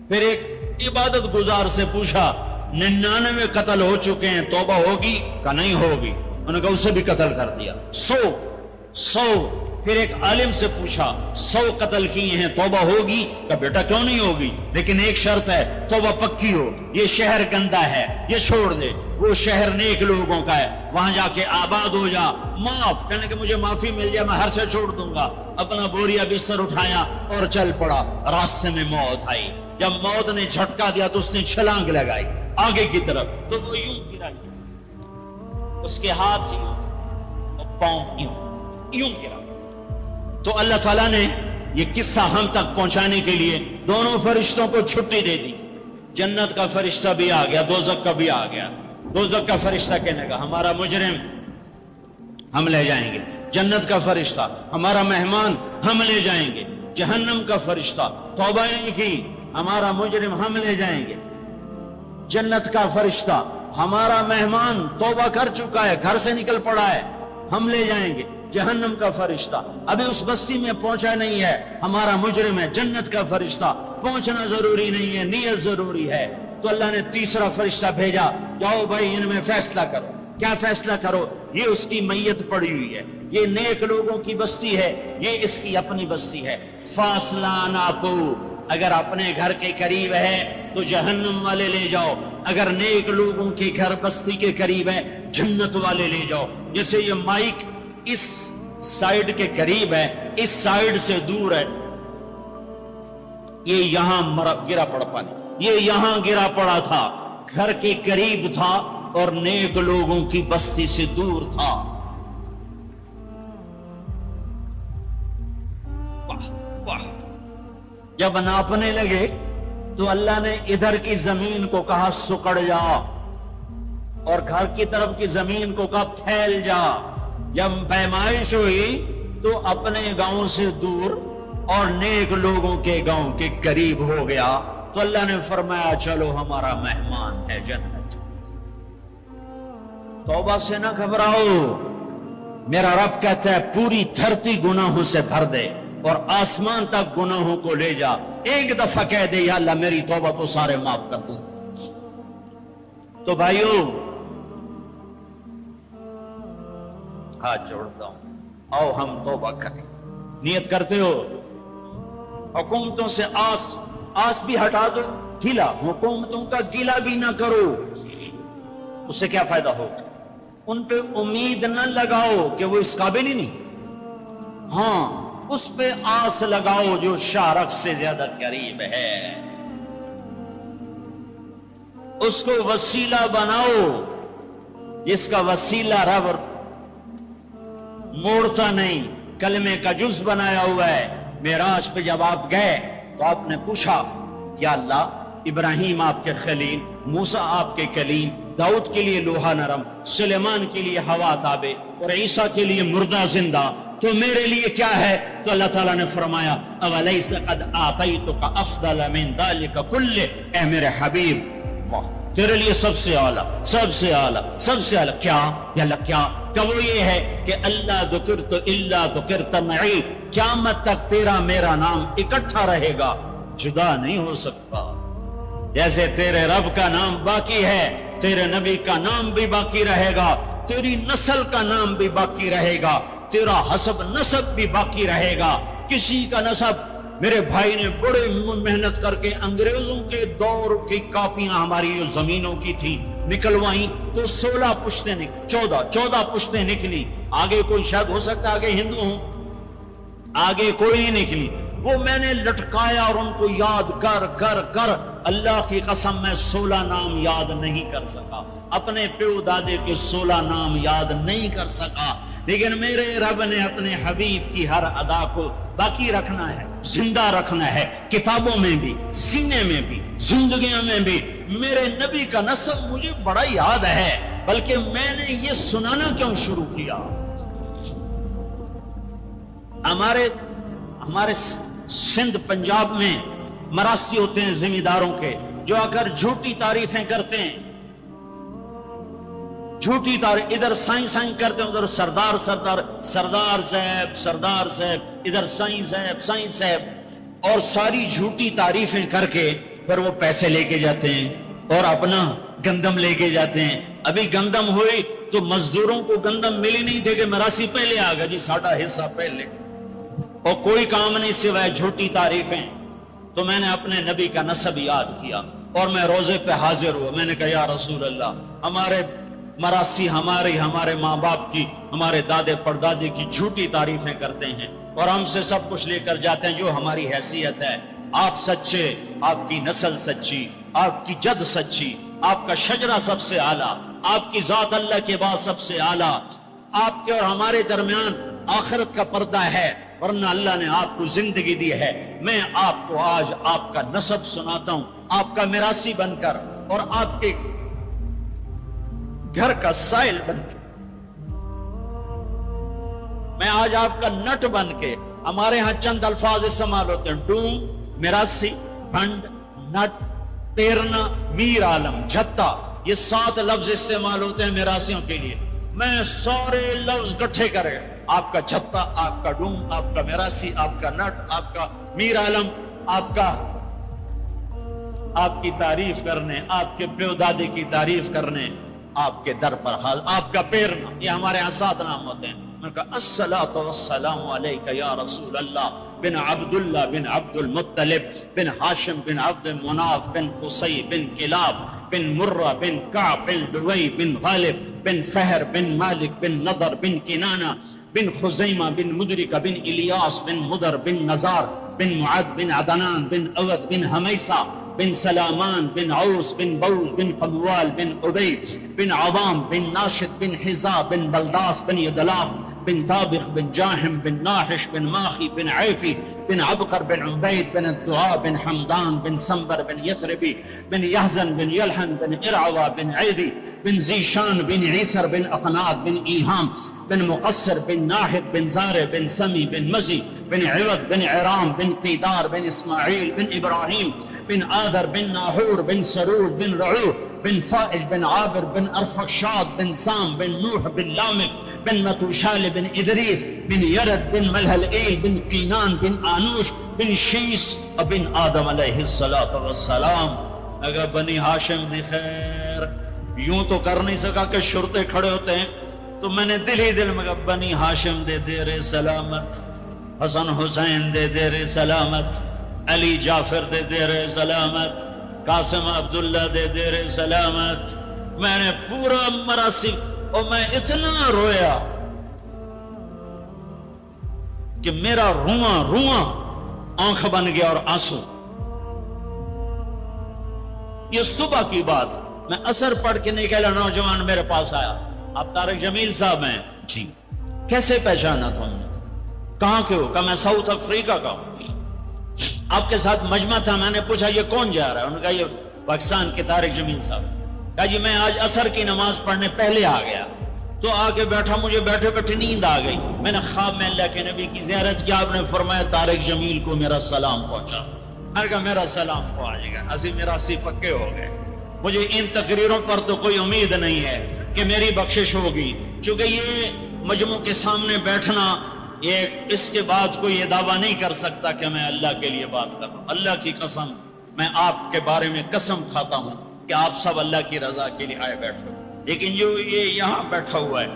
پھر ایک عبادت گزار سے پوچھا 99 قتل ہو چکے ہیں، توبہ ہوگی؟ کہ نہیں ہوگی. انہوں نے کہا اسے بھی قتل کر دیا. 100. پھر ایک عالم سے پوچھا 100 قتل کیے ہیں، توبہ ہوگی؟ کہ بیٹا کیوں نہیں ہوگی، لیکن ایک شرط ہے، توبہ پکی ہو. یہ شہر گندا ہے، یہ چھوڑ دے. وہ شہر نیک لوگوں کا ہے، وہاں جا کے آباد ہو جا. معاف کہنے کہ مجھے معافی مل جائے میں ہر سے چھوڑ دوں گا. اپنا بوریا بستر اٹھایا اور چل پڑا. راستے میں موت آئی. جب موت نے جھٹکا دیا تو اس نے چھلانگ لگائی آگے کی طرف، تو وہ یوں گرا، اس کے ہاتھ یوں اور پاؤں یوں گرا. تو اللہ تعالیٰ نے یہ قصہ ہم تک پہنچانے کے لیے دونوں فرشتوں کو چھٹی دے دی. جنت کا فرشتہ بھی آ گیا، دوزخ کا بھی آ گیا. دوزخ کا فرشتہ کہنے لگا ہمارا مجرم ہم لے جائیں گے. جنت کا فرشتہ ہمارا مہمان ہم لے جائیں گے. جہنم کا فرشتہ توبہ نہیں کی، ہمارا مجرم ہم لے جائیں گے. جنت کا فرشتہ ہمارا مہمان توبہ کر چکا ہے، گھر سے نکل پڑا ہے، ہم لے جائیں گے. جہنم کا فرشتہ ابھی اس بستی میں پہنچا نہیں ہے، ہمارا مجرم ہے. جنت کا فرشتہ پہنچنا ضروری نہیں ہے، نیت ضروری ہے. تو اللہ نے تیسرا فرشتہ بھیجا، جاؤ بھائی ان میں فیصلہ کرو. کیا فیصلہ کرو؟ یہ اس کی میت پڑی ہوئی ہے، یہ نیک لوگوں کی بستی ہے، یہ اس کی اپنی بستی ہے. فاصلہ ناپو، اگر اپنے گھر کے قریب ہے تو جہنم والے لے جاؤ، اگر نیک لوگوں کے گھر بستی کے قریب ہے جنت والے لے جاؤ. جیسے یہ مائک اس سائیڈ کے قریب ہے، اس سائیڈ سے دور ہے، یہ یہاں گرا پڑا پانی، یہ یہاں گرا پڑا تھا، گھر کے قریب تھا اور نیک لوگوں کی بستی سے دور تھا. واہ واہ. جب ناپنے لگے تو اللہ نے ادھر کی زمین کو کہا سکڑ جا، اور گھر کی طرف کی زمین کو کہا پھیل جا. جب پیمائش ہوئی تو اپنے گاؤں سے دور اور نیک لوگوں کے گاؤں کے قریب ہو گیا. تو اللہ نے فرمایا چلو ہمارا مہمان ہے جنت. توبہ سے نہ گھبراؤ، میرا رب کہتا ہے پوری دھرتی گناہوں سے بھر دے اور آسمان تک گناہوں کو لے جا. ایک دفعہ کہہ دے یا اللہ میری توبہ تو سارے معاف کر دوں. تو بھائیو ہاتھ جوڑتا ہوں، آؤ ہم توبہ کریں. نیت کرتے ہو؟ حکومتوں سے آس آس بھی ہٹا دو، گلا، حکومتوں کا گلا بھی نہ کرو، اس سے کیا فائدہ ہوگا؟ ان پہ امید نہ لگاؤ کہ وہ اس قابل ہی نہیں، ہاں اس پہ آس لگاؤ جو شارک سے زیادہ قریب ہے، اس کو وسیلہ بناؤ جس کا وسیلہ رب موڑتا نہیں، کلمے کا جز بنایا ہوا ہے۔ معراج پہ جب آپ گئے تو آپ نے پوچھا یا اللہ ابراہیم آپ کے خلیل، موسیٰ آپ کے کلیم، داؤد کے لیے لوہا نرم، سلیمان کے لیے ہوا تابع اور عیسیٰ کے لیے مردہ زندہ، تو میرے لیے کیا ہے؟ تو اللہ تعالیٰ نے فرمایا اولیس قد آتیتک افضل من ذلک کلہ، اے میرے حبیب واہ تیرے لیے سب سے اعلیٰ، سب سے اعلیٰ، سب سے اعلیٰ کیا؟ یا اللہ کیا؟ کہ وہ یہ ہے کہ اللہ ذکرت الا ذکرت معی، قیامت تک تیرا میرا نام اکٹھا رہے گا، جدا نہیں ہو سکتا۔ جیسے تیرے رب کا نام باقی ہے، تیرے نبی کا نام بھی باقی رہے گا، تیری نسل کا نام بھی باقی رہے گا، تیرا حسب نسب بھی باقی رہے گا۔ کسی کا نسب، میرے بھائی نے بڑے محنت کر کے انگریزوں کے دور کی کاپیاں ہماری جو زمینوں کی تھی نکلوائیں تو 16 پشتیں 14 پشتیں نکلی، آگے کوئی شاید ہو سکتا آگے ہندو ہوں، آگے کوئی نہیں نکلی، وہ میں نے لٹکایا اور ان کو یاد کر کر کر اللہ کی قسم میں 16 نام یاد نہیں کر سکا، اپنے پیو دادے کے 16 نام یاد نہیں کر سکا، لیکن میرے رب نے اپنے حبیب کی ہر ادا کو باقی رکھنا ہے، زندہ رکھنا ہے، کتابوں میں بھی، سینے میں بھی، زندگیوں میں بھی۔ میرے نبی کا نسب مجھے بڑا یاد ہے، بلکہ میں نے یہ سنانا کیوں شروع کیا؟ ہمارے سندھ پنجاب میں مراسی ہوتے ہیں زمینداروں کے، جو آ کر جھوٹی تعریفیں کرتے ہیں، جھوٹی تعریف، ادھر سائیں سائیں کرتے ہیں، ادھر سردار صاحب، ادھر سائیں صاحب، اور ساری جھوٹی تعریفیں کر کے پھر وہ پیسے لے کے جاتے ہیں اور اپنا گندم لے کے جاتے ہیں۔ ابھی گندم ہوئی تو مزدوروں کو گندم ملی نہیں تھے کہ مراسی پہلے آ گیا جی، ساڑھا حصہ پہلے، اور کوئی کام نہیں سوائے جھوٹی تعریفیں۔ تو میں نے اپنے نبی کا نسب یاد کیا اور میں روزے پہ حاضر ہوا، میں نے کہا یا رسول اللہ، ہمارے مراسی ہمارے ماں باپ کی، ہمارے دادے پردادے کی جھوٹی تعریفیں کرتے ہیں اور ہم سے سب کچھ لے کر جاتے ہیں جو ہماری حیثیت ہے، آپ سچے، آپ کی نسل سچی، آپ کی جد سچی، آپ کا شجرہ سب سے اعلیٰ، آپ کی ذات اللہ کے بعد سب سے اعلیٰ، آپ کے اور ہمارے درمیان آخرت کا پردہ ہے، ورنہ اللہ نے آپ کو زندگی دی ہے۔ میں آپ کو آج آپ کا نسب سناتا ہوں، آپ کا میراثی بن کر اور آپ کے گھر کا سائل بن کے، میں آج آپ کا نٹ بن کے، ہمارے ہاں چند الفاظ استعمال ہوتے ہیں، ڈوم، میراثی، بھنڈ، نٹ، پیرنا، میر عالم، جھتا، یہ 7 لفظ استعمال ہوتے ہیں میراثیوں کے لیے۔ میں سارے لفظ گٹھے کرے، آپ کا جھتا، آپ کا ڈوم، آپ کا میراثی، آپ کا نٹ، آپ کا میر عالم، آپ کی تعریف کرنے، آپ کے پیو دادے کی تعریف کرنے، آپ کے در پر حال، آپ کا پیرنا، یہ ہمارے یہاں 7 نام ہوتے ہیں۔ میں کہا الصلاۃ والسلام علیک یا رسول اللہ بن عبداللہ بن عبد المطلب بن ہاشم بن عبد مناف بن قصی بن کلاب بن مرہ بن کعب بن لوی بن غالب بن فہر بن مالک بن نضر بن کنانہ بن خزیمہ بن مدرکہ بن الیاس بن مدر بن نزار بن معد بن عدنان بن اود بن حمیسہ بن سلامان بن عوس بن بوز بن قموال بن عبی بن عظام بن ناشد بن حزا بن بلداس بن یدلاف بن طابخ بن جاحم بن ناحش بن ماخی بن عیفی بن عبقر بن عبید بن الدعاء بن حمدان بن سنبر بن یثربی بن یحزن بن یلحن بن ارعوى بن عیدی بن زیشان بن عیسر بن اقناد بن ایہام بن مقصر بن ناحد بن زارع بن سمی بن مزی بن عوض بن عرام بن قیدار بن اسماعیل بن ابراہیم بن آذر بن ناحور بن سرور بن رعو بن فائج بن عابر بن ارفخشاد بن سام بن نوح بن لامک بن متوشال بن ادریس بن یرد بن ملحلئیل بن قینان بن آنوش بن شیس بن آدم علیہ السلام۔ اگر بنی ہاشم دی خیر یوں تو کر نہیں سکا کہ شرطے کھڑے ہوتے ہیں، تو میں نے دل ہی دل میں کہا بنی ہاشم دے دیر سلامت، حسن حسین دے دیر سلامت، علی جعفر دے دے رہے سلامت، قاسم عبداللہ دے دے رہے سلامت. میں نے پورا مراسم، اور میں اتنا رویا کہ میرا رواں آنکھ بن گیا اور آنسو. یہ صبح کی بات، میں اثر پڑھ کے نکلا، نوجوان میرے پاس آیا. آپ طارق جمیل صاحب ہیں؟ جی. کیسے پہچانا تم نے؟ کہاں کے ہو؟ کہا میں ساؤتھ افریقہ کا ہوں. آپ کے ساتھ مجمع تھا. میں نے پوچھا یہ کون جا رہا ہے؟ انہوں نے کہا یہ پاکستان کے طارق جمیل صاحب. کہا جی میں آج عصر کی نماز پڑھنے پہلے آ گیا تو آ کے بیٹھا، مجھے بیٹھے بیٹھے نیند آ گئی. میں نے خواب میں اللہ کے نبی کی زیارت کیا. آپ نے فرمایا طارق جمیل کو میرا سلام پہنچا. میں نے کہا میرا سلام پہنچ گیا. اسی میرا سی پکے ہو گئے. مجھے ان تقریروں پر تو کوئی امید نہیں ہے کہ میری بخشش ہوگی، چونکہ یہ مجموع کے سامنے بیٹھنا، یہ اس کے بعد کوئی یہ دعویٰ نہیں کر سکتا کہ میں اللہ کے لیے بات کر رہا ہوں. اللہ کی قسم، میں آپ کے بارے میں قسم کھاتا ہوں کہ آپ سب اللہ کی رضا کے لیے آئے بیٹھے. لیکن جو یہ یہاں بیٹھا ہوا ہے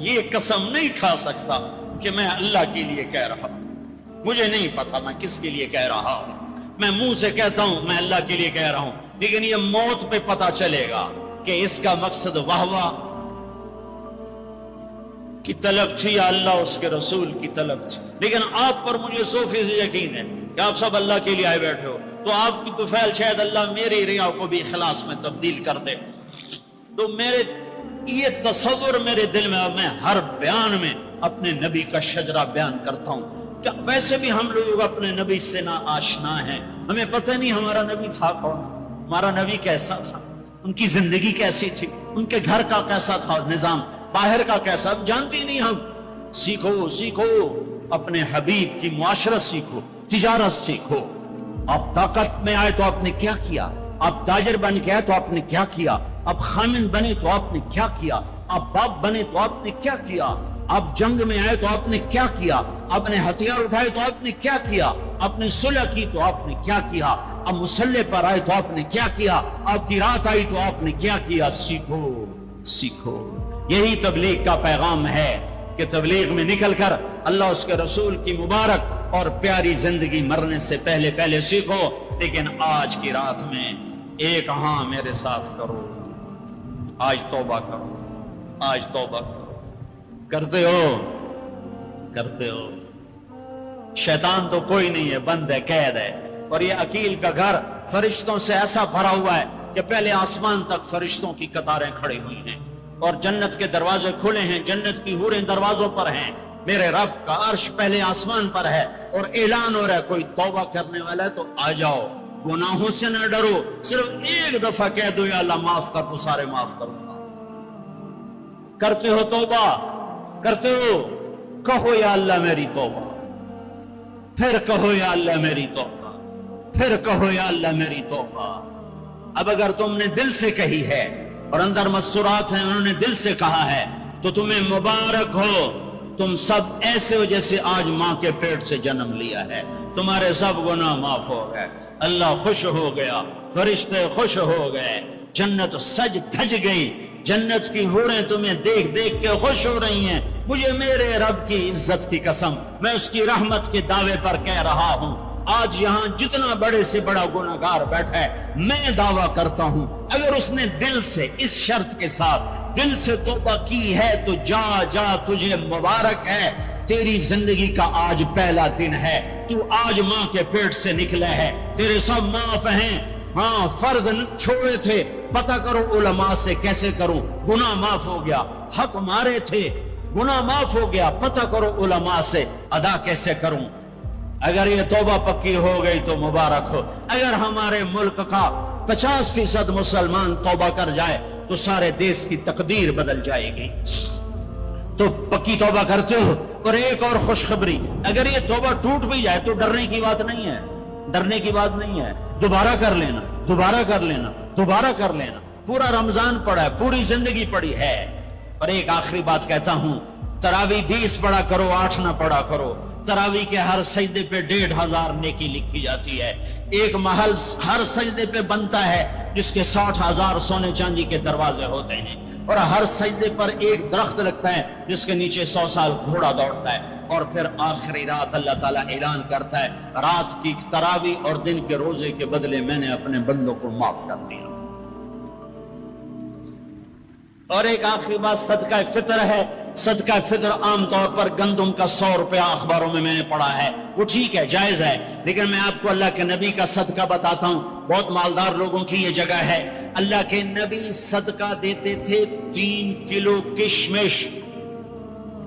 یہ قسم نہیں کھا سکتا کہ میں اللہ کے لیے کہہ رہا ہوں. مجھے نہیں پتا میں کس کے لیے کہہ رہا ہوں. میں منہ سے کہتا ہوں میں اللہ کے لیے کہہ رہا ہوں، لیکن یہ موت پہ پتا چلے گا کہ اس کا مقصد واہ واہ کی طلب تھی یا اللہ اس کے رسول کی طلب تھی. لیکن آپ پر مجھے 100% یقین ہے کہ آپ سب اللہ کے لیے آئے بیٹھے ہو. تو آپ کی طفیل شاید اللہ میری ریا کو بھی اخلاص میں تبدیل کر دے. تو میرے یہ تصور میرے دل میں، اور میں ہر بیان میں اپنے نبی کا شجرہ بیان کرتا ہوں. کہ ویسے بھی ہم لوگ اپنے نبی سے نا آشنا ہیں، ہمیں پتہ نہیں ہمارا نبی تھا کون، ہمارا نبی کیسا تھا، ان کی زندگی کیسی تھی، ان کے گھر کا کیسا تھا نظام، باہر کا کیسا، جانتے نہیں ہم. سیکھو اپنے حبیب کی معاشرت سیکھو، تجارت سیکھو. آپ طاقت میں آئے تو آپ نے کیا کیا، آپ تاجر بن کے آئے تو آپ نے کیا کیا، آپ خامن بنے تو آپ نے کیا کیا، آپ باپ بنے تو آپ نے کیا کیا، آپ جنگ میں آئے تو آپ نے کیا کیا، آپ نے ہتھیار اٹھائے تو آپ نے کیا کیا، آپ نے صلح کی تو آپ نے کیا کیا، اب مسلح پر آئے تو آپ نے کیا کیا، آپ کی رات آئی تو آپ نے کیا کیا. سیکھو. یہی تبلیغ کا پیغام ہے کہ تبلیغ میں نکل کر اللہ اس کے رسول کی مبارک اور پیاری زندگی مرنے سے پہلے سیکھو. لیکن آج کی رات میں ایک ہاں میرے ساتھ کرو، آج توبہ کرو، آج توبہ کرو. کرتے ہو. شیطان تو کوئی نہیں ہے، بند ہے، قید ہے. اور یہ عقیل کا گھر فرشتوں سے ایسا بھرا ہوا ہے کہ پہلے آسمان تک فرشتوں کی قطاریں کھڑی ہوئی ہیں اور جنت کے دروازے کھلے ہیں، جنت کی حوریں دروازوں پر ہیں. میرے رب کا عرش پہلے آسمان پر ہے اور اعلان ہو رہا ہے کوئی توبہ کرنے والا ہے تو آ جاؤ، گناہوں سے نہ ڈرو، صرف ایک دفعہ کہہ دو یا اللہ معاف کر، تو سارے معاف کروں گا. کرتے ہو توبہ؟ کرتے ہو؟ کہو یا اللہ میری توبہ، پھر کہو یا اللہ میری توبہ، پھر کہو یا اللہ میری توبہ. اب اگر تم نے دل سے کہی ہے اور اندر مسرات ہیں، انہوں نے دل سے کہا ہے، تو تمہیں مبارک ہو. تم سب ایسے ہو جیسے آج ماں کے پیٹ سے جنم لیا ہے. تمہارے سب گناہ معاف ہو گئے، اللہ خوش ہو گیا، فرشتے خوش ہو گئے، جنت سج دھج گئی، جنت کی حوریں تمہیں دیکھ دیکھ کے خوش ہو رہی ہیں. مجھے میرے رب کی عزت کی قسم، میں اس کی رحمت کے دعوے پر کہہ رہا ہوں، آج یہاں جتنا بڑے سے بڑا گناہگار بیٹھا ہے، میں دعویٰ کرتا ہوں اگر اس نے دل سے اس شرط کے ساتھ دل سے توبہ کی ہے تو جا تجھے مبارک ہے. تیری زندگی کا آج پہلا دن ہے، تو آج ماں کے پیٹ سے نکلا ہے، تیرے سب معاف ہیں. ہاں فرض چھوڑے تھے، پتہ کرو علماء سے کیسے کروں، گناہ معاف ہو گیا. حق مارے تھے، گناہ معاف ہو گیا، پتہ کرو علماء سے ادا کیسے کروں. اگر یہ توبہ پکی ہو گئی تو مبارک ہو. اگر ہمارے ملک کا 50% مسلمان توبہ کر جائے تو سارے دیش کی تقدیر بدل جائے گی. تو پکی توبہ کرتے ہو. اور ایک اور خوشخبری، اگر یہ توبہ ٹوٹ بھی جائے تو ڈرنے کی بات نہیں ہے، ڈرنے کی بات نہیں ہے. دوبارہ کر لینا، دوبارہ کر لینا، دوبارہ کر لینا. پورا رمضان پڑا ہے، پوری زندگی پڑی ہے. اور ایک آخری بات کہتا ہوں، تراویح 20 پڑھا کرو، 8 نہ پڑھا کرو. تراویح کے ہر سجدے پہ 1500 نیکی لکھی جاتی ہے. ایک محل ہر سجدے پہ بنتا ہے جس کے 60,000 سونے چاندی کے دروازے ہوتے ہیں، اور ہر سجدے پر ایک درخت لگتا ہے جس کے نیچے 100 سال گھوڑا دوڑتا ہے. اور پھر آخری رات اللہ تعالیٰ اعلان کرتا ہے رات کی تراویح اور دن کے روزے کے بدلے میں نے اپنے بندوں کو معاف کر دیا۔ اور ایک آخری بات صدقہ فطر ہے۔ صدقہ فطر عام طور پر گندم کا 100 روپیہ اخباروں میں نے پڑھا ہے، وہ ٹھیک ہے، جائز ہے، لیکن میں آپ کو اللہ کے نبی کا صدقہ بتاتا ہوں۔ بہت مالدار لوگوں کی یہ جگہ ہے، اللہ کے نبی صدقہ دیتے تھے 3 کلو کشمش،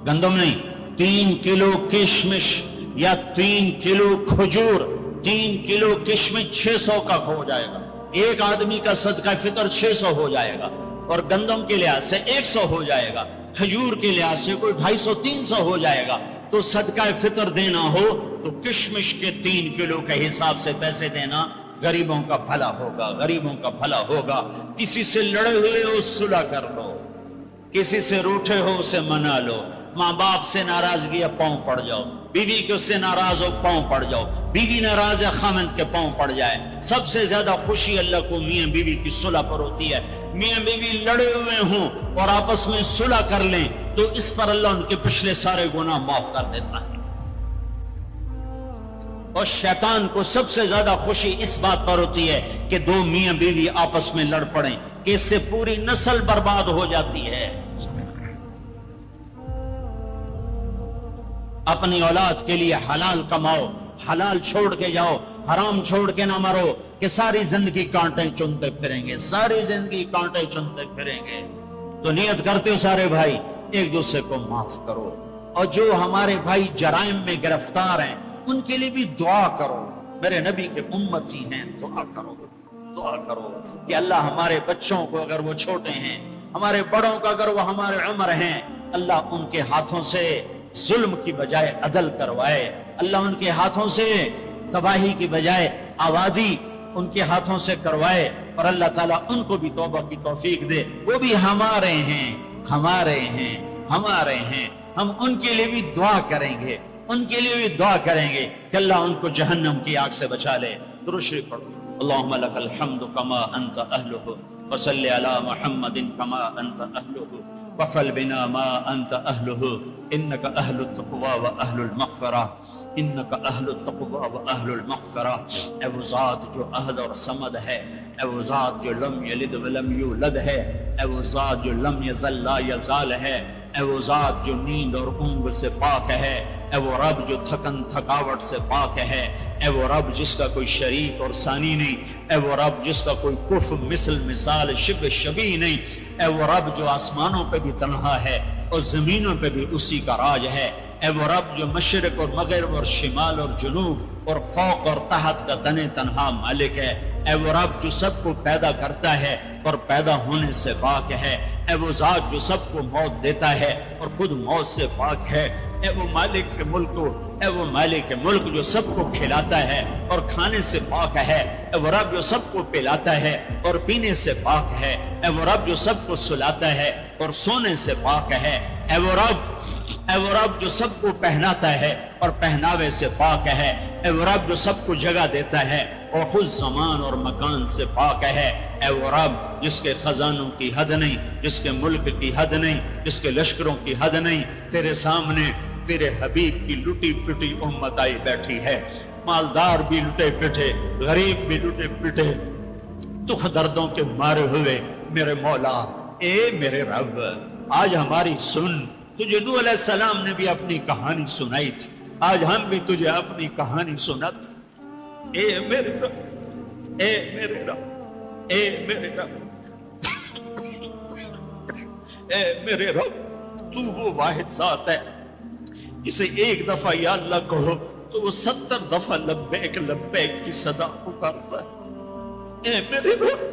گندم نہیں، 3 کلو کشمش یا 3 کلو کھجور۔ 3 کلو کشمش 600 کا ہو جائے گا، ایک آدمی کا صدقہ فطر 600 ہو جائے گا، اور گندم کے لحاظ سے 100 ہو جائے گا، کھجور کے لحاظ سے کوئی 250-300 ہو جائے گا۔ تو صدقہ فطر دینا ہو تو کشمش کے 3 کلو کے حساب سے پیسے دینا، غریبوں کا بھلا ہوگا، غریبوں کا بھلا ہوگا۔ کسی سے لڑے ہوئے ہو صلح کر لو، کسی سے روٹھے ہو اسے منا لو، ماں باپ سے ناراضگی ہے پاؤں پڑ جاؤ، بیوی کے اس سے ناراض ہو پاؤں پڑ جاؤ، بیوی ناراض ہے خامند کے پاؤں پڑ جائے۔ سب سے زیادہ خوشی اللہ کو میاں بیوی کی صلح پر ہوتی ہے۔ میاں بیوی لڑے ہوئے ہوں اور آپس میں صلح کر لیں تو اس پر اللہ ان کے پچھلے سارے گناہ معاف کر دیتا ہے۔ اور شیطان کو سب سے زیادہ خوشی اس بات پر ہوتی ہے کہ 2 میاں بیوی آپس میں لڑ پڑیں، کہ اس سے پوری نسل برباد ہو جاتی ہے۔ اپنی اولاد کے لیے حلال کماؤ، حلال چھوڑ کے جاؤ، حرام چھوڑ کے نہ مرو کہ ساری زندگی کانٹے چنتے پھریں گے، ساری زندگی کانٹے چنتے پھریں گے۔ تو نیت کرتے ہو سارے بھائی ایک دوسرے کو معاف کرو، اور جو ہمارے بھائی جرائم میں گرفتار ہیں ان کے لیے بھی دعا کرو۔ میرے نبی کے امتی ہیں، دعا کرو، دعا کرو کہ اللہ ہمارے بچوں کو اگر وہ چھوٹے ہیں، ہمارے بڑوں کو اگر وہ ہمارے عمر ہیں، اللہ ان کے ہاتھوں سے ظلم کی بجائے عدل کروائے، اللہ ان کے ہاتھوں سے تباہی کی بجائے آبادی ان کے ہاتھوں سے کروائے، اور اللہ تعالیٰ ان کو بھی توبہ کی توفیق دے۔ وہ بھی ہمارے ہیں، ہمارے ہیں، ہمارے ہیں، ہم ان کے لیے بھی دعا کریں گے، ان کے لیے بھی دعا کریں گے کہ اللہ ان کو جہنم کی آگ سے بچا لے۔ درود شریف پڑھو۔ اللہم لک الحمد کما انت اہلہ فصل علی محمد کما انت اہلہ وفل بنا ما انت اہلہ انک اہل التقوی و اہل المغفرہ، انک اہل التقوی و اہل المغفرہ۔ اے وہ ذات جو احد اور صمد ہے، اے وہ ذات جو لم یلد ولم یولد ہے، اے وہ ذات جو لم یزل لا یزال ہے، اے وہ ذات جو نیند اور اونگ سے پاک ہے، اے وہ رب جو تھکن تھکاوٹ سے پاک ہے، اے وہ رب جس کا کوئی شریک اور ثانی نہیں، اے وہ رب جس کا کوئی کف مثل مثال شبہ شبیہ نہیں، اے وہ رب جو آسمانوں پہ بھی تنہا ہے اور زمینوں پہ بھی اسی کا راج ہے، اے وہ رب جو مشرق اور مغرب اور شمال اور جنوب اور فوق اور تحت کا تن تنہا مالک ہے، اے وہ رب جو سب کو پیدا کرتا ہے اور پیدا ہونے سے پاک ہے، اے وہ ذات جو سب کو موت دیتا ہے اور خود موت سے پاک ہے، اے وہ مالک کے ملک، اے وہ مالک کے ملک جو سب کو کھلاتا ہے اور کھانے سے پاک ہے، اے وہ رب جو سب کو پلاتا ہے اور پینے سے پاک ہے، اے وہ رب جو سب کو سلاتا ہے اور سونے سے پاک ہے، اے وہ رب جو سب کو پہناتا ہے اور پہناوے سے پاک ہے، اے وہ رب جو سب کو جگہ دیتا ہے اور خود زمان اور مکان سے پاک ہے، اے وہ رب جس کے خزانوں کی حد نہیں، جس کے ملک کی حد نہیں، جس کے لشکروں کی حد نہیں، تیرے سامنے تیرے حبیب کی لٹی پٹی امت آئی بیٹھی ہے، مالدار بھی لٹے پٹے، غریب بھی لٹے پٹے، دکھ دردوں کے مارے ہوئے میرے مولا، اے میرے رب آج ہماری سن۔ تجھے نوح علیہ السلام نے بھی اپنی کہانی سنائی تھی، آج ہم بھی تجھے اپنی کہانی سنات۔ اے میرے رب، اے میرے رب، اے میرے رب، اے میرے رب، تو وہ واحد ذات ہے جسے ایک دفعہ یا اللہ کہو تو وہ 70 دفعہ لبیک لبیک کی صدا پکارتا ہے۔ اے میرے رب،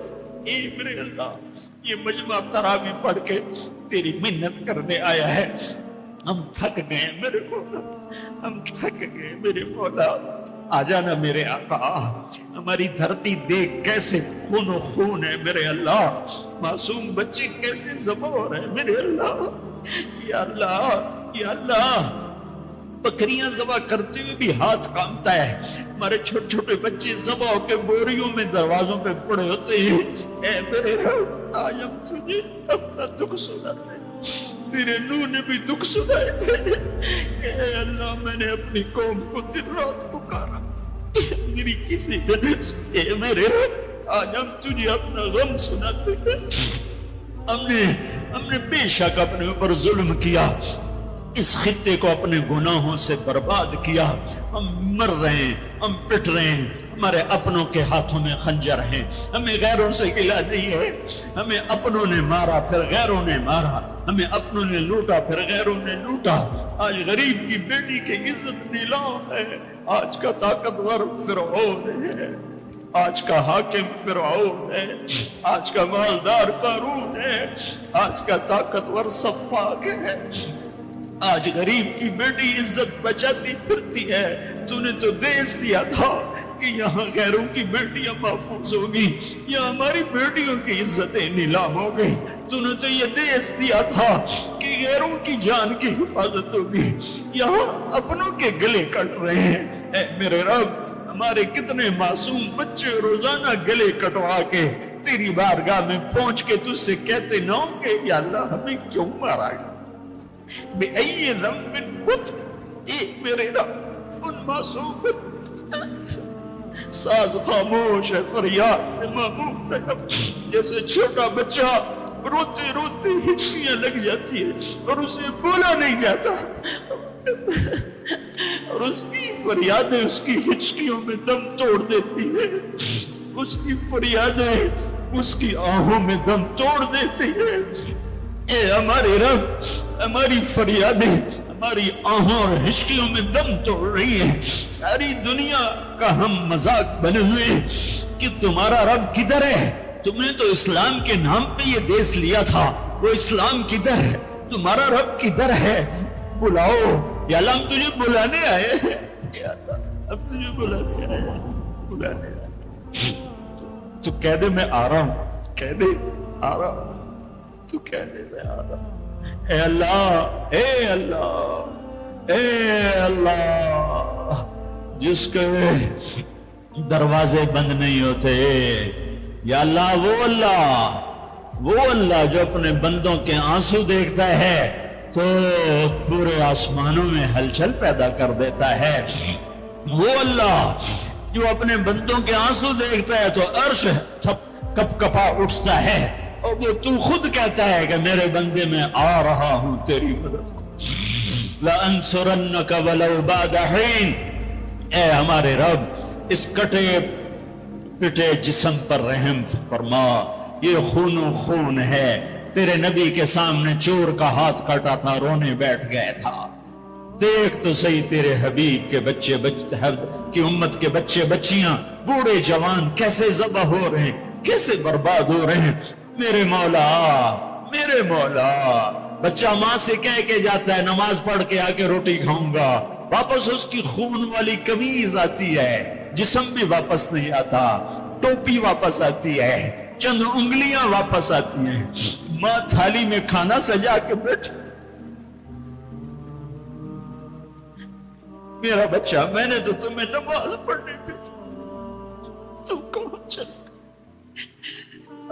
اے میرے اللہ، یہ مجمع تراویح پڑھ کے تیری منت کرنے آیا ہے، ہم تھک گئے میرے مولا، ہم تھک گئے میرے مولا، آ جانا میرے آقا۔ ہماری دھرتی دیکھ کیسے خون و خون ہے میرے اللہ، معصوم بچے کیسے ذبح ہو رہے ہیں میرے اللہ، یا اللہ، یا اللہ، بکریاں ذبح کرتے ہوئے بھی ہاتھ کانپتا ہے. ہمارے چھوٹے چھوٹے بچے ذبح ہو کے بوریوں میں دروازوں پہ پڑے ہوتے ہیں. اے میرے رب آج ہم تجھے اپنا دکھ سناتے ہیں. تیرے نوح نے بھی دکھ سنائے تھے کہ اے اللہ میں نے اپنی قوم کو دن رات پکارا میری کسی وجہ سے. اے میرے رب آج ہم تجھے اپنا غم سناتے ہیں. ہم نے بے شک اپنے اوپر ظلم کیا, اس خطے کو اپنے گناہوں سے برباد کیا. ہم مر رہے ہیں, ہم پٹ رہے ہیں, ہمارے اپنوں کے ہاتھوں میں خنجر ہیں, ہمیں غیروں سے گلہ نہیں ہے. ہمیں اپنوں نے مارا پھر غیروں نے مارا, ہمیں اپنوں نے لوٹا پھر غیروں نے لوٹا. آج غریب کی بیٹی کی عزت نیلام ہے. آج کا طاقتور فرعون ہے, آج کا حاکم فرعون ہے, آج کا مالدار قارون ہے, آج کا طاقتور صفاق ہے. آج غریب کی بیٹی عزت بچاتی پھرتی ہے. تو نے تو دیس دیا تھا کہ یہاں غیروں کی بیٹیاں محفوظ ہوگی, یہاں ہماری بیٹیوں کی عزتیں نیلام ہو گئی. تو نے تو یہ دیس دیا تھا کہ غیروں کی جان کی حفاظت ہوگی, یہاں اپنوں کے گلے کٹ رہے ہیں. اے میرے رب ہمارے کتنے معصوم بچے روزانہ گلے کٹوا کے تیری بارگاہ میں پہنچ کے تجھ سے کہتے نہ ہوں گے یا اللہ ہمیں کیوں مارا گیا, بے ای ذنب قتل. اے میرے رب ان معصوم ساز خاموش ہے, فریاد سے معمول ہے, جیسے چھوٹا بچہ روتے روتے ہچکیاں لگ جاتی ہے اور اسے بولا نہیں جاتا, اور اس کی فریادیں اس کی ہچکیوں میں دم توڑ دیتی ہے. اس کی فریادیں اس کی آہوں میں دم توڑ دیتی ہے. اے ہمارے رب ہماری فریادیں ہماری آہوں اور ہچکیوں میں دم توڑ رہی ہیں. ساری دنیا کا ہم مذاق بنے ہوئے کہ تمہارا رب کدھر ہے. تم نے تو اسلام کے نام پہ یہ دیس لیا تھا, وہ اسلام کدھر ہے, تمہارا رب کدھر ہے. بلاؤ یا اللہ ہم تجھے بلانے آئے ہیں, یا اللہ ہم تجھے بلانے آئے ہیں, بلانے آئے. تو کہہ دے میں آ رہا ہوں, کہہ دے آ رہا ہوں, تو کہہ دے میں آ رہا ہوں. اے اللہ, اے اللہ, اے اللہ, جس کے دروازے بند نہیں ہوتے, یا اللہ وہ اللہ جو اپنے بندوں کے آنسو دیکھتا ہے تو پورے آسمانوں میں ہلچل پیدا کر دیتا ہے. وہ اللہ جو اپنے بندوں کے آنسو دیکھتا ہے تو عرش کپ کپا اٹھتا ہے, اور وہ تو خود کہتا ہے کہ میرے بندے میں آ رہا ہوں تیری مدد کو. لَأَنْصُرَنَّكَ وَلَوْ بَعْدَ حِينٍ. اے ہمارے رب اس کٹے پٹے جسم پر رحم فرما, یہ خون و خون ہے. تیرے نبی کے سامنے چور کا ہاتھ کاٹا تھا, رونے بیٹھ گئے تھا. دیکھ تو صحیح تیرے حبیب کے بچے کی امت کے بچے بچیاں بوڑھے جوان کیسے ذبح ہو رہے ہیں, کیسے برباد ہو رہے ہیں. میرے مولا, میرے مولا, بچہ ماں سے کہہ کے جاتا ہے نماز پڑھ کے آ کے روٹی کھاؤں گا, واپس اس کی خون والی قمیض آتی ہے, جسم بھی واپس نہیں آتا, ٹوپی واپس آتی ہے, چند انگلیاں واپس آتی ہیں. ماں تھالی میں کھانا سجا کے بیٹھی, میرا بچہ میں نے تو تمہیں نماز پڑھنے بھیجا, تم کہاں چلے.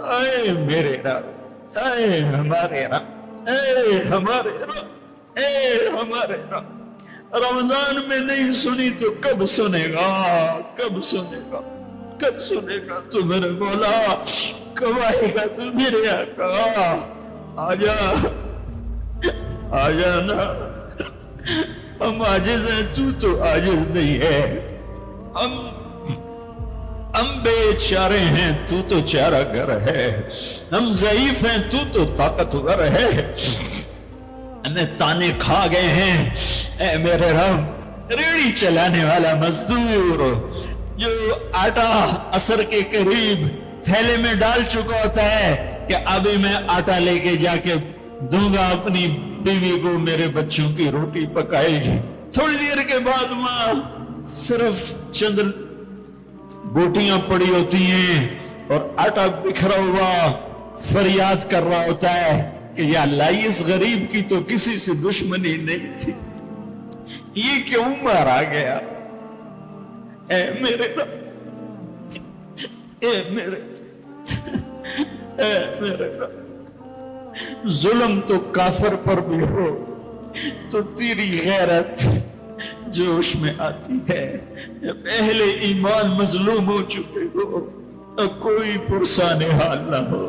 اے میرے رب, اے ہمارے رب, اے ہمارے رب, اے ہمارے رب, رمضان میں نہیں سنی تو کب سنے گا, کب سنے گا, کب سنے گا. تو میرے مولا کب آئے گا, تو میرے آقا آجا, آجا نا. ہم عاجز ہیں, تو عاجز نہیں ہے. ہم بے چارے ہیں, تو چارہ گر ہے. ہم ضعیف ہیں, تو طاقتور ہے. ہمیں تانے کھا گئے ہیں. اے میرے رب, ریڑھی چلانے والا مزدور جو آٹا عصر کے قریب تھیلے میں ڈال چکا ہوتا ہے کہ ابھی میں آٹا لے کے جا کے دوں گا اپنی بیوی کو, میرے بچوں کی روٹی پکائے گی. تھوڑی دیر کے بعد ماں صرف چند بوٹیاں پڑی ہوتی ہیں اور آٹا بکھرا ہوا فریاد کر رہا ہوتا ہے کہ یا اللہ اس غریب کی تو کسی سے دشمنی نہیں تھی, یہ کیوں مارا گیا؟ اے میرے رب، اے میرے رب، ظلم تو کافر پر بھی ہو تو تیری غیرت جوش میں آتی ہے. جب اہل ایمان مظلوم ہو چکے ہو تو کوئی پرسان حال نہ ہو.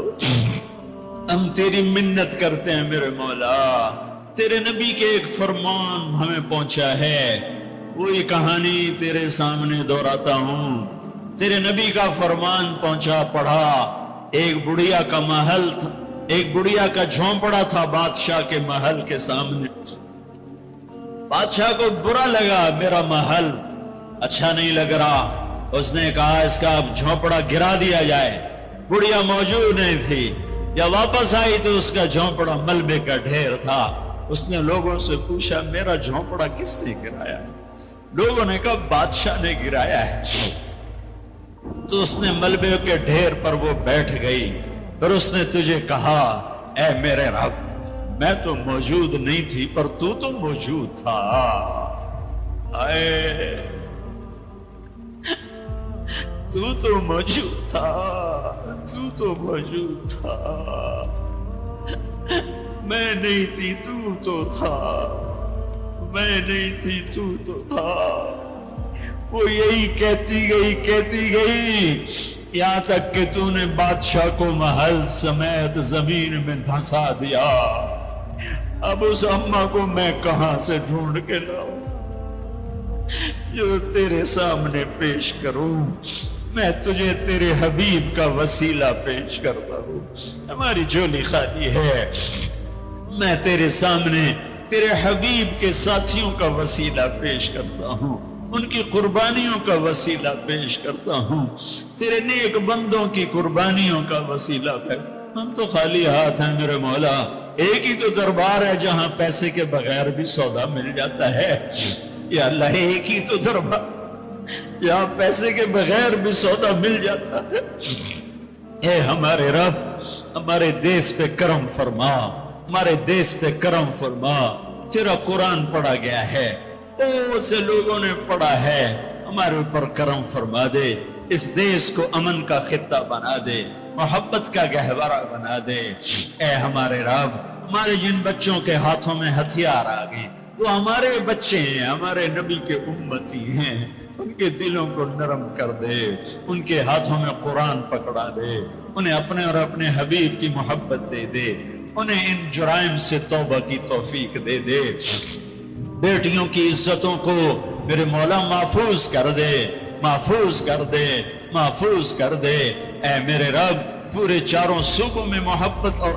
ہم تیری منت کرتے ہیں میرے مولا. تیرے نبی کے ایک فرمان ہمیں پہنچا ہے، وہی کہانی تیرے سامنے دہراتا ہوں. تیرے نبی کا فرمان پہنچا، پڑھا. ایک بڑھیا کا محل تھا، ایک بڑھیا کا جھونپڑا تھا بادشاہ کے محل کے سامنے. بادشاہ کو برا لگا، میرا محل اچھا نہیں لگ رہا. اس نے کہا اس کا اب جھونپڑا گرا دیا جائے. بڑھیا موجود نہیں تھی. جب واپس آئی تو اس کا جھونپڑا ملبے کا ڈھیر تھا. اس نے لوگوں سے پوچھا میرا جھونپڑا کس نے گرایا؟ لوگوں نے کہا بادشاہ نے گرایا ہے. تو اس نے ملبے کے ڈھیر پر وہ بیٹھ گئی. پھر اس نے تجھے کہا اے میرے رب، میں تو موجود نہیں تھی پر تو موجود تھا. اے تو موجود تھا، تو موجود تھا. میں نہیں تھی تو تھا، میں نہیں تھی تو تھا. وہ یہی کہتی گئی یہاں تک کہ تو نے بادشاہ کو محل سمیت زمین میں دھسا دیا. اب اس اماں کو میں کہاں سے ڈھونڈ کے لاؤں جو تیرے سامنے پیش کروں؟ میں تجھے تیرے حبیب کا وسیلہ پیش کرتا ہوں. ہماری جھولی خالی ہے. میں تیرے سامنے تیرے حبیب کے ساتھیوں کا وسیلہ پیش کرتا ہوں، ان کی قربانیوں کا وسیلہ پیش کرتا ہوں، تیرے نیک بندوں کی قربانیوں کا وسیلہ پیش. ہم تو خالی ہاتھ ہیں میرے مولا. ایک ہی تو دربار ہے جہاں پیسے کے بغیر بھی سودا مل جاتا ہے. یا اللہ، ایک ہی تو دربار جہاں پیسے کے بغیر بھی سودا مل جاتا ہے. اے ہمارے رب، ہمارے دیس پہ کرم فرما، ہمارے دیس پہ کرم فرما. تیرا قرآن پڑھا گیا ہے، بہت سے لوگوں نے پڑھا ہے. ہمارے اوپر کرم فرما دے. اس دیس کو امن کا خطہ بنا دے، محبت کا گہوارہ بنا دے. اے ہمارے رب، ہمارے جن بچوں کے ہاتھوں میں ہتھیار آ گئے وہ ہمارے بچے ہیں، ہمارے نبی کے امتی ہیں. ان کے دلوں کو نرم کر دے، ان کے ہاتھوں میں قرآن پکڑا دے، انہیں اپنے اور اپنے حبیب کی محبت دے دے، انہیں ان جرائم سے توبہ کی توفیق دے دے. بیٹیوں کی عزتوں کو میرے مولا محفوظ کر دے، محفوظ کر دے، محفوظ کر دے. اے میرے رب، پورے چاروں صوبوں میں محبت اور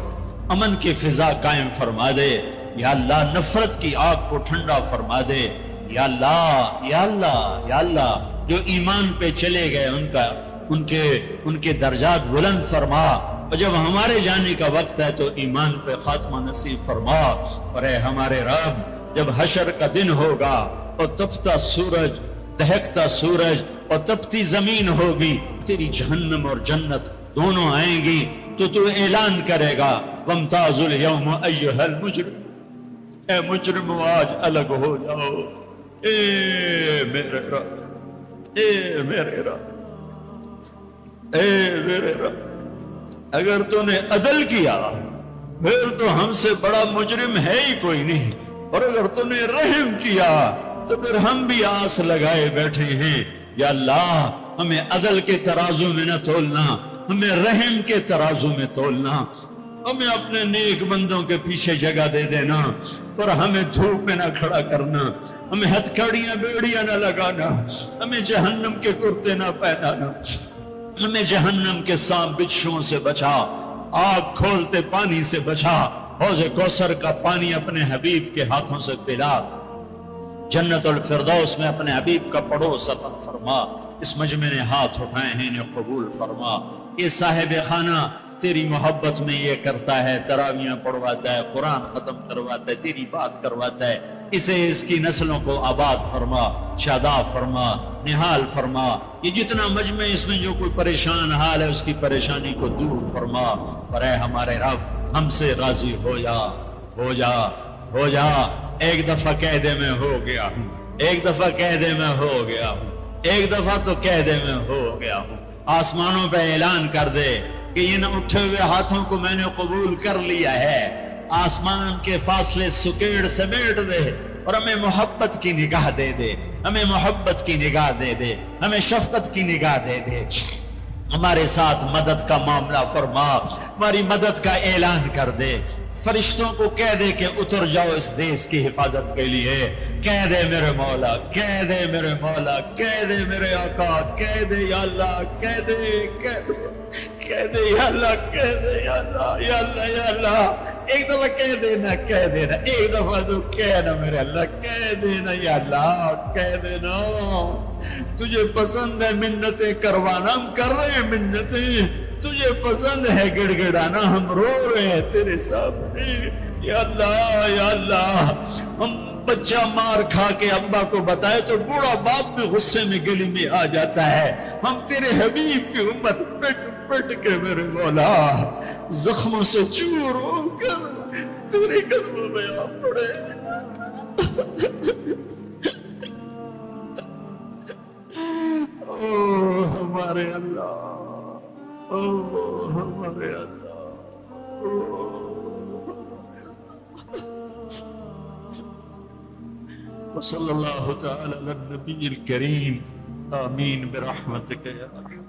امن کی فضا قائم فرما دے. یا اللہ، نفرت کی آگ کو ٹھنڈا فرما دے. یا اللہ، یا اللہ، یا اللہ، جو ایمان پہ چلے گئے ان کے درجات بلند فرما. اور جب ہمارے جانے کا وقت ہے تو ایمان پہ خاتمہ نصیب فرما. اور اے ہمارے رب، جب حشر کا دن ہوگا اور تپتا سورج، دہکتا سورج اور تپتی زمین ہوگی، تیری جہنم اور جنت دونوں آئیں گی تو اعلان کرے گا وَامْتَازُوا الْيَوْمَ أَيُّهَا الْمُجْرِمُونَ. اے مجرم، آج الگ ہو جاؤ. اے میرے رب، اے میرے رب، اے میرے رب، اگر تو نے عدل کیا پھر تو ہم سے بڑا مجرم ہے ہی کوئی نہیں، اور اگر تو نے رحم کیا تو پھر ہم بھی آس لگائے بیٹھے ہیں. یا اللہ، ہمیں عدل کے ترازو میں نہ تولنا، ہمیں رحم کے ترازو میں تولنا. ہمیں اپنے نیک بندوں کے پیچھے جگہ دے دینا، پر ہمیں دھوپ میں نہ کھڑا کرنا، ہمیں ہتھکڑیاں بیڑیاں نہ لگانا، ہمیں جہنم کے کرتے نہ پہنانا، ہمیں جہنم کے سانپ بچھوؤں سے بچا، آگ کھولتے پانی سے بچا. حوض کوثر کا پانی اپنے حبیب کے ہاتھوں سے پلا. جنت الفردوس میں اپنے حبیب کا پڑوس عطا فرما. اس مجمع نے ہاتھ اٹھائے ہیں، انہیں قبول فرما. یہ صاحب خانہ تیری محبت میں یہ کرتا ہے، تراویاں پڑھواتا ہے، قرآن ختم کرواتا ہے، تیری بات کرواتا ہے. اسے اس کی نسلوں کو آباد فرما، شاداب فرما، نحال فرما. یہ جتنا مجمع اس میں جو کوئی پریشان حال ہے اس کی پریشانی کو دور فرما. اور اے ہمارے رب، ہم سے راضی ہو جا، ہو جا، ہو جا. ایک دفعہ کہہ دے میں ہو گیا ہوں، ایک دفعہ کہہ دے میں ہو گیا ہوں، ایک دفعہ تو کہہ دے میں ہو گیا ہوں۔ آسمانوں پہ اعلان کر دے کہ ان اٹھے ہوئے ہاتھوں کو میں نے قبول کر لیا ہے۔ آسمان کے فاصلے سکیڑ سمیٹ دے اور ہمیں محبت کی نگاہ دے دے، ہمیں محبت کی نگاہ دے دے، ہمیں شفقت کی نگاہ دے دے۔ ہمارے ساتھ مدد کا معاملہ فرما، ہماری مدد کا اعلان کر دے۔ فرشتوں کو کہہ دے کہ اتر جاؤ اس دیس کی حفاظت کے لیے۔ کہہ دے میرے مولا، کہہ دے میرے مولا، کہہ دے میرے آقا، کہہ دے یا اللہ، کہہ دے، کہہ دے، کہہ دے یا اللہ، کہہ دے یا اللہ، یا اللہ، یا اللہ۔ ایک دفعہ کہہ دینا، کہہ دینا، ایک دفعہ تو کہنا میرے اللہ، کہہ دینا یا اللہ، کہہ دینا۔ تجھے پسند ہے منتیں کروانا، ہم کر رہے ہیں منتیں۔ تجھے پسند ہے گڑ گڑانا، ہم رو رہے ہیں تیرے سامنے۔ یا اللہ، یا اللہ، ہم بچہ مار کھا کے ابا کو بتائے تو بوڑھا باپ بھی غصے میں گلی میں آ جاتا ہے۔ ہم تیرے حبیب کی امت پٹ پٹ کے میرے مولا زخموں سے چور ہو کر تیرے قدموں میں آ پڑے۔ او ہمارے اللہ، او ہمارے اللہ، وصلی اللہ تعالی علی النبی الکریم، آمین برحمتک یا ارحم۔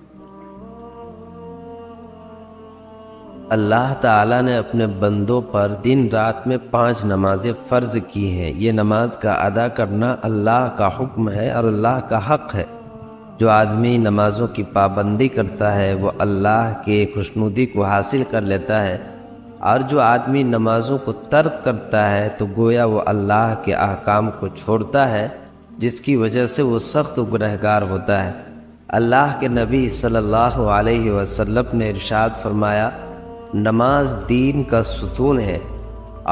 اللہ تعالیٰ نے اپنے بندوں پر دن رات میں 5 نمازیں فرض کی ہیں۔ یہ نماز کا ادا کرنا اللہ کا حکم ہے اور اللہ کا حق ہے۔ جو آدمی نمازوں کی پابندی کرتا ہے وہ اللہ کے خوشنودی کو حاصل کر لیتا ہے، اور جو آدمی نمازوں کو ترک کرتا ہے تو گویا وہ اللہ کے احکام کو چھوڑتا ہے، جس کی وجہ سے وہ سخت گنہگار ہوتا ہے۔ اللہ کے نبی صلی اللہ علیہ وسلم نے ارشاد فرمایا، نماز دین کا ستون ہے،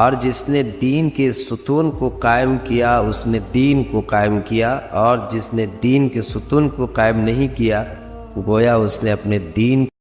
اور جس نے دین کے ستون کو قائم کیا اس نے دین کو قائم کیا، اور جس نے دین کے ستون کو قائم نہیں کیا گویا اس نے اپنے دین